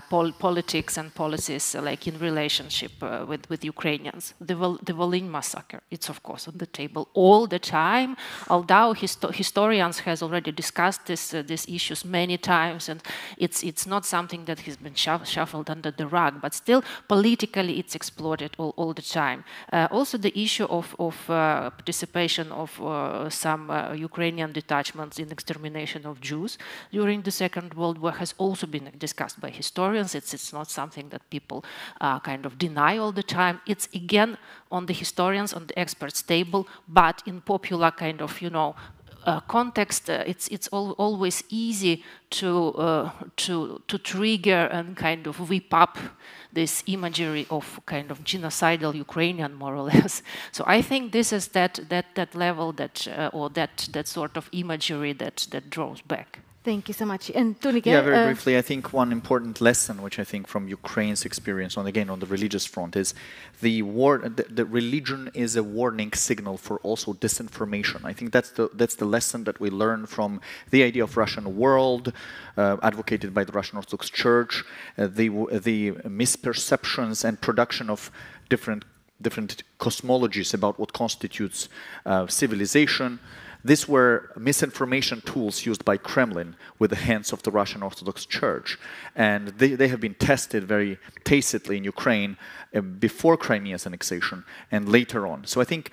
politics and policies, like in relationship with Ukrainians. The Volyn massacre, it's of course on the table all the time. Although historians has already discussed these issues many times, and it's not something that has been shuffled under the rug, but still politically it's explored all the time. Also the issue of participation of some Ukrainian detachments in extermination of Jews during the Second World War has also been discussed by historians. It's not something that people kind of deny all the time. It's again on the historians, on the experts table, but in popular kind of, context, it's always easy to trigger and kind of whip up this imagery of kind of genocidal Ukrainian, more or less. So I think this is that level or that sort of imagery that draws back. Thank you so much. And Tunika, yeah, very briefly, I think one important lesson, which I think from Ukraine's experience, on the religious front, is the religion is a warning signal for also disinformation. I think that's the lesson that we learn from the idea of Russian world, advocated by the Russian Orthodox Church, the misperceptions and production of different cosmologies about what constitutes civilization. These were misinformation tools used by Kremlin with the hands of the Russian Orthodox Church. And they have been tested very tacitly in Ukraine before Crimea's annexation and later on. So I think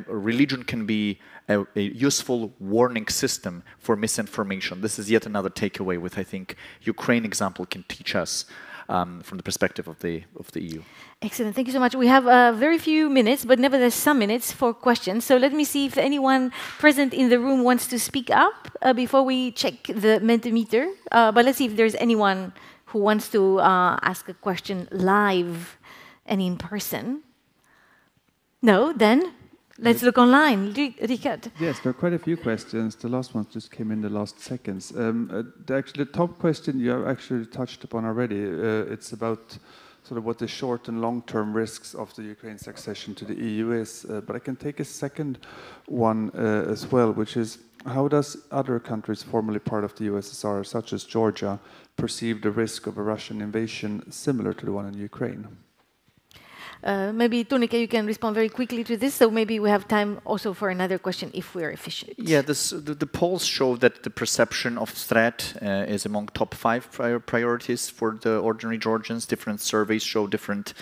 religion can be a useful warning system for misinformation. This is yet another takeaway which I think Ukraine example can teach us from the perspective of the EU. Excellent. Thank you so much. We have very few minutes, but nevertheless some minutes for questions. So let me see if anyone present in the room wants to speak up before we check the Mentimeter. But let's see if there's anyone who wants to ask a question live and in person. No? Then let's look online. Richard. Yes, there are quite a few questions. The last ones just came in the last seconds. The top question you have actually touched upon already. It's about sort of what the short and long-term risks of the Ukraine's accession to the EU is. But I can take a second one as well, which is how does other countries formerly part of the USSR, such as Georgia, perceive the risk of a Russian invasion similar to the one in Ukraine? Maybe, Tunika, you can respond very quickly to this, so maybe we have time also for another question if we're efficient. Yeah, the polls show that the perception of threat is among top 5 priorities for the ordinary Georgians. Different surveys show different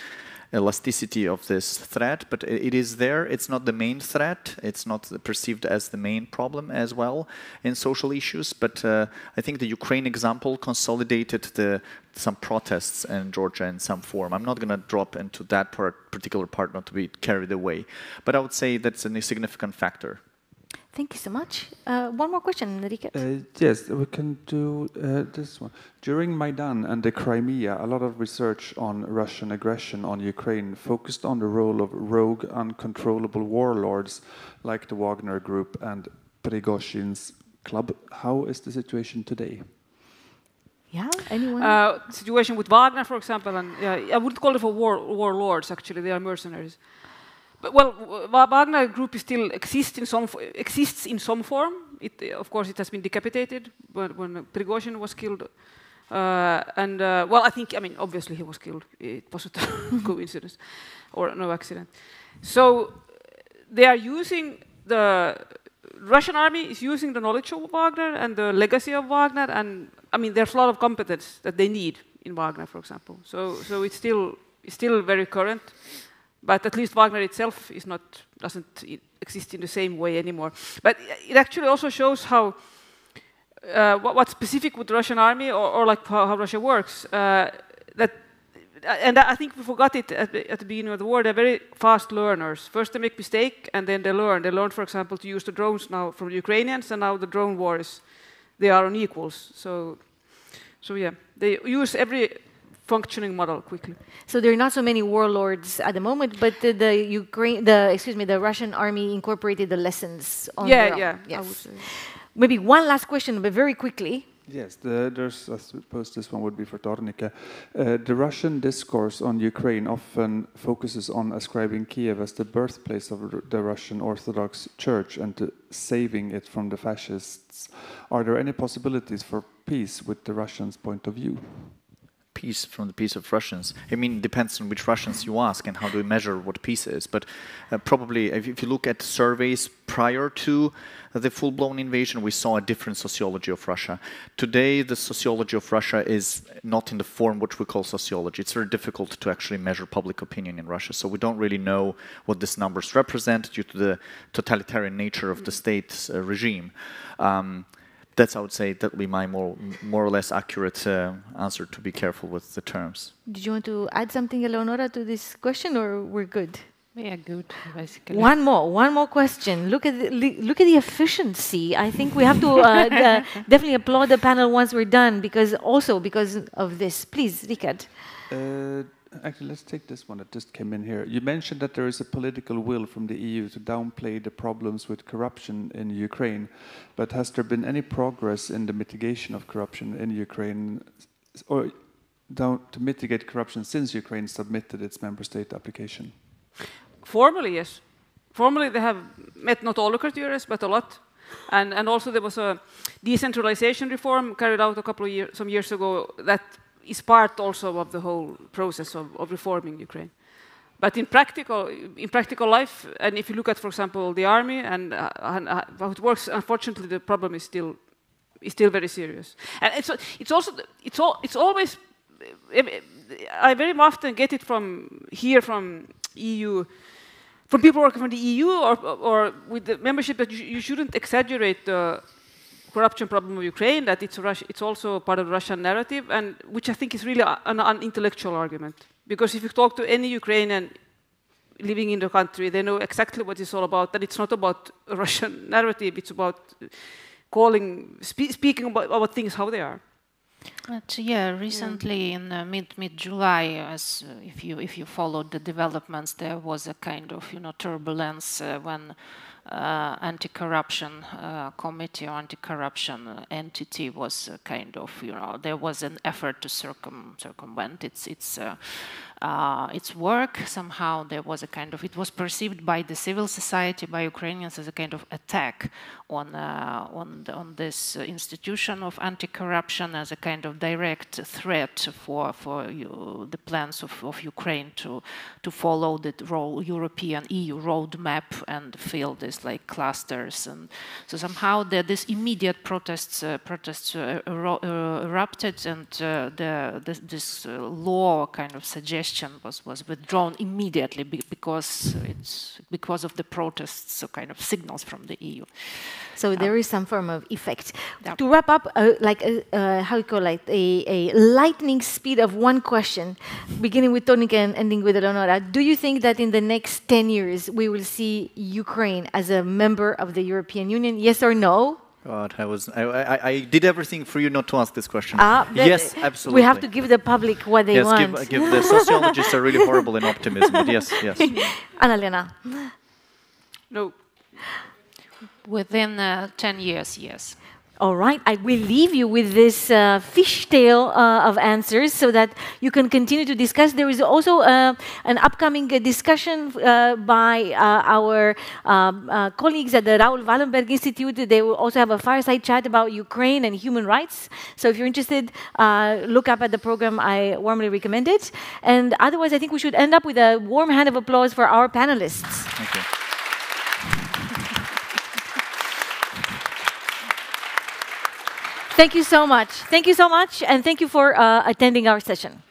elasticity of this threat, but it is there. It's not the main threat. It's not perceived as the main problem as well in social issues. But I think the Ukraine example consolidated some protests in Georgia in some form. I'm not going to drop into that particular part, not to be carried away. But I would say that's a significant factor. Thank you so much. One more question, Richard. Yes, we can do this one. During Maidan and the Crimea, a lot of research on Russian aggression on Ukraine focused on the role of rogue, uncontrollable warlords like the Wagner Group and Prigozhin's club. How is the situation today? Yeah, anyone? Situation with Wagner, for example, and I wouldn't call it for warlords. Actually, they are mercenaries. But, well, Wagner Group still exists in some form. Of course, it has been decapitated when Prigozhin was killed. Well, obviously he was killed. It wasn't a coincidence or no accident. So they are using the Russian army is using the knowledge of Wagner and the legacy of Wagner, and there's a lot of competence that they need in Wagner, for example. So it's still very current. But at least Wagner itself doesn't exist in the same way anymore. But it actually also shows how what's specific with the Russian army, or like how Russia works. And I think we forgot it at the beginning of the war. They're very fast learners. First they make mistake, and then they learn. They learn, for example, to use the drones now from the Ukrainians, and now the drone war they are on equals. So yeah, they use every functioning model quickly. So there are not so many warlords at the moment, but the Russian army incorporated the lessons on their own. Yes. I would say. Maybe one last question, but very quickly. Yes, I suppose this one would be for Tornika. The Russian discourse on Ukraine often focuses on ascribing Kiev as the birthplace of the Russian Orthodox Church and saving it from the fascists. Are there any possibilities for peace with the Russians' point of view? Peace from the peace of Russians. It depends on which Russians you ask and how do we measure what peace is. But probably if you look at surveys prior to the full-blown invasion, we saw a different sociology of Russia. Today, the sociology of Russia is not in the form which we call sociology. It's very difficult to actually measure public opinion in Russia. So we don't really know what these numbers represent due to the totalitarian nature of the state's regime. That's, I would say, that would be my more or less accurate answer, to be careful with the terms. Did you want to add something, Eleonora, to this question, or we're good? Yeah, good, basically. One more question. Look at the efficiency. I think we have to definitely applaud the panel once we're done, because of this. Please, Richard. Actually, let's take this one that just came in here. You mentioned that there is a political will from the EU to downplay the problems with corruption in Ukraine, but has there been any progress in the mitigation of corruption in Ukraine, or to mitigate corruption since Ukraine submitted its member state application? Formally, yes. Formally, they have met not all the criteria, but a lot. And also there was a decentralization reform carried out some years ago that is part also of the whole process of reforming Ukraine. But in practical life, and if you look at, for example, the army and how it works, unfortunately, the problem is still very serious. And it's always. I very often get it from EU, from people working for the EU or with the membership, that you shouldn't exaggerate the corruption problem of Ukraine, that it's also part of the Russian narrative, and which I think is really an intellectual argument. Because if you talk to any Ukrainian living in the country, they know exactly what it's all about, that it's not about a Russian narrative, it's about speaking about things how they are. But yeah, recently in mid-July, as if you followed the developments, there was a kind of turbulence when anti-corruption committee or anti-corruption entity was kind of there was an effort to circumvent its work. Somehow there was a kind of, it was perceived by the civil society, by Ukrainians, as a kind of attack on this institution of anti-corruption, as a kind of direct threat for the plans of Ukraine to follow the European EU roadmap and fill this like clusters. And so somehow this immediate protests erupted, and this law kind of suggestion was withdrawn immediately because of the protests, so kind of signals from the EU. So there is some form of effect. To wrap up, how you call it, a lightning speed of one question, beginning with Tonika and ending with Eleonora. Do you think that in the next 10 years we will see Ukraine as a member of the European Union? Yes or no? God, I did everything for you not to ask this question. Yes, absolutely. We have to give the public what they want. Yes, give the sociologists are really horrible in optimism, but yes. Anna-Lena? No. Within 10 years, yes. All right, I will leave you with this fishtail of answers so that you can continue to discuss. There is also an upcoming discussion by our colleagues at the Raoul Wallenberg Institute. They will also have a fireside chat about Ukraine and human rights. So if you're interested, look up at the program. I warmly recommend it. And otherwise, I think we should end up with a warm hand of applause for our panelists. Thank you. Thank you so much. Thank you so much, and thank you for attending our session.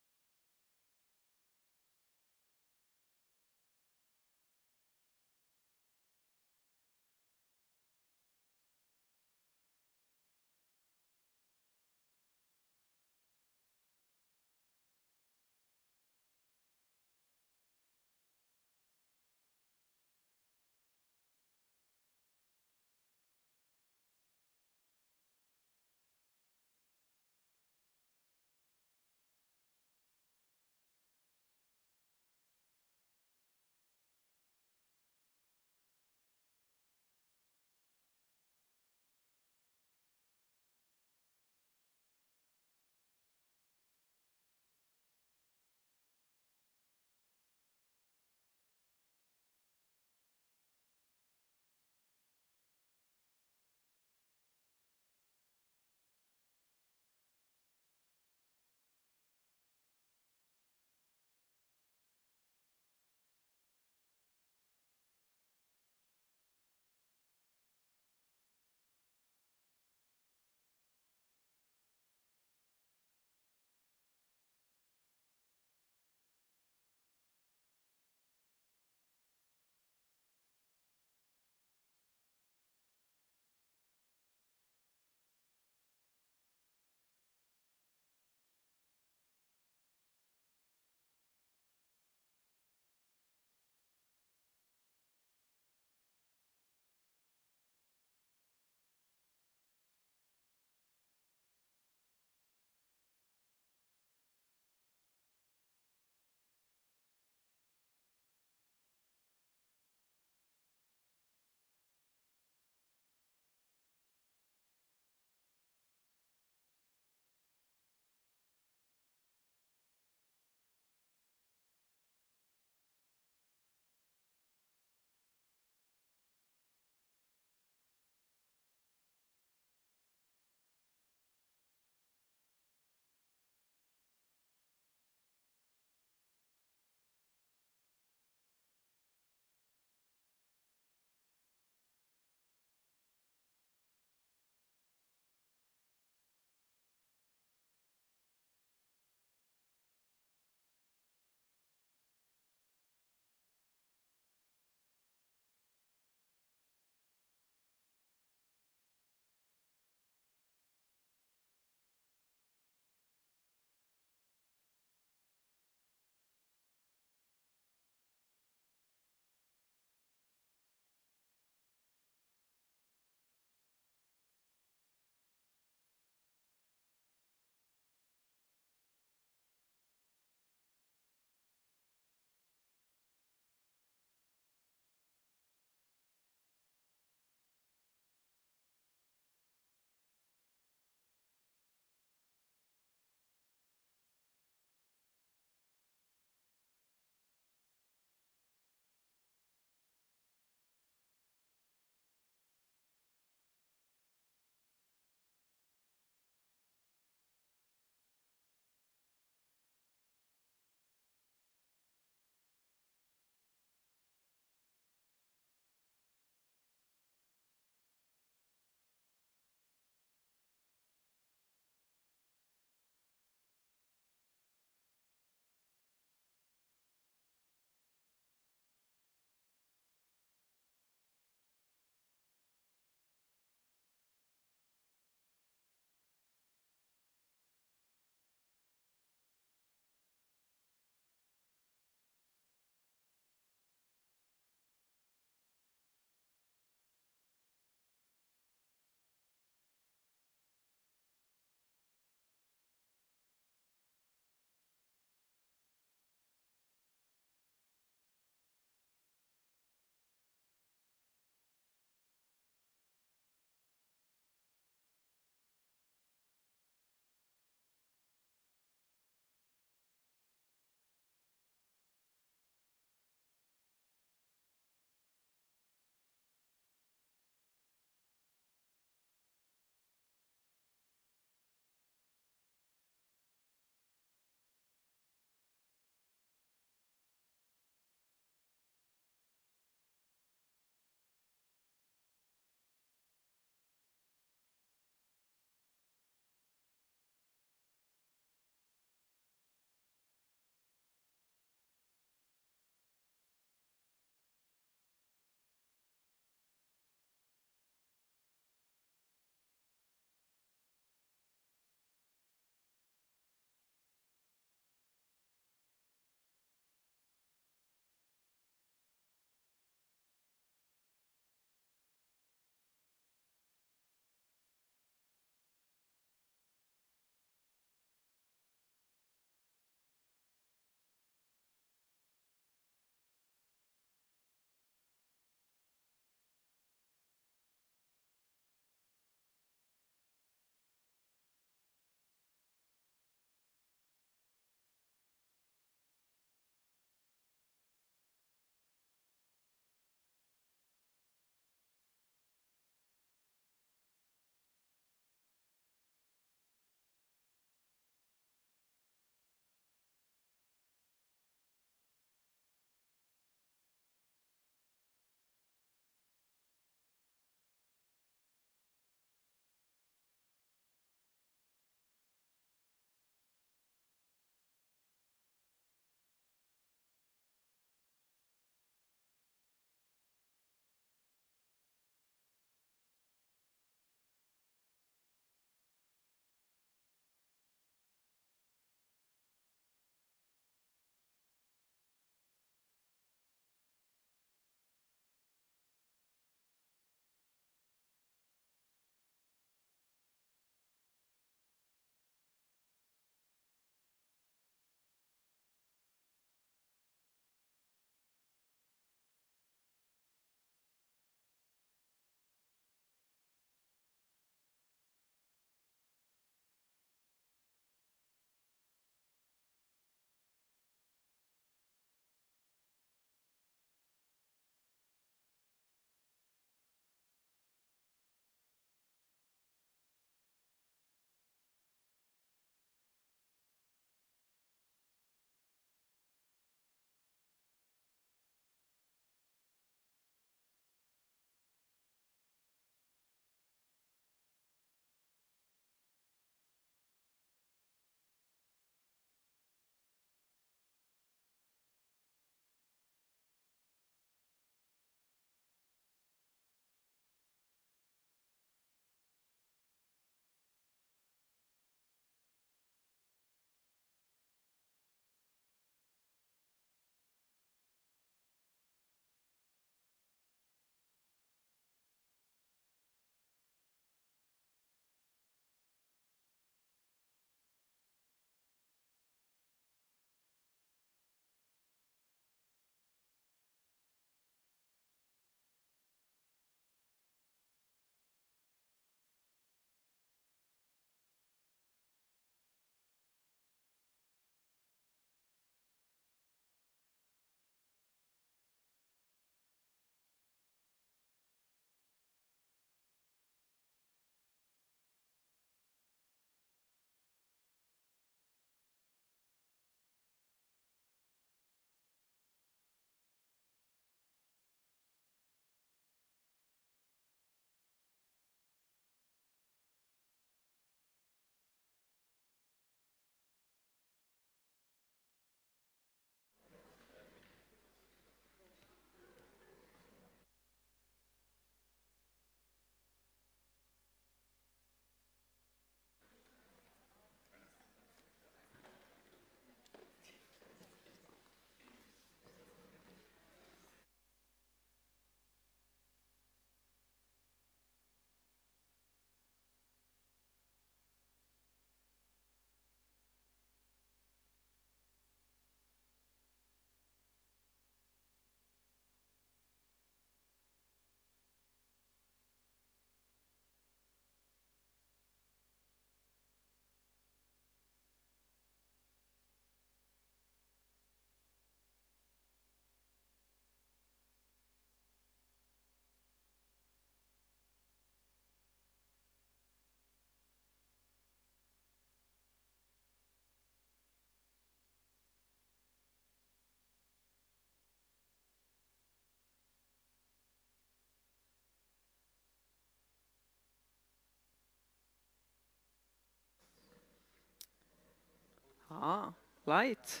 Light.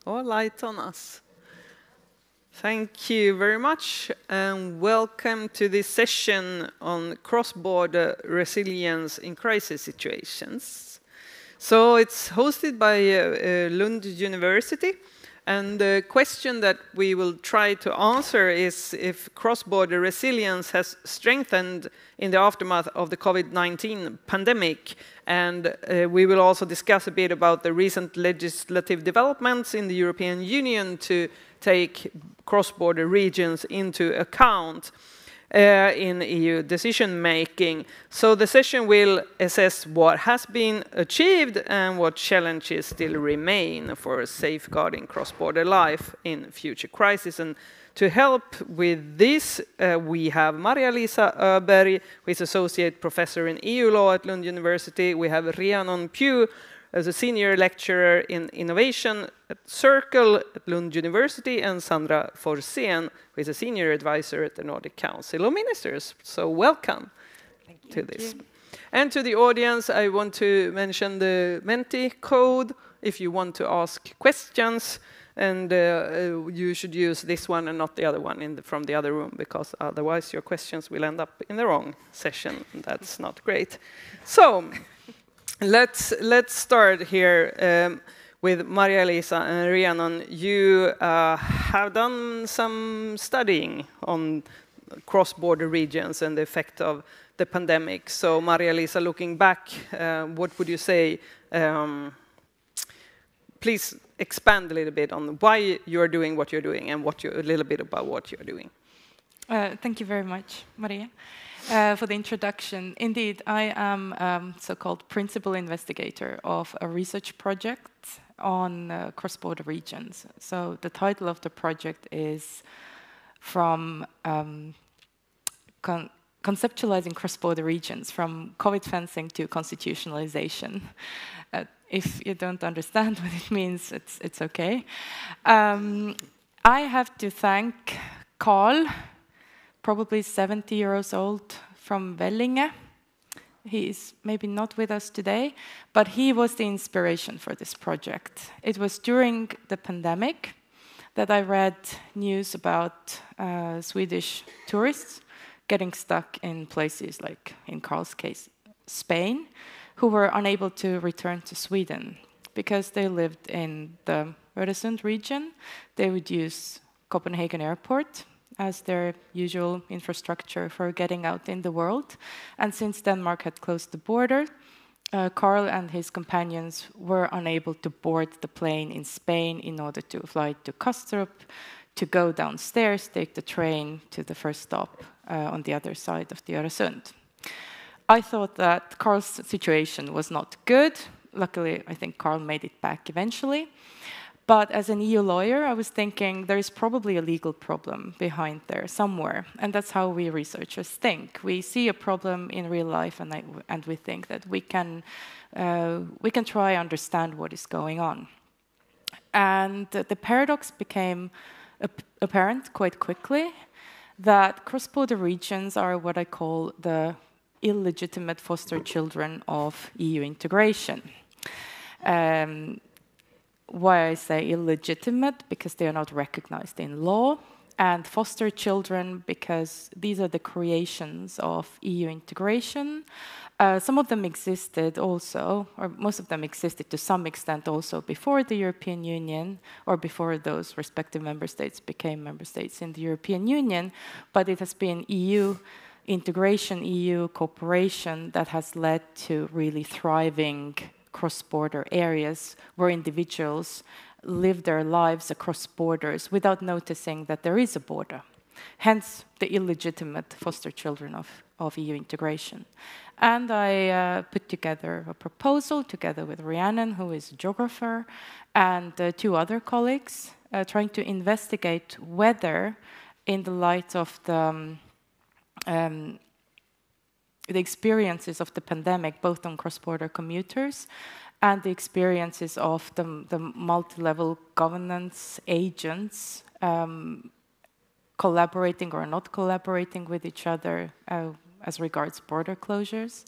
All light on us. Thank you very much, and welcome to this session on cross-border resilience in crisis situations. So it's hosted by Lund University, and the question that we will try to answer is if cross-border resilience has strengthened in the aftermath of the COVID-19 pandemic. And we will also discuss a bit about the recent legislative developments in the European Union to take cross-border regions into account in EU decision-making. So the session will assess what has been achieved and what challenges still remain for safeguarding cross-border life in future crises. And to help with this, we have Maria-Liisa Öberg, who is Associate Professor in EU Law at Lund University. We have Rhiannon Pugh, as a Senior Lecturer in Innovation at Circle at Lund University, and Sandra Forsén, who is a Senior Advisor at the Nordic Council of Ministers. So welcome to this. And to the audience, I want to mention the Menti code if you want to ask questions. And you should use this one and not the other one from the other room, because otherwise your questions will end up in the wrong session. That's not great. So let's start here with Maria-Liisa and Rhiannon. You have done some studying on cross-border regions and the effect of the pandemic. So Maria-Liisa, looking back, what would you say? Please expand a little bit on why you're doing what you're doing and a little bit about what you're doing. Thank you very much, Maria, for the introduction. Indeed, I am so-called principal investigator of a research project on cross-border regions. So the title of the project is from conceptualizing cross-border regions, from COVID fencing to constitutionalization. If you don't understand what it means, it's okay. I have to thank Carl, probably 70 years old, from Vellinge. He is maybe not with us today, but he was the inspiration for this project. It was during the pandemic that I read news about Swedish tourists getting stuck in places like, in Carl's case, Spain, who were unable to return to Sweden because they lived in the Öresund region. They would use Copenhagen Airport as their usual infrastructure for getting out in the world. And since Denmark had closed the border, Carl and his companions were unable to board the plane in Spain in order to fly to Kastrup, to go downstairs, take the train to the first stop on the other side of the Öresund. I thought that Carl's situation was not good. Luckily, I think Carl made it back eventually. But as an EU lawyer, I was thinking there is probably a legal problem behind there somewhere. And that's how we researchers think. We see a problem in real life, and we think that we can try and understand what is going on. And the paradox became apparent quite quickly, that cross-border regions are what I call the illegitimate foster children of EU integration. Why I say illegitimate? Because they are not recognized in law, and foster children because these are the creations of EU integration. Some of them existed also, or most of them existed to some extent also before the European Union, or before those respective member states became member states in the European Union, but it has been EU integration, EU cooperation that has led to really thriving cross-border areas where individuals live their lives across borders without noticing that there is a border. Hence, the illegitimate foster children of EU integration. And I put together a proposal together with Rhiannon, who is a geographer, and two other colleagues, trying to investigate whether, in the light of the experiences of the pandemic, both on cross-border commuters and the experiences of the multi-level governance agents collaborating or not collaborating with each other as regards border closures,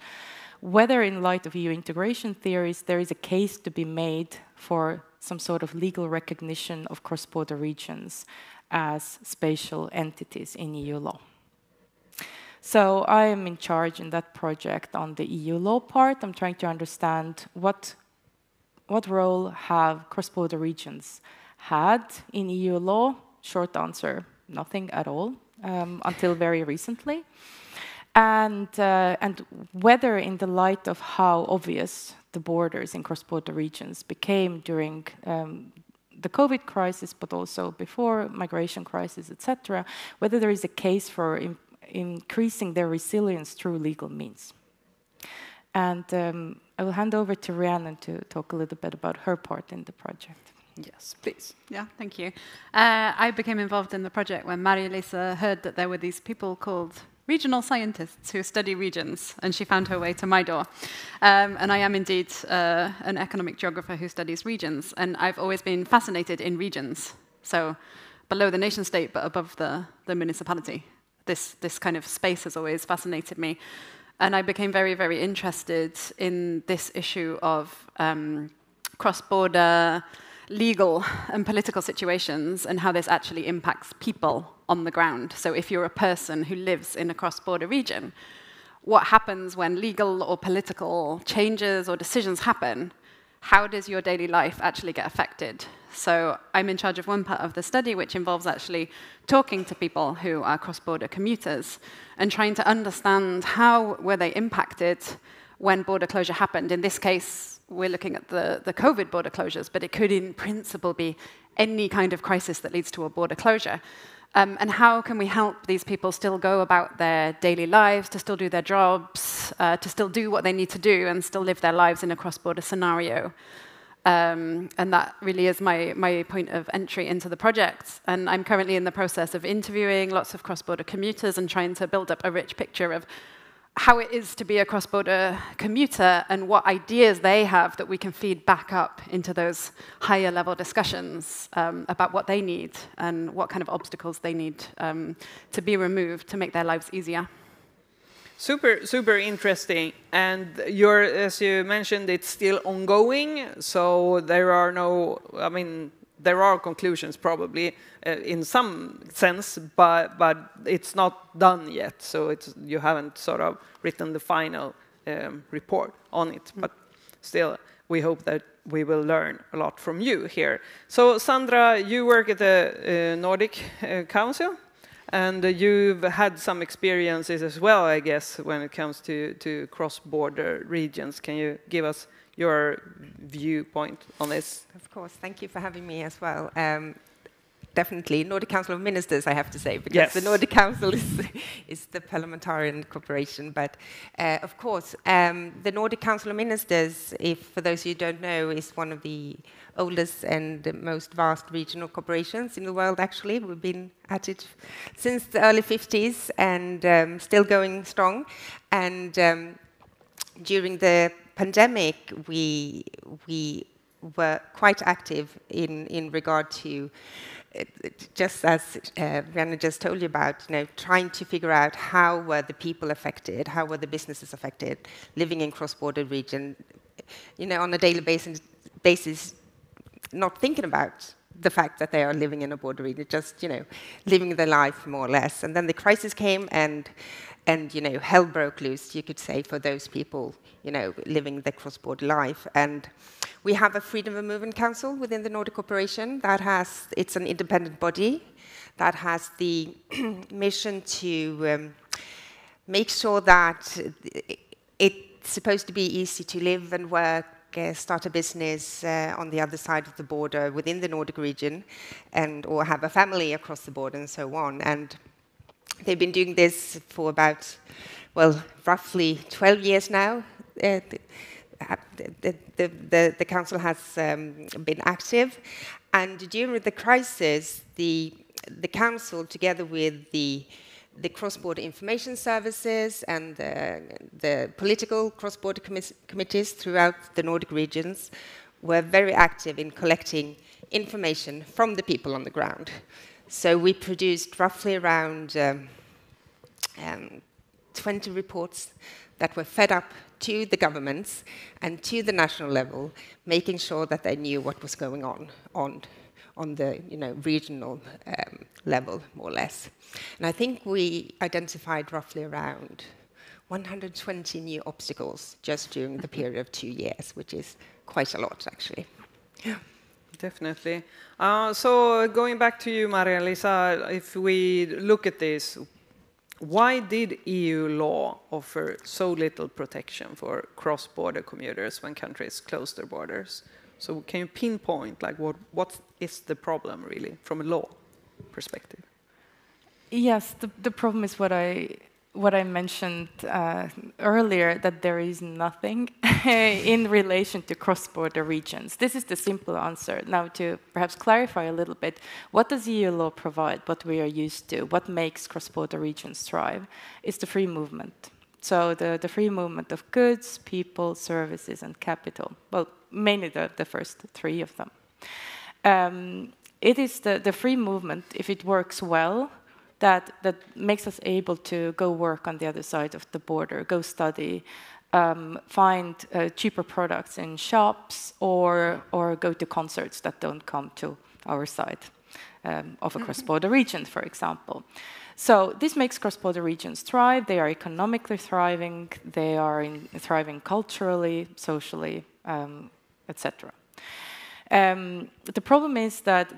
whether in light of EU integration theories there is a case to be made for some sort of legal recognition of cross-border regions as spatial entities in EU law. So I am in charge in that project on the EU law part. I'm trying to understand what role have cross-border regions had in EU law. Short answer, nothing at all, until very recently. And whether in the light of how obvious the borders in cross-border regions became during the COVID crisis, but also before migration crisis, etc., whether there is a case for increasing their resilience through legal means. And I will hand over to Rhiannon to talk a little bit about her part in the project. Yes, please. Yeah, thank you. I became involved in the project when Maria-Lisa heard that there were these people called regional scientists who study regions, and she found her way to my door. And I am indeed an economic geographer who studies regions, and I've always been fascinated in regions. So below the nation state, but above the municipality. This kind of space has always fascinated me. And I became very, very interested in this issue of cross-border legal and political situations and how this actually impacts people on the ground. So if you're a person who lives in a cross-border region, what happens when legal or political changes or decisions happen? How does your daily life actually get affected? So I'm in charge of one part of the study, which involves actually talking to people who are cross-border commuters and trying to understand how were they impacted when border closure happened. In this case, we're looking at the COVID border closures, but it could in principle be any kind of crisis that leads to a border closure. And how can we help these people still go about their daily lives, to still do their jobs, to still do what they need to do and still live their lives in a cross-border scenario? And that really is my point of entry into the project. And I'm currently in the process of interviewing lots of cross-border commuters and trying to build up a rich picture of how it is to be a cross-border commuter and what ideas they have that we can feed back up into those higher level discussions about what they need and what kind of obstacles they need to be removed to make their lives easier. Super, super interesting. And as you mentioned, it's still ongoing, so there are no, I mean, there are conclusions probably in some sense, but it's not done yet. So you haven't sort of written the final report on it. But still, we hope that we will learn a lot from you here. So Sandra, you work at the Nordic Council, and you've had some experiences as well, I guess, when it comes to cross-border regions. Can you give us your viewpoint on this? Of course, thank you for having me as well. Definitely, Nordic Council of Ministers, I have to say, because yes, the Nordic Council is the parliamentarian corporation. But of course, the Nordic Council of Ministers, for those who don't know, is one of the oldest and most vast regional corporations in the world, actually. We've been at it since the early 50s and still going strong. And during the pandemic, we were quite active in regard to, just as Rhiannon just told you about, trying to figure out how were the people affected, how were the businesses affected, living in cross-border region, on a daily basis, not thinking about the fact that they are living in a border region, just, living their life more or less. And then the crisis came and hell broke loose, you could say, for those people, living the cross-border life. And we have a Freedom of Movement Council within the Nordic Corporation it's an independent body that has the mission to make sure that it's supposed to be easy to live and work, start a business on the other side of the border within the Nordic region, or have a family across the border and so on. And they've been doing this for about, well, roughly 12 years now. The council has been active, and during the crisis, the council, together with the cross-border information services and the political cross-border committees throughout the Nordic regions, were very active in collecting information from the people on the ground. So we produced roughly around 20 reports that were fed up to the governments and to the national level, making sure that they knew what was going on the regional level, more or less. And I think we identified roughly around 120 new obstacles just during the period of 2 years, which is quite a lot, actually. Yeah. Definitely. So going back to you, Maria-Lisa, if we look at this, why did EU law offer so little protection for cross-border commuters when countries close their borders? So can you pinpoint, like, what is the problem, really, from a law perspective? Yes, the problem is what I mentioned earlier, that there is nothing in relation to cross-border regions. This is the simple answer. Now, to perhaps clarify a little bit, what does EU law provide, what we are used to, what makes cross-border regions thrive, is the free movement. So the free movement of goods, people, services, and capital. Well, mainly the first three of them. It is the free movement, if it works well, that makes us able to go work on the other side of the border, go study, find cheaper products in shops, or go to concerts that don't come to our side of a cross-border region, for example. So this makes cross-border regions thrive. They are economically thriving. They are thriving culturally, socially, etc. The problem is that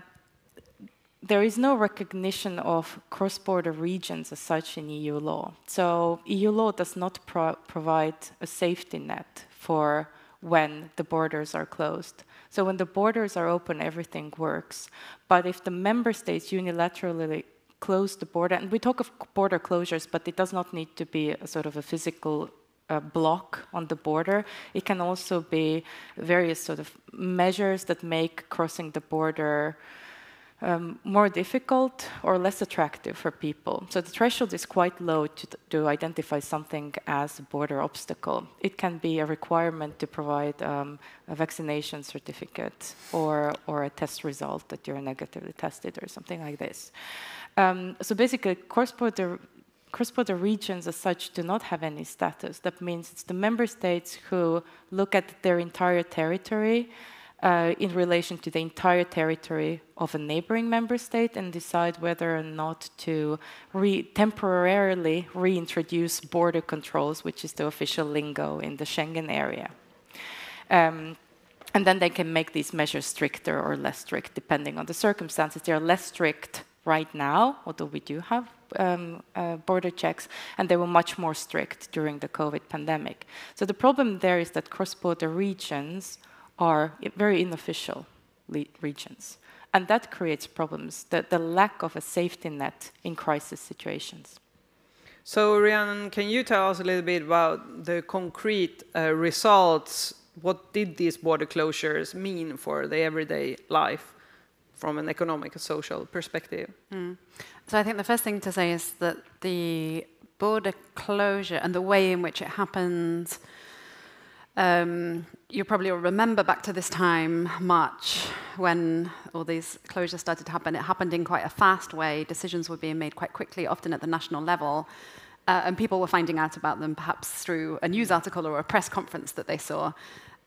there is no recognition of cross-border regions as such in EU law. So EU law does not provide a safety net for when the borders are closed. So when the borders are open, everything works. But if the member states unilaterally close the border, and we talk of border closures, but it does not need to be a sort of a physical block on the border. It can also be various sort of measures that make crossing the border more difficult or less attractive for people. So the threshold is quite low to identify something as a border obstacle. It can be a requirement to provide a vaccination certificate or a test result that you're negatively tested or something like this. So basically, cross-border regions as such do not have any status. That means it's the member states who look at their entire territory in relation to the entire territory of a neighboring member state and decide whether or not to temporarily reintroduce border controls, which is the official lingo in the Schengen area. And then they can make these measures stricter or less strict, depending on the circumstances. They are less strict right now, although we do have border checks, and they were much more strict during the COVID pandemic. So the problem there is that cross-border regions are very unofficial regions. And that creates problems, the lack of a safety net in crisis situations. So, Rhiannon, can you tell us a little bit about the concrete results? What did these border closures mean for the everyday life from an economic and social perspective? So I think the first thing to say is that the border closure and the way in which it happened, you probably will remember back to this time, March, when all these closures started to happen. It happened in quite a fast way. Decisions were being made quite quickly, often at the national level. And people were finding out about them perhaps through a news article or a press conference that they saw.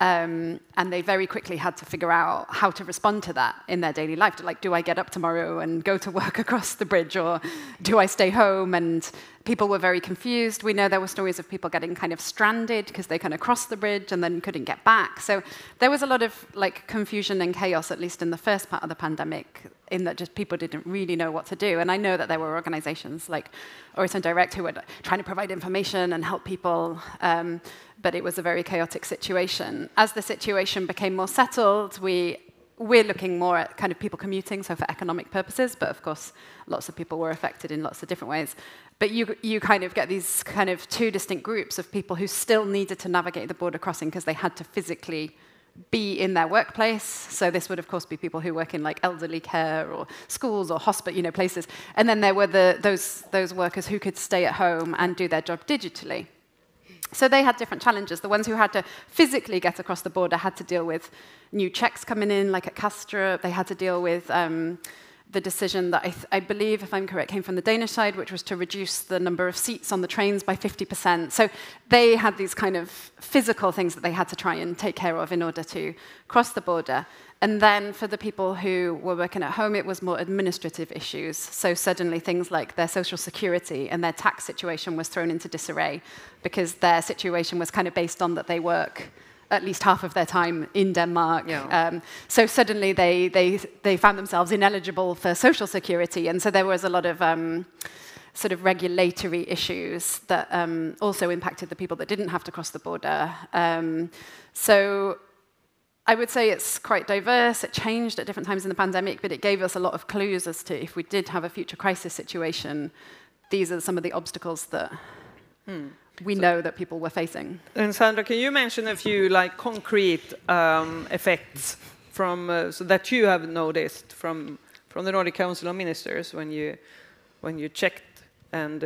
And they very quickly had to figure out how to respond to that in their daily life. Like, do I get up tomorrow and go to work across the bridge, or do I stay home? And people were very confused. We know there were stories of people getting kind of stranded because they kind of crossed the bridge and then couldn't get back. So there was a lot of like confusion and chaos, at least in the first part of the pandemic, in that just people didn't really know what to do. And I know that there were organizations like Horizon Direct who were trying to provide information and help people, but it was a very chaotic situation. As the situation became more settled, we're looking more at kind of people commuting, so for economic purposes, but of course, lots of people were affected in lots of different ways. But you kind of get these kind of two distinct groups of people who still needed to navigate the border crossing because they had to physically be in their workplace. So this would, of course, be people who work in like elderly care or schools or hospital, places. And then there were those workers who could stay at home and do their job digitally. So they had different challenges. The ones who had to physically get across the border had to deal with new checks coming in, like at Kastrup. They had to deal with the decision that I believe, if I'm correct, came from the Danish side, which was to reduce the number of seats on the trains by 50%. So they had these kind of physical things that they had to try and take care of in order to cross the border. And then for the people who were working at home, it was more administrative issues. So suddenly things like their social security and their tax situation was thrown into disarray because their situation was kind of based on that they work at least half of their time in Denmark. Yeah. So suddenly they found themselves ineligible for social security. And so there was a lot of sort of regulatory issues that also impacted the people that didn't have to cross the border. So I would say it's quite diverse. It changed at different times in the pandemic, but it gave us a lot of clues as to if we did have a future crisis situation, these are some of the obstacles that we know that people were facing. And Sandra, can you mention a few like concrete effects from so that you have noticed from the Nordic Council of Ministers when you checked and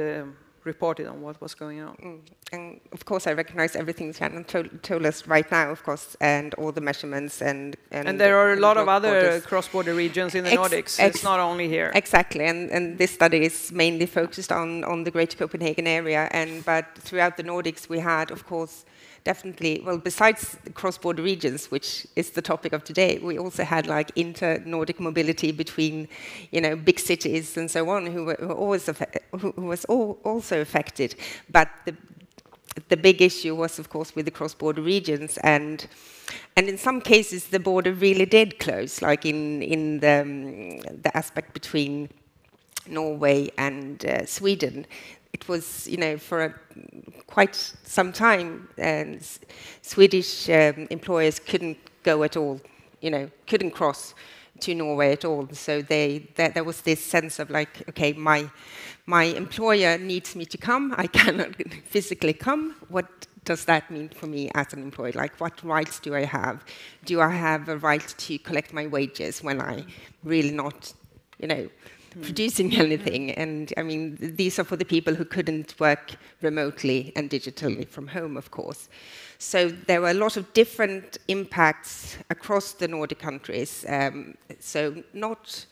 reported on what was going on? And of course, I recognize everything Shannon told us right now, of course, and all the measurements and there are a lot of other cross-border regions in the Nordics. It's not only here. Exactly, and this study is mainly focused on the Greater Copenhagen area. But throughout the Nordics, we had, of course, definitely, well, besides the cross-border regions, which is the topic of today, we also had like inter-Nordic mobility between, big cities and so on, who was also affected. But the big issue was, of course, with the cross-border regions, and in some cases the border really did close, like in the aspect between Norway and Sweden. It was, for quite some time, Swedish employers couldn't go at all, couldn't cross to Norway at all. So there was this sense of like, okay, my employer needs me to come. I cannot physically come. What does that mean for me as an employee? Like, what rights do I have? Do I have a right to collect my wages when I really not, producing anything? And I mean, these are for the people who couldn't work remotely and digitally from home, of course. So there were a lot of different impacts across the Nordic countries. So not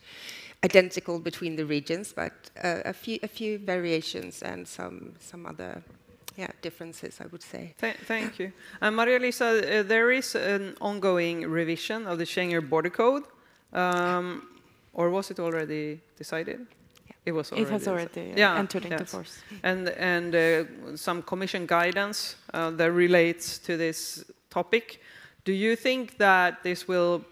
identical between the regions, but a few variations and some other differences, I would say. Thank you. Maria-Lisa, there is an ongoing revision of the Schengen Border Code. Or was it already decided? It was already. It has already entered into force. And some Commission guidance that relates to this topic. Do you think that this will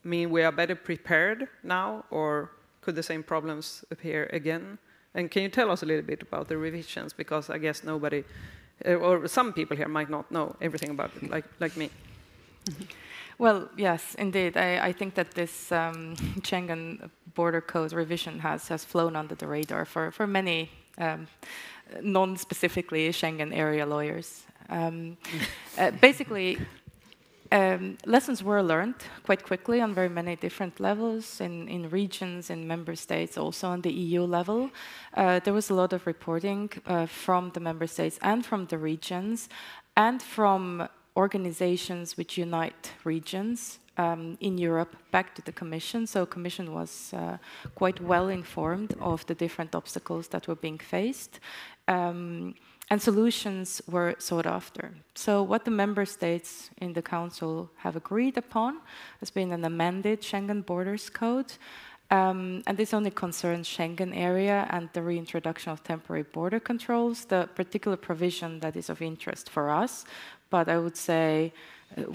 mean we are better prepared now, or could the same problems appear again? And can you tell us a little bit about the revisions? Because I guess nobody, or some people here might not know everything about it, like me. Well, yes, indeed. I think that this Schengen Border Code revision has flown under the radar for many non-specifically Schengen area lawyers. Basically, lessons were learned quite quickly on very many different levels, in regions, in member states, also on the EU level. There was a lot of reporting from the member states and from the regions and from organizations which unite regions in Europe back to the Commission. So Commission was quite well informed of the different obstacles that were being faced. And solutions were sought after. So what the member states in the Council have agreed upon has been an amended Schengen Borders Code. And this only concerns Schengen area and the reintroduction of temporary border controls, the particular provision that is of interest for us. But I would say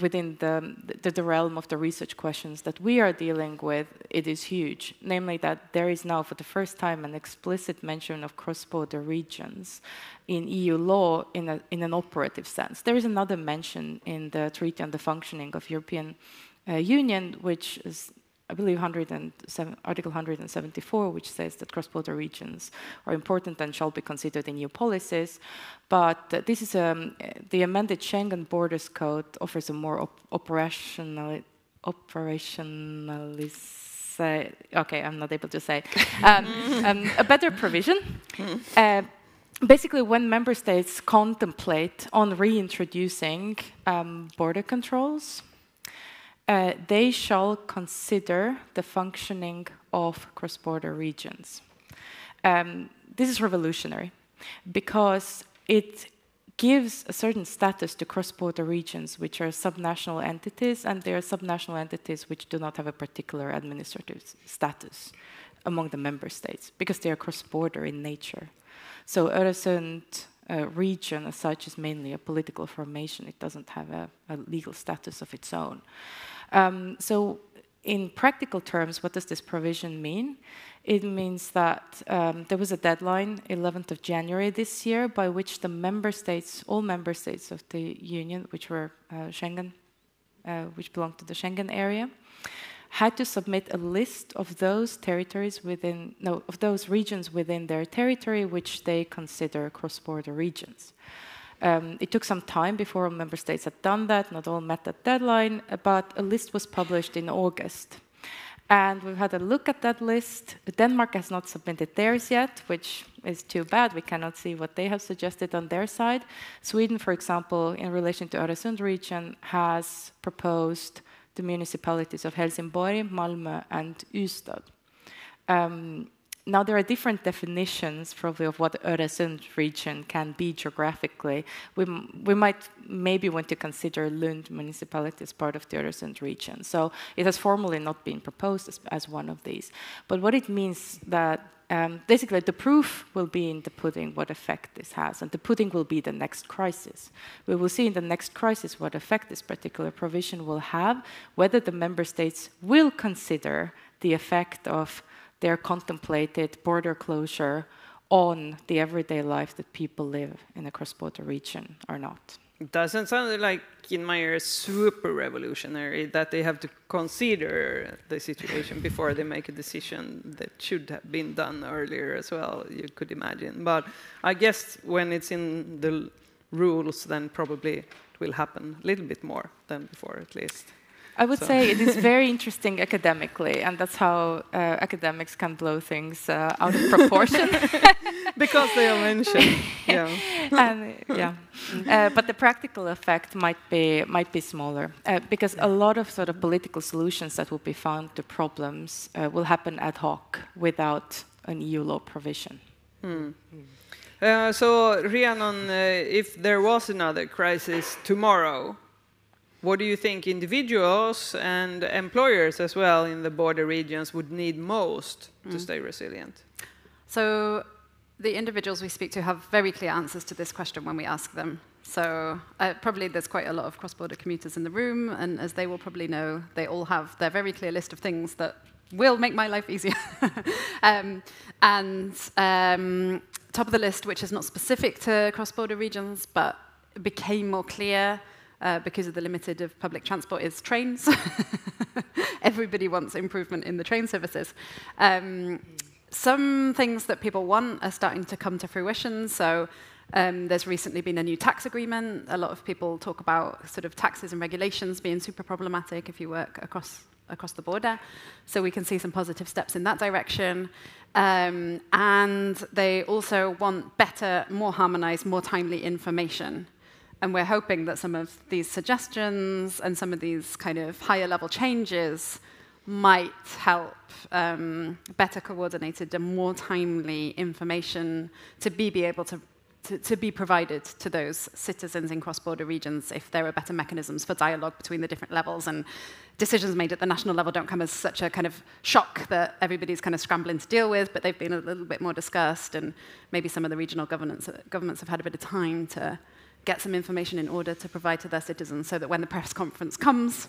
within the realm of the research questions that we are dealing with, it is huge. Namely that there is now for the first time an explicit mention of cross-border regions in EU law in an operative sense. There is another mention in the Treaty on the Functioning of European Union, which is, I believe, Article 174, which says that cross-border regions are important and shall be considered in EU policies. But this is the amended Schengen Borders Code offers a more operationalist. Okay, I'm not able to say. A better provision. Basically, when member states contemplate on reintroducing border controls, they shall consider the functioning of cross-border regions. This is revolutionary because it gives a certain status to cross-border regions which are subnational entities, and they are subnational entities which do not have a particular administrative status among the member states because they are cross-border in nature. So Öresund region as such is mainly a political formation. It doesn't have a legal status of its own. So in practical terms, what does this provision mean? It means that there was a deadline, 11th of January this year, by which the member states, all member states of the Union, which were Schengen, which belonged to the Schengen area, had to submit a list of those territories within, no, of those regions within their territory which they consider cross-border regions. It took some time before all member states had done that, not all met that deadline, but a list was published in August. And we've had a look at that list. Denmark has not submitted theirs yet, which is too bad. We cannot see what they have suggested on their side. Sweden, for example, in relation to Öresund region, has proposed the municipalities of Helsingborg, Malmö, and Ystad. Now, there are different definitions probably of what the Öresund region can be geographically. We might maybe want to consider Lund municipality as part of the Öresund region. So it has formally not been proposed as one of these. But what it means that basically the proof will be in the pudding what effect this has, and the pudding will be the next crisis. We will see in the next crisis what effect this particular provision will have, whether the member states will consider the effect of their contemplated border closure on the everyday life that people live in a cross-border region or not. It doesn't sound like in my ear super revolutionary that they have to consider the situation before they make a decision that should have been done earlier as well, you could imagine. But I guess when it's in the rules, then probably it will happen a little bit more than before, at least. I would say it is very interesting academically, and that's how academics can blow things out of proportion. Because they are mentioned. Yeah. And, yeah. But the practical effect might be smaller, because a lot of sort of political solutions that will be found to problems will happen ad hoc without an EU law provision. So, Rhiannon, if there was another crisis tomorrow, what do you think individuals and employers as well in the border regions would need most to stay resilient? So the individuals we speak to have very clear answers to this question when we ask them. So probably there's quite a lot of cross-border commuters in the room, and as they will probably know, they all have their very clear list of things that will make my life easier. Top of the list, which is not specific to cross-border regions, but became more clear because of the limited of public transport, is trains. Everybody wants improvement in the train services. Some things that people want are starting to come to fruition. So there's recently been a new tax agreement. A lot of people talk about sort of taxes and regulations being super problematic if you work across the border. So we can see some positive steps in that direction. And they also want better, more harmonized, more timely information. And we're hoping that some of these suggestions and some of these kind of higher level changes might help better coordinated and more timely information to be able to be provided to those citizens in cross-border regions if there are better mechanisms for dialogue between the different levels, and decisions made at the national level don't come as such a kind of shock that everybody's kind of scrambling to deal with, but they've been a little bit more discussed, and maybe some of the regional governments have had a bit of time to get some information in order to provide to their citizens so that when the press conference comes,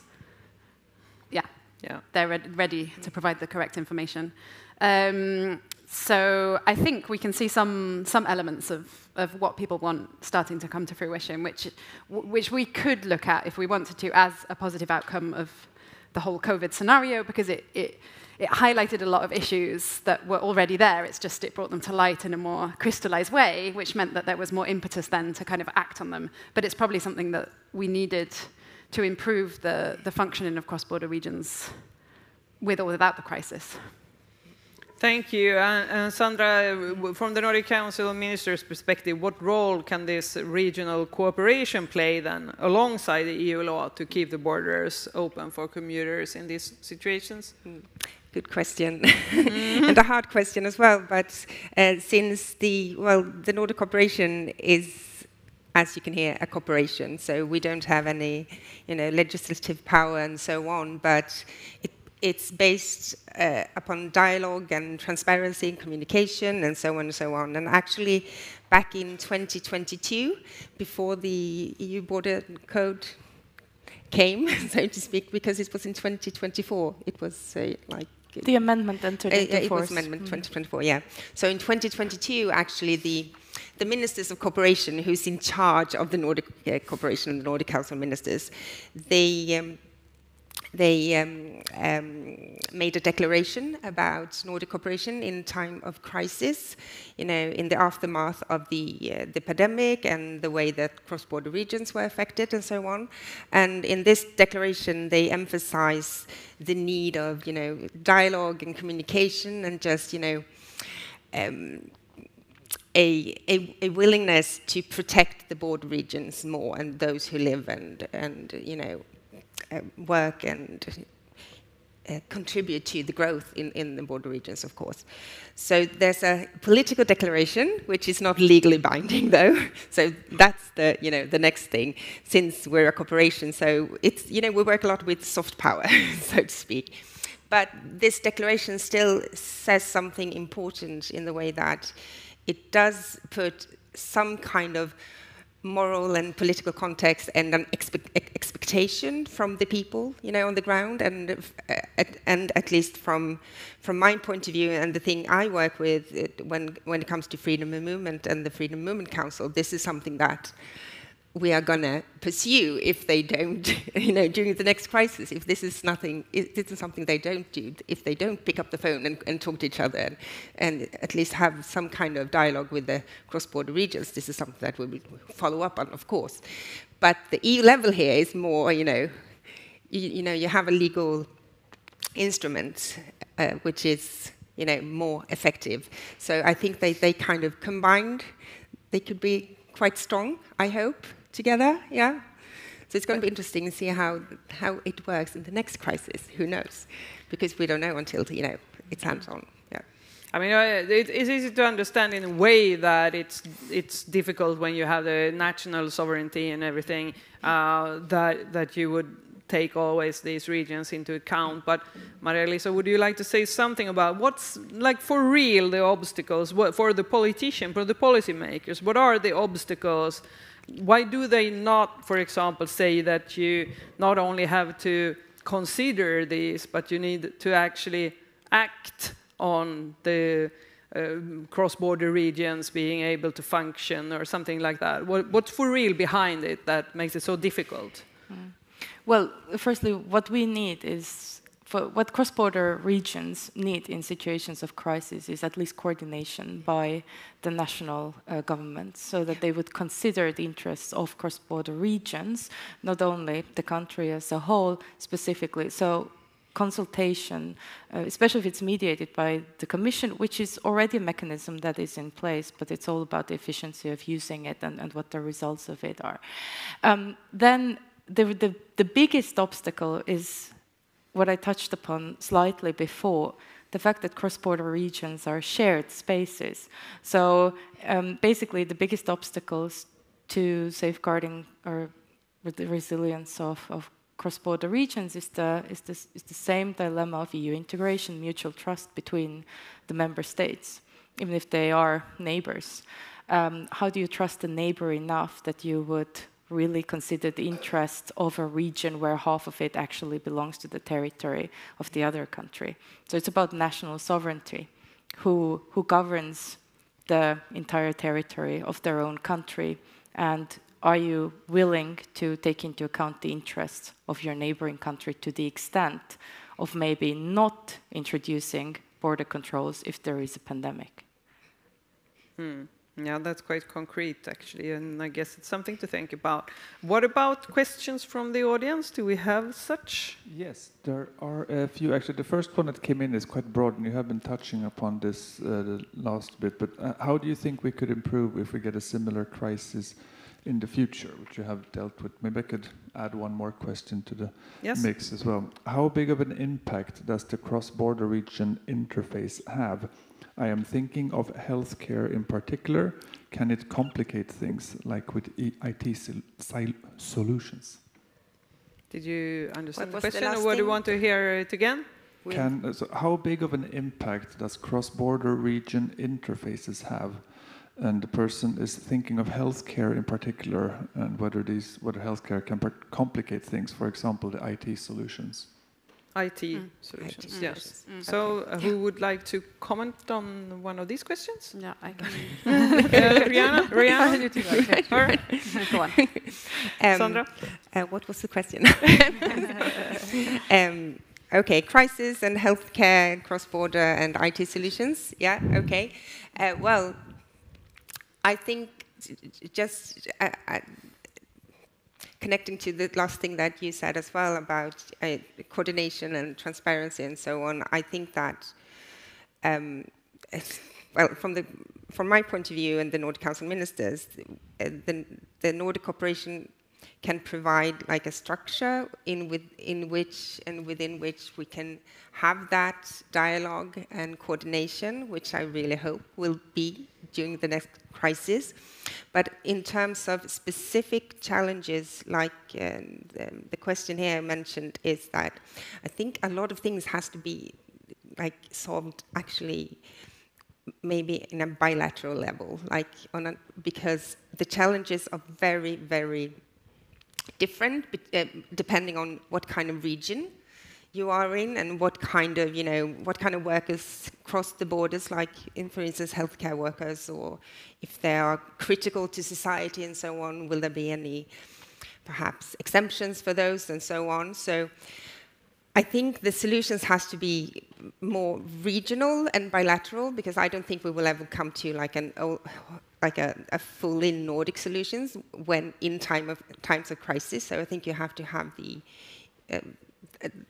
they're ready to provide the correct information. So I think we can see some elements of what people want starting to come to fruition, which we could look at if we wanted to as a positive outcome of the whole COVID scenario, because it highlighted a lot of issues that were already there. It's just it brought them to light in a more crystallized way, which meant that there was more impetus then to kind of act on them. But it's probably something that we needed to improve the functioning of cross-border regions with or without the crisis. Thank you. And Sandra, from the Nordic Council Ministers' perspective, what role can this regional cooperation play then alongside the EU law to keep the borders open for commuters in these situations? Good question, and a hard question as well. But since the Nordic cooperation is, as you can hear, a cooperation, so we don't have any, legislative power and so on. But it's based upon dialogue and transparency and communication and so on and so on. And actually, back in 2022, before the EU border code came, so to speak, because it was in 2024, it was the amendment entered into force. It was amendment 2024, yeah. So in 2022, actually, the ministers of cooperation, who's in charge of the Nordic cooperation, the Nordic Council Ministers, they made a declaration about Nordic cooperation in time of crisis, in the aftermath of the pandemic and the way that cross-border regions were affected and so on. And in this declaration, they emphasize the need of, dialogue and communication and just, a willingness to protect the border regions more and those who live and work and contribute to the growth in the border regions, of course. So there's a political declaration, which is not legally binding, though. So that's the next thing, since we're a corporation. So it's, we work a lot with soft power, so to speak. But this declaration still says something important in the way that it does put some kind of moral and political context and an expectation from the people, on the ground, and at least from my point of view, and the thing I work with when it comes to freedom of movement and the Freedom of Movement Council, this is something that we are going to pursue if they don't, during the next crisis. If this is something they don't do, if they don't pick up the phone and talk to each other and at least have some kind of dialogue with the cross-border regions, this is something that we will follow up on, of course. But the EU level here is more, you have a legal instrument which is, more effective. So I think they kind of combined. They could be quite strong, I hope, together, yeah? So it's going to be interesting to see how it works in the next crisis. Who knows? Because we don't know until, it's hands-on. Yeah. I mean, it's easy to understand in a way that it's difficult when you have the national sovereignty and everything, that you would take always these regions into account. But Maria-Lisa, would you like to say something about what's, like, for real, the obstacles, for the politician, for the policymakers? What are the obstacles? Why do they not, for example, say that you not only have to consider these, but you need to actually act on the cross-border regions being able to function or something like that? What's for real behind it that makes it so difficult? Well, firstly, what we need is, what cross-border regions need in situations of crisis is at least coordination by the national governments, so that they would consider the interests of cross-border regions, not only the country as a whole specifically. So consultation, especially if it's mediated by the Commission, which is already a mechanism that is in place, but it's all about the efficiency of using it and what the results of it are. Then the biggest obstacle is what I touched upon slightly before, the fact that cross-border regions are shared spaces. So basically the biggest obstacles to safeguarding or the resilience of cross-border regions is the same dilemma of EU integration, mutual trust between the member states, even if they are neighbors. How do you trust a neighbor enough that you would really consider the interests of a region where half of it actually belongs to the territory of the other country? So it's about national sovereignty. Who governs the entire territory of their own country, and are you willing to take into account the interests of your neighboring country to the extent of maybe not introducing border controls if there is a pandemic? Yeah, that's quite concrete, actually, and I guess it's something to think about. What about questions from the audience? Do we have such? Yes, there are a few. Actually, the first one that came in is quite broad, and you have been touching upon this the last bit. But how do you think we could improve if we get a similar crisis in the future, which you have dealt with? Maybe I could add one more question to the mix as well. How big of an impact does the cross-border region interface have? I am thinking of healthcare in particular. Can it complicate things like with IT solutions? Did you understand the What was the question, or last do you thing? want to hear it again? So how big of an impact does cross-border region interfaces have? And the person is thinking of healthcare in particular, and whether healthcare can complicate things, for example, the IT solutions. IT solutions, yes. So who would like to comment on one of these questions? Yeah, I can. Rihanna? You too, okay. All right. Go on. Sandra? What was the question? Okay, crisis and healthcare, cross-border and IT solutions. Yeah, okay. Well, I think just connecting to the last thing that you said as well about coordination and transparency and so on, I think that, well, from my point of view and the Nordic Council ministers, the Nordic cooperation can provide like a structure within which we can have that dialogue and coordination, which I really hope will be during the next crisis. But in terms of specific challenges, like the question here mentioned, is that I think a lot of things has to be like solved actually maybe in a bilateral level, like because the challenges are very, very different depending on what kind of region you are in and what kind of workers cross the borders, like for instance healthcare workers, or if they are critical to society and so on, will there be any perhaps exemptions for those and so on. So I think the solutions has to be more regional and bilateral, because I don't think we will ever come to like a fully Nordic solutions when in times of crisis. So I think you have to have the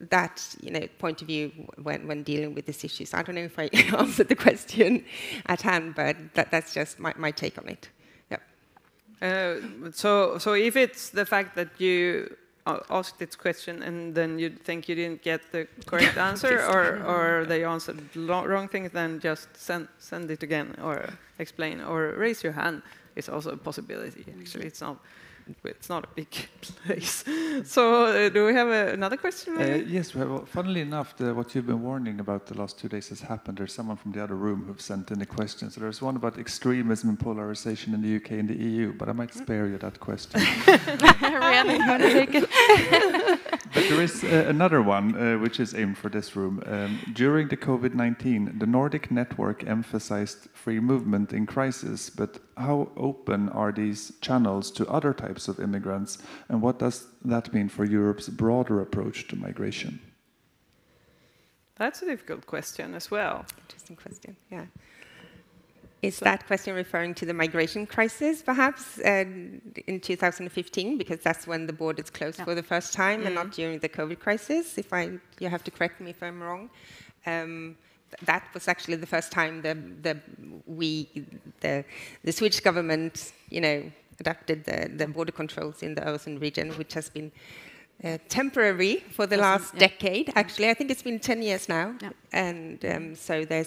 that point of view when dealing with these issues. I don't know if I answered the question at hand, but that's just my take on it. Yeah. So if it's the fact that you asked this question and then you think you didn't get the correct answer, or they answered wrong thing, then just send it again, or explain, or raise your hand. It's also a possibility. Actually, it's not a big place. So do we have another question? Yes, we have. Well, funnily enough, what you've been warning about the last 2 days has happened. There's someone from the other room who've sent in a question. So there's one about extremism and polarization in the UK and the EU, but I might spare you that question. Rihanna, you want to take it? But there is another one, which is aimed for this room. During the COVID-19, the Nordic network emphasized free movement in crisis, but how open are these channels to other types of immigrants, and what does that mean for Europe's broader approach to migration? That's a difficult question as well. Interesting question, yeah. Is that question referring to the migration crisis, perhaps, in 2015? Because that's when the borders closed for the first time, and not during the COVID crisis. You have to correct me if I'm wrong. That was actually the first time the Swedish government, adapted the border controls in the Öresund region, which has been temporary for the last decade. Actually, I think it's been 10 years now, and so they're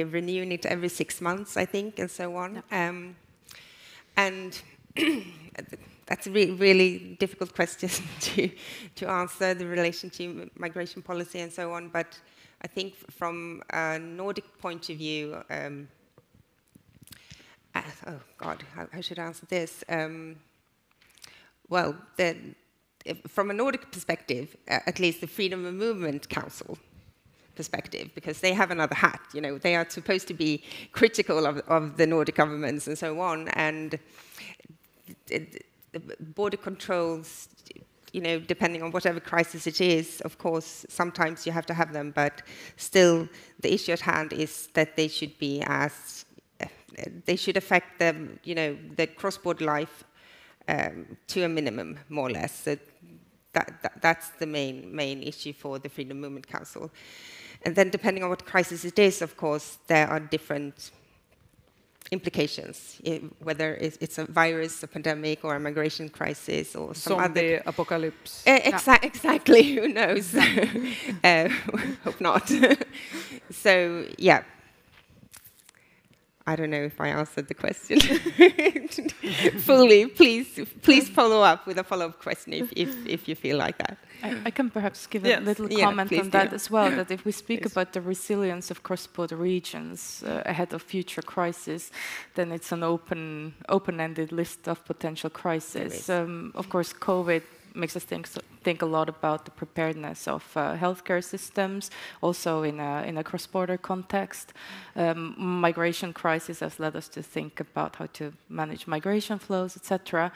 renewing it every 6 months, I think, and so on. And that's a really difficult question to answer, the relation to migration policy and so on. But I think from a Nordic point of view, oh God, how should I answer this? Well, from a Nordic perspective, at least the Freedom of Movement Council perspective, because they have another hat. They are supposed to be critical of the Nordic governments and so on, and the border controls, depending on whatever crisis it is, of course, sometimes you have to have them, but still the issue at hand is that they should be as they should affect the, the cross-border life to a minimum, more or less. So that's the main issue for the Freedom Movement Council. And then depending on what crisis it is, of course, there are different implications, whether it's a virus, a pandemic, or a migration crisis, or some zombie other apocalypse. Exactly, who knows? Hope not. So, yeah. I don't know if I answered the question fully. Please follow up with a follow-up question if you feel like that. I can perhaps give a little comment on that as well, that if we speak about the resilience of cross-border regions ahead of future crises, then it's an open-ended list of potential crises. Of course, COVID makes us think a lot about the preparedness of healthcare systems, also in a cross-border context. Migration crisis has led us to think about how to manage migration flows, etc.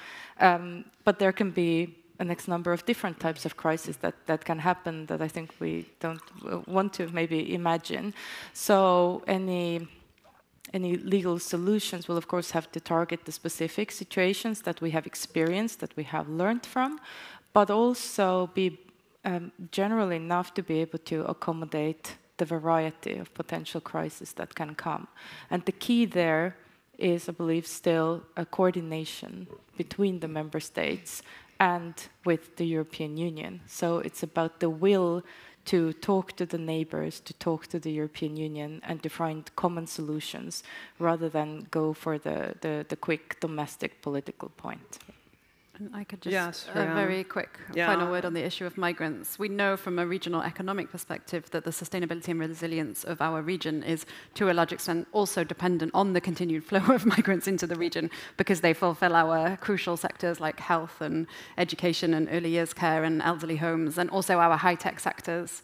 But there can be a next number of different types of crises that can happen that I think we don't want to maybe imagine. So any legal solutions will, of course, have to target the specific situations that we have experienced, that we have learned from, but also be general enough to be able to accommodate the variety of potential crises that can come. And the key there is, I believe, still a coordination between the member states and with the European Union. So it's about the will to talk to the neighbors, to talk to the European Union, and to find common solutions, rather than go for the quick domestic political point. And I could just a very quick final word on the issue of migrants. We know from a regional economic perspective that the sustainability and resilience of our region is, to a large extent, also dependent on the continued flow of migrants into the region, because they fulfill our crucial sectors like health and education and early years care and elderly homes, and also our high-tech sectors.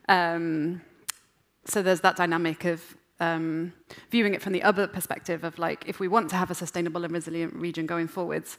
So there's that dynamic of viewing it from the other perspective of, like, if we want to have a sustainable and resilient region going forwards,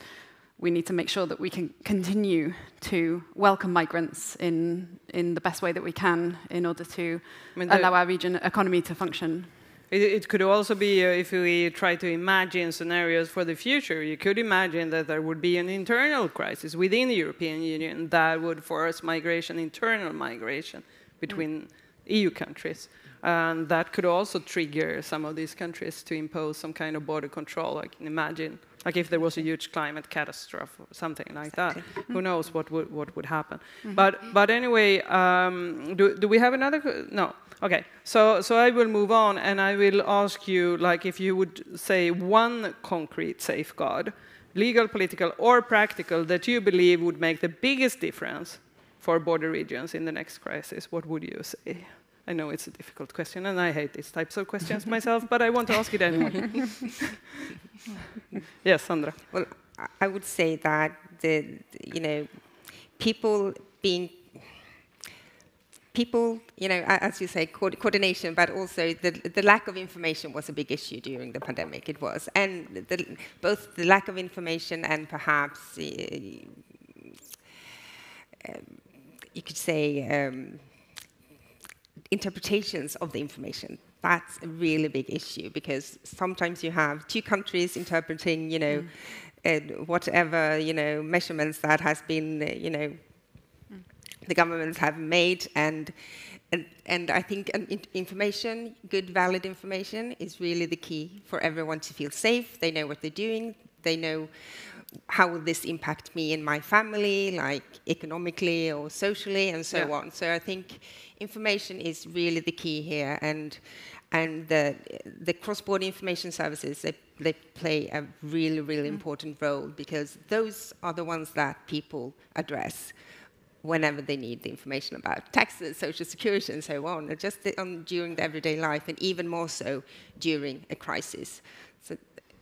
we need to make sure that we can continue to welcome migrants in the best way that we can in order to allow our region economy to function. It could also be, if we try to imagine scenarios for the future, you could imagine that there would be an internal crisis within the European Union that would force migration, internal migration between EU countries. And that could also trigger some of these countries to impose some kind of border control. I can imagine, like if there was a huge climate catastrophe or something like that. Who knows what would happen? But anyway, do we have another? No. Okay. So I will move on, and I will ask you, like, if you would say one concrete safeguard, legal, political, or practical, that you believe would make the biggest difference for border regions in the next crisis. What would you say? I know it's a difficult question, and I hate these types of questions myself, but I want to ask it anyway. Yes, Sandra. Well, I would say that people, as you say, coordination, but also the lack of information was a big issue during the pandemic. It was, and both the lack of information and perhaps you could say interpretations of the information. That's a really big issue, because sometimes you have two countries interpreting, whatever, measurements that has been, the governments have made, and I think information, good, valid information, is really the key for everyone to feel safe. They know what they're doing. They know how will this impact me and my family, like economically or socially, and so on. So I think information is really the key here, and the cross-border information services, they play a really important role, because those are the ones that people address whenever they need the information about taxes, social security, and so on, just during the everyday life, and even more so during a crisis. So,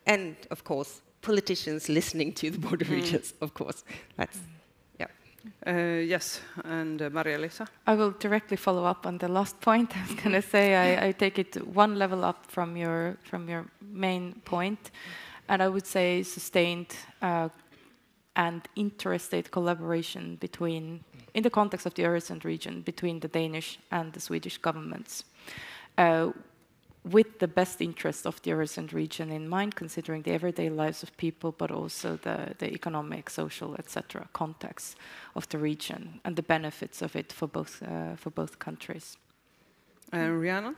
and of course, politicians listening to the border regions, of course. That's, yes, and Maria-Lisa? I will directly follow up on the last point. I was going to say I take it one level up from your main point, and I would say sustained and interstate collaboration between, in the context of the Öresund region, between the Danish and the Swedish governments. with the best interest of the Öresund region in mind, considering the everyday lives of people, but also the economic, social, etc. context of the region and the benefits of it for both countries. Rihanna?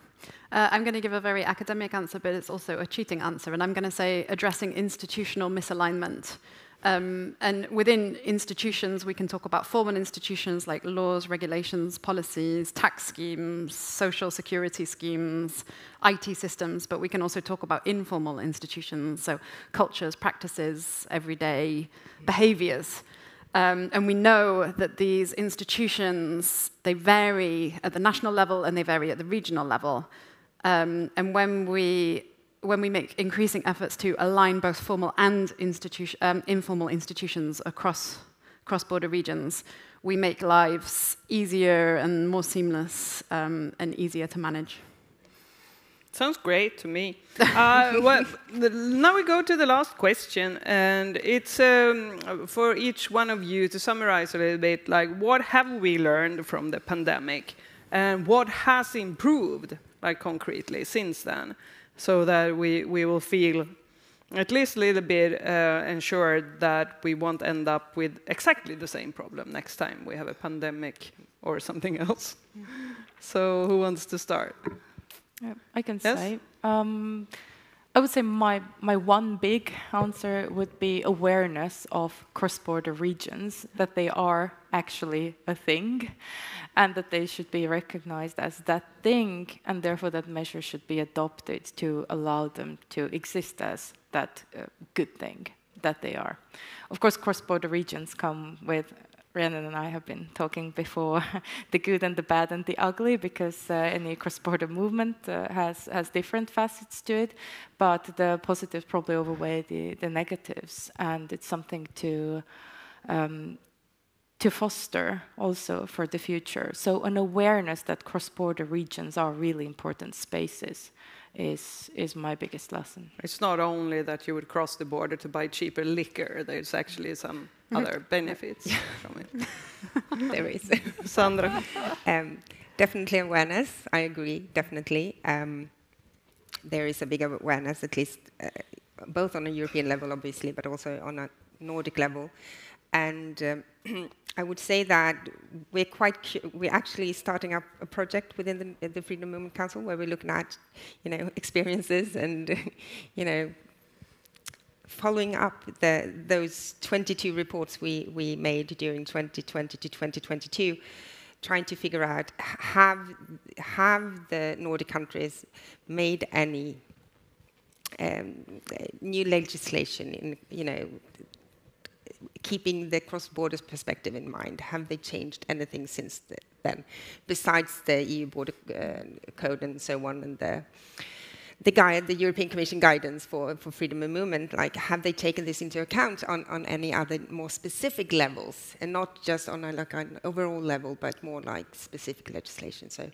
I'm going to give a very academic answer, but it's also a cheating answer, and I'm going to say addressing institutional misalignment. And within institutions, we can talk about formal institutions like laws, regulations, policies, tax schemes, social security schemes, IT systems, but we can also talk about informal institutions, so cultures, practices, everyday behaviors. And we know that these institutions, they vary at the national level and they vary at the regional level. And when we make increasing efforts to align both formal and informal institutions across cross-border regions, we make lives easier and more seamless and easier to manage. Sounds great to me. Well, now we go to the last question, and it's for each one of you to summarize a little bit, like what have we learned from the pandemic, and what has improved, like concretely, since then, so that we will feel at least a little bit ensured that we won't end up with exactly the same problem next time we have a pandemic or something else. So who wants to start? I can say. I would say my one big answer would be awareness of cross-border regions, that they are actually a thing, and that they should be recognized as that thing, and therefore that measures should be adopted to allow them to exist as that good thing that they are. Of course, cross-border regions come with, Rhiannon and I have been talking before, the good and the bad and the ugly, because any cross-border movement has different facets to it, but the positives probably outweigh the negatives, and it's something to foster also for the future. So an awareness that cross-border regions are really important spaces is my biggest lesson. It's not only that you would cross the border to buy cheaper liquor, there's actually some other benefits from it. There is. Sandra? Definitely awareness, I agree, definitely. There is a big awareness, at least both on a European level, obviously, but also on a Nordic level. And I would say that we're actually starting up a project within the Freedom Movement Council where we're looking at, experiences and, following up those 22 reports we made during 2020 to 2022, trying to figure out have the Nordic countries made any new legislation in, keeping the cross-border perspective in mind? Have they changed anything since then, besides the EU border code and so on, and the European Commission guidance for freedom of movement? Like, have they taken this into account on any other more specific levels, and not just on an overall level, but more like specific legislation? So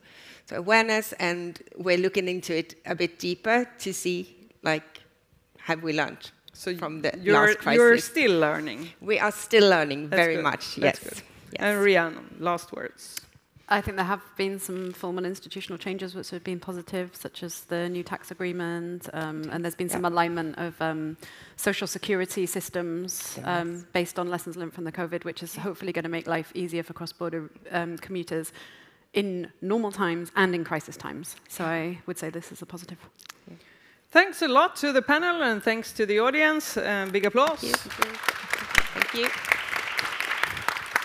awareness, and we're looking into it a bit deeper to see, like, have we learned? So from the last crisis. You're still learning. We are still learning very much, yes. That's good. Yes. And Rhiannon, last words. I think there have been some formal institutional changes which have been positive, such as the new tax agreement, and there's been some alignment of social security systems based on lessons learned from the COVID, which is hopefully going to make life easier for cross-border commuters in normal times and in crisis times. So I would say this is a positive. Yeah. Thanks a lot to the panel, and thanks to the audience. Big applause. Thank you.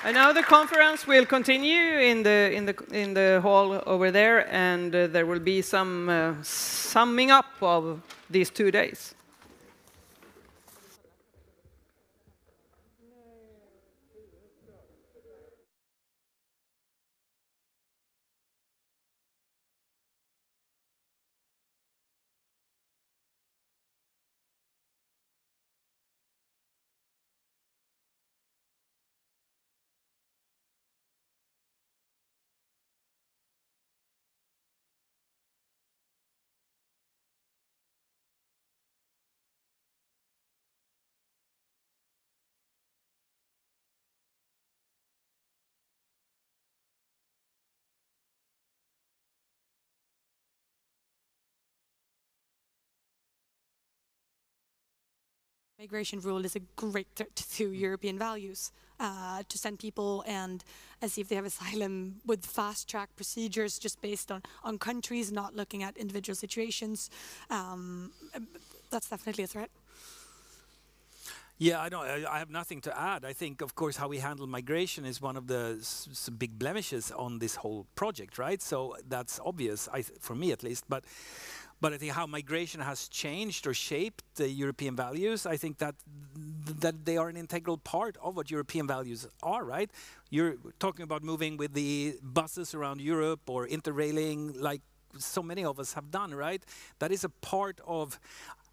And now the conference will continue in the hall over there, and there will be some summing up of these 2 days. Migration rule is a great threat to European values, to send people and see if they have asylum with fast-track procedures just based on countries, not looking at individual situations. That's definitely a threat. Yeah, I have nothing to add. I think, of course, how we handle migration is one of the big blemishes on this whole project, right? So that's obvious, for me at least. But I think how migration has changed or shaped the European values, I think that they are an integral part of what European values are, right? You're talking about moving with the buses around Europe or interrailing, like so many of us have done, right? That is a part of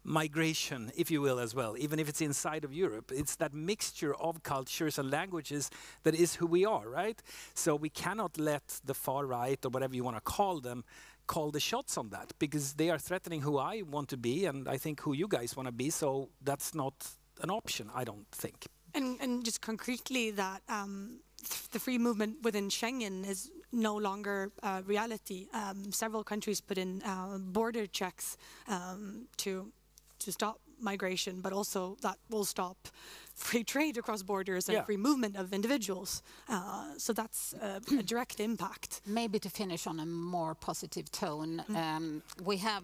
migration, if you will, as well, even if it's inside of Europe. It's that mixture of cultures and languages that is who we are, right? So we cannot let the far right, or whatever you want to call them, call the shots on that, because they are threatening who I want to be, and I think who you guys want to be, so that's not an option, I don't think. And just concretely that the free movement within Schengen is no longer reality. Several countries put in border checks to stop migration, but also that will stop free trade across borders and free movement of individuals. So that's a direct impact. Maybe to finish on a more positive tone, we have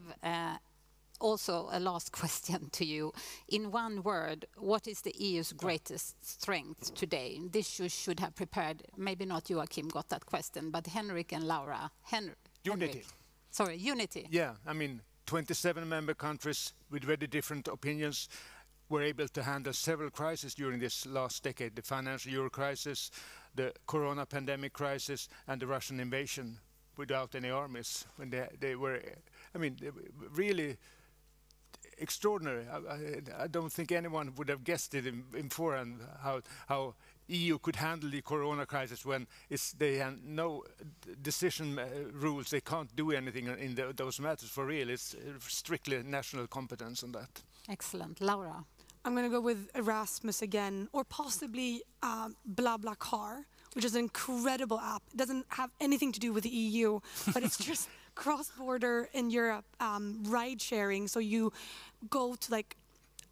also a last question to you. In one word, what is the EU's greatest strength today? This you should have prepared. Maybe not Joachim got that question, but Henrik and Laura. Unity. Sorry, unity. Yeah, I mean, 27 member countries with very different opinions were able to handle several crises during this last decade, the financial euro crisis, the corona pandemic crisis, and the Russian invasion without any armies. When they were, I mean, they were really extraordinary. I don't think anyone would have guessed it in beforehand how EU could handle the corona crisis when they have no decision rules. They can't do anything in those matters for real. It's strictly national competence on that. Excellent. Laura? I'm going to go with Erasmus again, or possibly BlaBlaCar, which is an incredible app. It doesn't have anything to do with the EU, but it's just cross-border in Europe, ride-sharing. So you go to like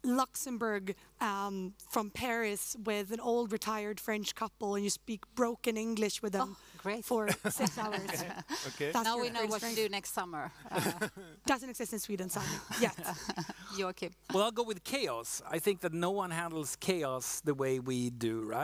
Luxembourg from Paris with an old retired French couple, and you speak broken English with them for 6 hours. Okay. Now we know what to do next summer. Doesn't exist in Sweden, sadly, yet. Joachim? Well, I'll go with chaos. I think that no one handles chaos the way we do, right?